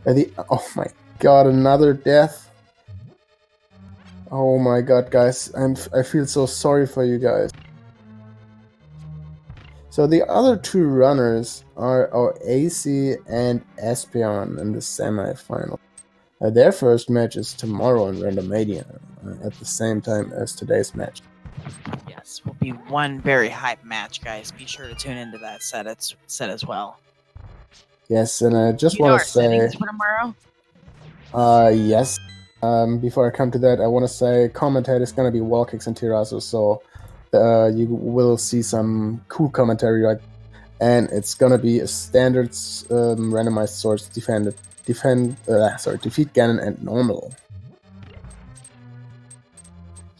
Oh my god, another death. Oh my god, guys, I feel so sorry for you guys. So the other two runners are our AC and Espion in the semi-final. Their first match is tomorrow in Randomadia, at the same time as today's match. Yes, will be one very hype match, guys. Be sure to tune into that set as well. Yes, and I just want to say, settings for tomorrow? Yes. Before I come to that, I want to say commentator is going to be Wallkicks and Tirasu, so you will see some cool commentary, right? And it's gonna be a standard randomized swords defeat Ganon and normal.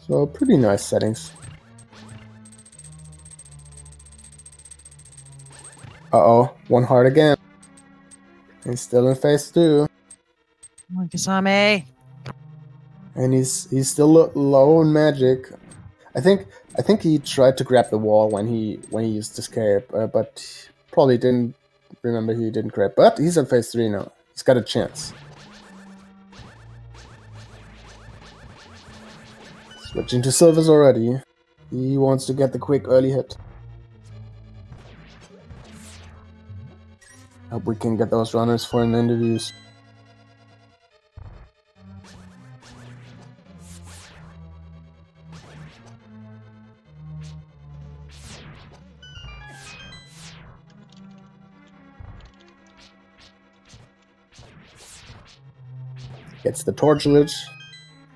So pretty nice settings. Uh-oh, one heart again. He's still in phase 2. Come on, Chisame. And he's still low in magic. I think he tried to grab the wall when he used escape, but probably didn't remember he didn't grab. But he's in phase 3 now. He's got a chance. Switching to silvers already. He wants to get the quick early hit. Hope we can get those runners for an interviews. Gets the torch lich.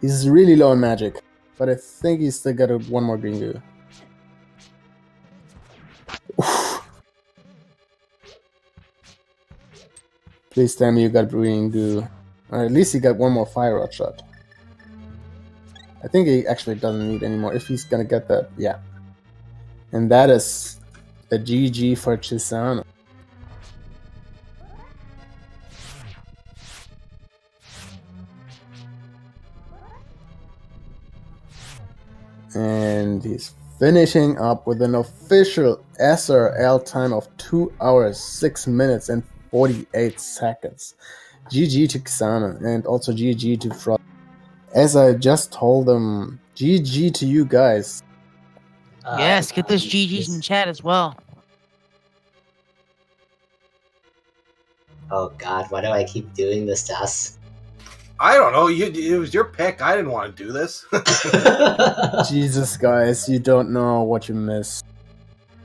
He's really low in magic, but I think he's still got one more green goo. Please tell me you got green goo. Or at least he got one more fire rod shot. I think he actually doesn't need any more if he's gonna get that. Yeah. And that is a GG for Chisame. And he's finishing up with an official SRL time of 2 hours, 6 minutes, and 48 seconds. GG to Chisame, and also GG to Frost. As I just told them, GG to you guys. Yes, get those GGs in chat as well. Oh god, why do I keep doing this to us? I don't know. It was your pick. I didn't want to do this. Jesus, guys, you don't know what you miss.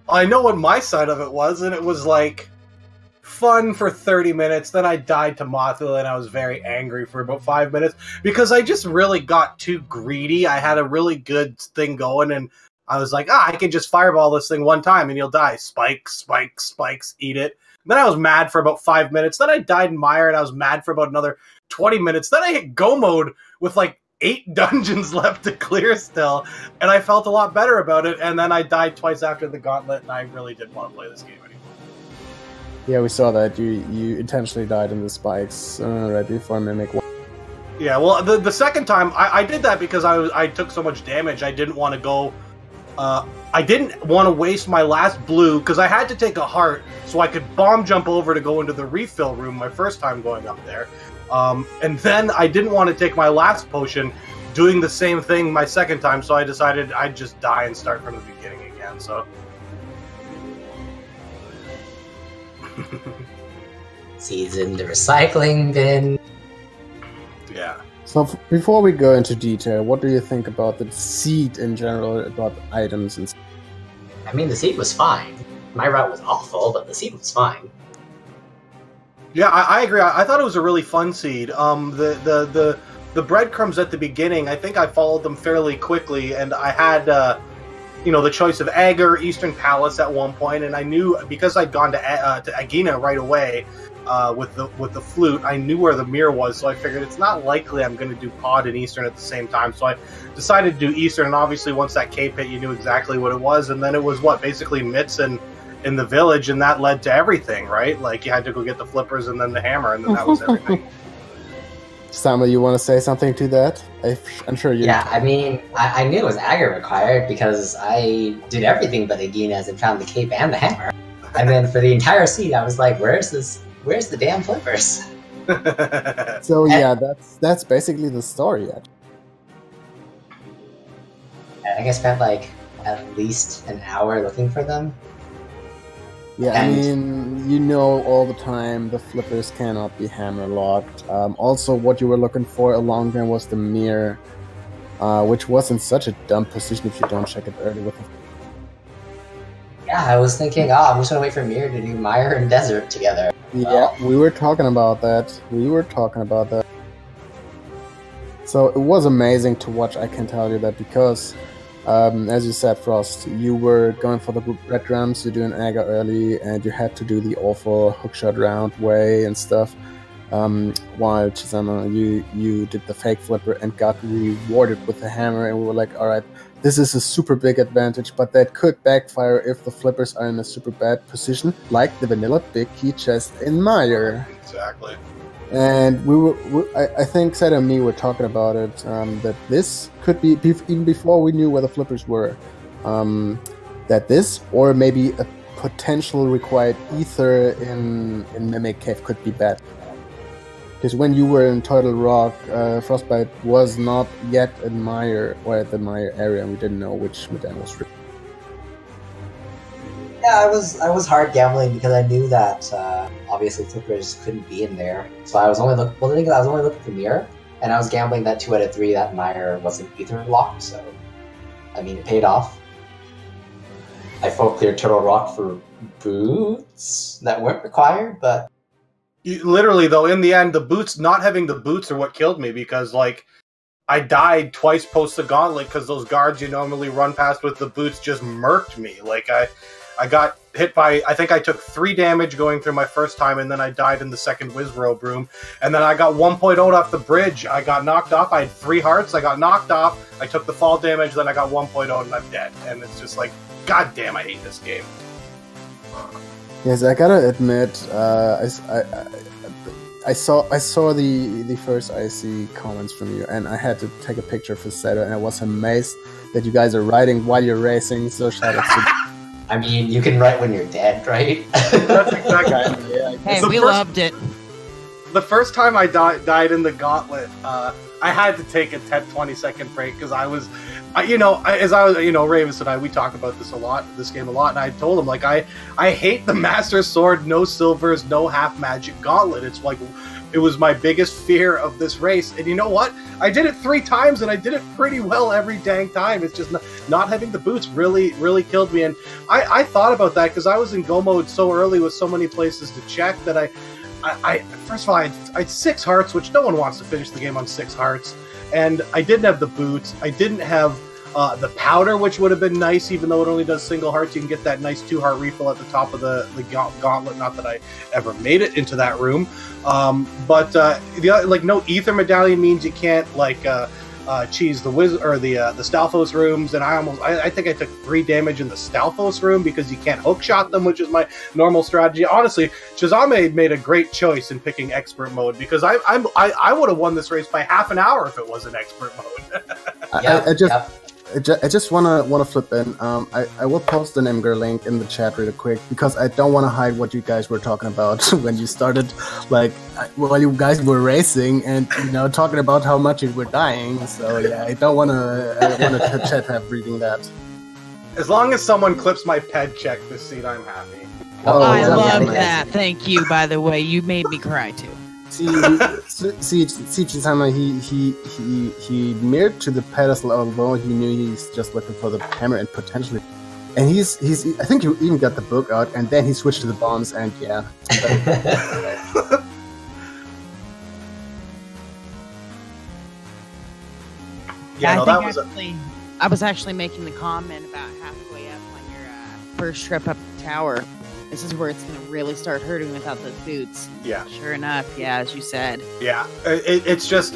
I know what my side of it was, and it was like fun for 30 minutes. Then I died to Mothula, and I was very angry for about 5 minutes because I just really got too greedy. I had a really good thing going, and I was like, I can just fireball this thing one time, and you'll die. Spikes, spikes, spikes, eat it. Then I was mad for about 5 minutes. Then I died in Mire, and I was mad for about another 20 minutes. Then I hit go mode with like 8 dungeons left to clear still, and I felt a lot better about it. And then I died twice after the gauntlet, and I really didn't want to play this game anymore. Yeah, we saw that. You intentionally died in the spikes right before Mimic 1. Yeah, well, the second time I did that because I took so much damage. I didn't want to go. I didn't want to waste my last blue because I had to take a heart so I could bomb jump over to go into the refill room my first time going up there. And then I didn't want to take my last potion doing the same thing my second time, so I decided I'd just die and start from the beginning again. So. Seeds in the recycling bin. Yeah. So before we go into detail, what do you think about the seed in general, about items and stuff? I mean, the seed was fine. My route was awful, but the seed was fine. Yeah, I agree. I thought it was a really fun seed. The breadcrumbs at the beginning, I think I followed them fairly quickly, and I had, the choice of Agar, Eastern Palace at one point, and I knew, because I'd gone to Agina right away with the flute, I knew where the mirror was, so I figured it's not likely I'm going to do Pod and Eastern at the same time, so I decided to do Eastern, and obviously once that cape hit, you knew exactly what it was, and then it was, basically Mitts in the village, and that led to everything, right? Like, you had to go get the flippers and then the hammer, and then that was everything. Samuel, you want to say something to that? I'm sure you. Yeah, I mean, I knew it was Agar required because I did everything but Aginas and found the cape and the hammer. And then for the entire seed, I was like, where's the damn flippers? So yeah, that's basically the story. I think I spent like at least an hour looking for them. Yeah, I mean, you know all the time the flippers cannot be hammer locked. Also, what you were looking for along there was the mirror, which was in such a dumb position if you don't check it early with the... Yeah, I was thinking, I'm just gonna wait for Mirror to do Mire and Desert together. Yeah, we were talking about that. So it was amazing to watch, I can tell you that, because... as you said, Frost, you were going for the red drums, you're doing Agar early, and you had to do the awful hookshot round way and stuff, while Chisame, you did the fake flipper and got rewarded with the hammer, and we were like, alright, this is a super big advantage, but that could backfire if the flippers are in a super bad position, like the vanilla big key chest in Mire. Exactly. And I think Seth and me were talking about it, that this could be, even before we knew where the flippers were, that this, or maybe a potential required ether in Mimic Cave could be bad. Because when you were in Turtle Rock, Frostbite was not yet in Mire, or at the Mire area, and we didn't know which Medan was free. Yeah, I was hard gambling because I knew that obviously flippers couldn't be in there. So I was only looking. Well, the thing is, I was only looking for Mirror, and I was gambling that 2 out of 3 that Mire wasn't ether locked. So, I mean, it paid off. I full cleared Turtle Rock for boots that weren't required, but Literally though, in the end, not having the boots are what killed me, because like I died twice post the gauntlet because those guards you normally run past with the boots just murked me. Like I got hit by, I think I took 3 damage going through my first time, and then I died in the second Wizrobe room, and then I got 1.0 off the bridge. I got knocked off. I had 3 hearts. I got knocked off. I took the fall damage. Then I got 1.0 and I'm dead. And it's just like, god damn, I hate this game. Yes, I gotta admit, I saw the first IC comments from you, and I had to take a picture for Seto, and I was amazed that you guys are writing while you're racing. So shout out to. I mean, you can write when you're dead, right? That's exactly. Yeah. Hey, we loved it. The first time I died in the gauntlet, I had to take a 10-20 second break because I was, Ravis and I, we talk about this game a lot, and I told him, like, I hate the Master Sword, no silvers, no half magic gauntlet. It's like, it was my biggest fear of this race, and you know what? I did it 3 times, and I did it pretty well every dang time. It's just not having the boots really killed me, and I thought about that because I was in go mode so early with so many places to check that I first of all, I had 6 hearts, which no one wants to finish the game on 6 hearts, and I didn't have the boots. I didn't have the powder, which would have been nice, even though it only does single hearts. You can get that nice 2-heart refill at the top of the gauntlet. Not that I ever made it into that room, but no ether medallion means you can't cheese the wizard or the Stalfos rooms, and I think I took 3 damage in the Stalfos room because you can't hook shot them, which is my normal strategy. Honestly, Chisame made a great choice in picking expert mode because I would have won this race by half an hour if it was an expert mode. I just wanna flip in. I will post an Imgur link in the chat really quick because I don't want to hide what you guys were talking about when you started, like while you guys were racing and talking about how much you were dying. So yeah, I don't want to chat have reading that. As long as someone clips my ped check this seat, I'm happy. I love that. Thank you. By the way, you made me cry too. See, Chisame, he mirrored to the pedestal, although he knew he's just looking for the hammer and potentially. And he's I think he even got the book out, and then he switched to the bombs, and yeah. I was actually making the comment about halfway up on your first trip up the tower. This is where it's going to really start hurting without those boots. Yeah. Sure enough, yeah, as you said. Yeah, it's just...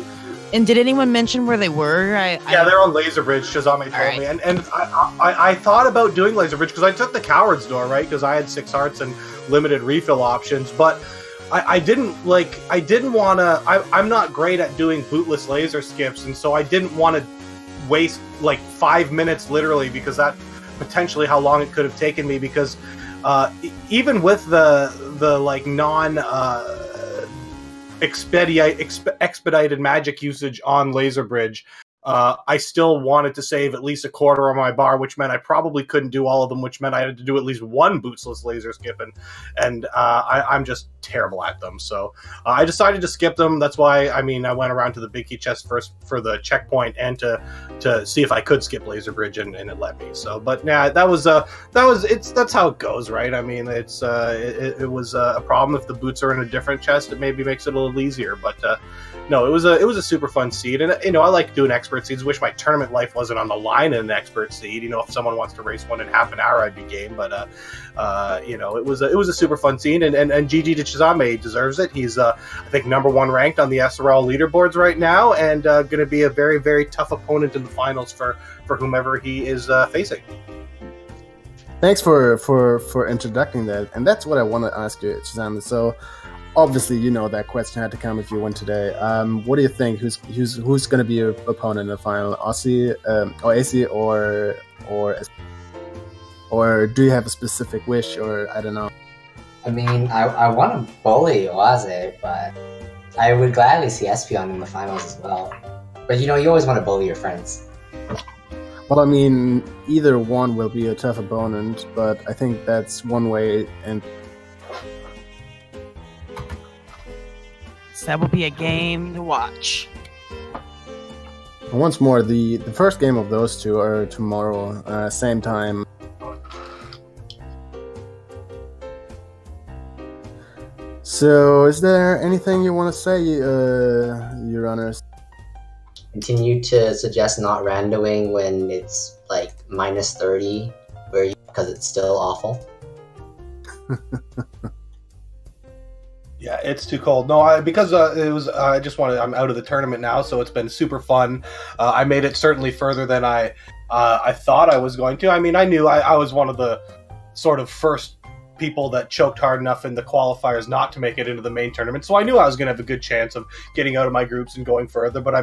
And did anyone mention where they were? Yeah, they're on Laser Bridge, Chisame told me. And I thought about doing Laser Bridge because I took the Coward's Door, right? Because I had 6 hearts and limited refill options. But I didn't want to... I'm not great at doing bootless laser skips, and so I didn't want to waste like 5 minutes literally because that potentially how long it could have taken me because... even with the like non expedited magic usage on Laser Bridge, I still wanted to save at least a quarter of my bar, which meant I probably couldn't do all of them, which meant I had to do at least one bootsless laser skip, and I'm just terrible at them. So I decided to skip them. That's why I went around to the big key chest first for the checkpoint and to see if I could skip Laser Bridge, and it let me. So, but yeah, that's how it goes, right? I mean, it was a problem if the boots are in a different chest. It maybe makes it a little easier, but. No, it was a super fun seed, and I like doing expert seeds. Wish my tournament life wasn't on the line in an expert seed. If someone wants to race one in half an hour, I'd be game. But it was a super fun seed, and GG to Chisame deserves it. He's I think #1 ranked on the SRL leaderboards right now, and going to be a very, very tough opponent in the finals for whomever he is facing. Thanks for introducing that, and that's what I want to ask you, Chisame. So. Obviously, that question had to come if you win today. What do you think? Who's going to be your opponent in the final? Aussie, or AC, or do you have a specific wish, or I don't know? I want to bully Oase, but I would gladly see Espion in the finals as well. But you always want to bully your friends. Well, either one will be a tough opponent, but I think that's one way and. That will be a game to watch. Once more, the first game of those two are tomorrow, same time. So, is there anything you want to say, your runners? Continue to suggest not randoing when it's like -30, because it's still awful. Yeah, it's too cold. No, because it was. I just wanted. I'm out of the tournament now, so it's been super fun. I made it certainly further than I thought I was going to. I knew I was one of the sort of first people that choked hard enough in the qualifiers not to make it into the main tournament. So I knew I was going to have a good chance of getting out of my groups and going further. But I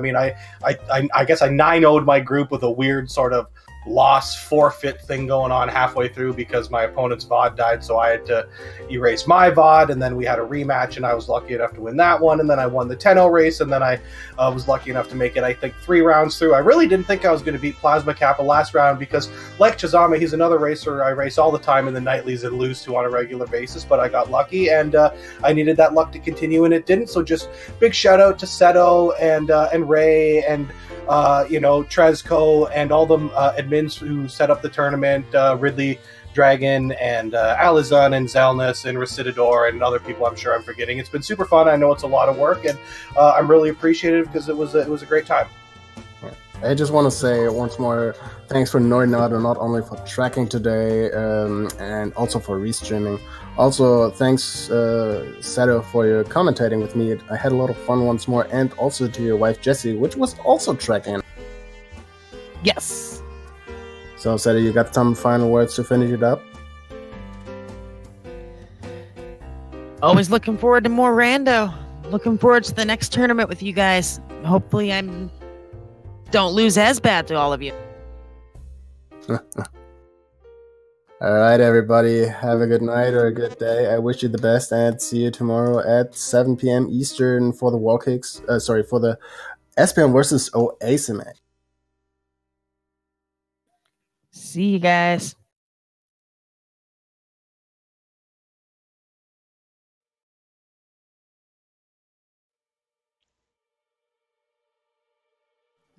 guess I 9-0'd my group with a weird sort of loss forfeit thing going on halfway through because my opponent's VOD died, so I had to erase my VOD, and then we had a rematch, and I was lucky enough to win that one, and then I won the 10-0 race, and then I was lucky enough to make it, I think, 3 rounds through. I really didn't think I was going to beat Plasma Kappa last round because, like Chisame, he's another racer I race all the time in the nightlies and lose to on a regular basis, but I got lucky, and I needed that luck to continue, and it didn't, so just big shout out to Seto and Ray and Trezco and all the admins who set up the tournament, Ridley Dragon and Alizon and Zelnus and Recidador and other people I'm sure I'm forgetting. It's been super fun. I know it's a lot of work, and I'm really appreciative because it was a great time. I just want to say once more, thanks for Norinado, not only for tracking today, and also for restreaming. Also, thanks, Seto, for your commentating with me. I had a lot of fun once more, and also to your wife, Jessie, which was also tracking. Yes. So, Seto, you got some final words to finish it up? Always looking forward to more rando. Looking forward to the next tournament with you guys. Hopefully I don't lose as bad to all of you. All right, everybody. Have a good night or a good day. I wish you the best, and see you tomorrow at 7 p.m. Eastern for the wall kicks. For the Espion versus Oasame. See you guys.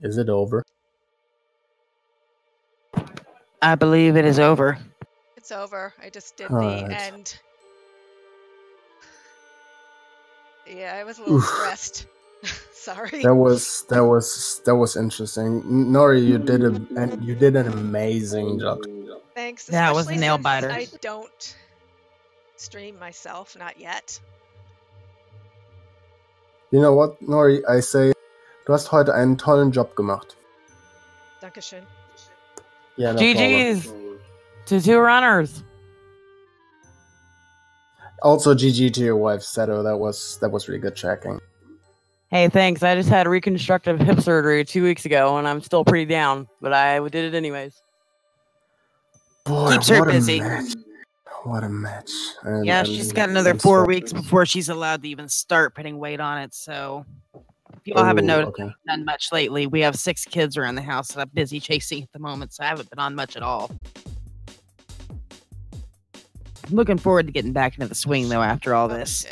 Is it over? I believe it is over. It's over. I just did All the right. end. Yeah, I was a little stressed. Sorry. That was interesting. Nori, you did an amazing job. Thanks. That was a especially nail since biter. I don't stream myself, not yet. You know what, Nori? I say, du hast heute einen tollen Job gemacht. Dankeschön. Yeah, no problem. GG's to 2 runners. Also, GG to your wife, Seto. That was really good checking. Hey, thanks. I just had reconstructive hip surgery 2 weeks ago, and I'm still pretty down, but I did it anyways. Boy, Keeps her what busy. a match! What a match! Yeah, she's got another 4 weeks before she's allowed to even start putting weight on it. So, if you all haven't noticed, okay. I haven't done much lately. We have 6 kids around the house that I'm busy chasing at the moment, so I haven't been on much at all. I'm looking forward to getting back into the swing, though, after all this.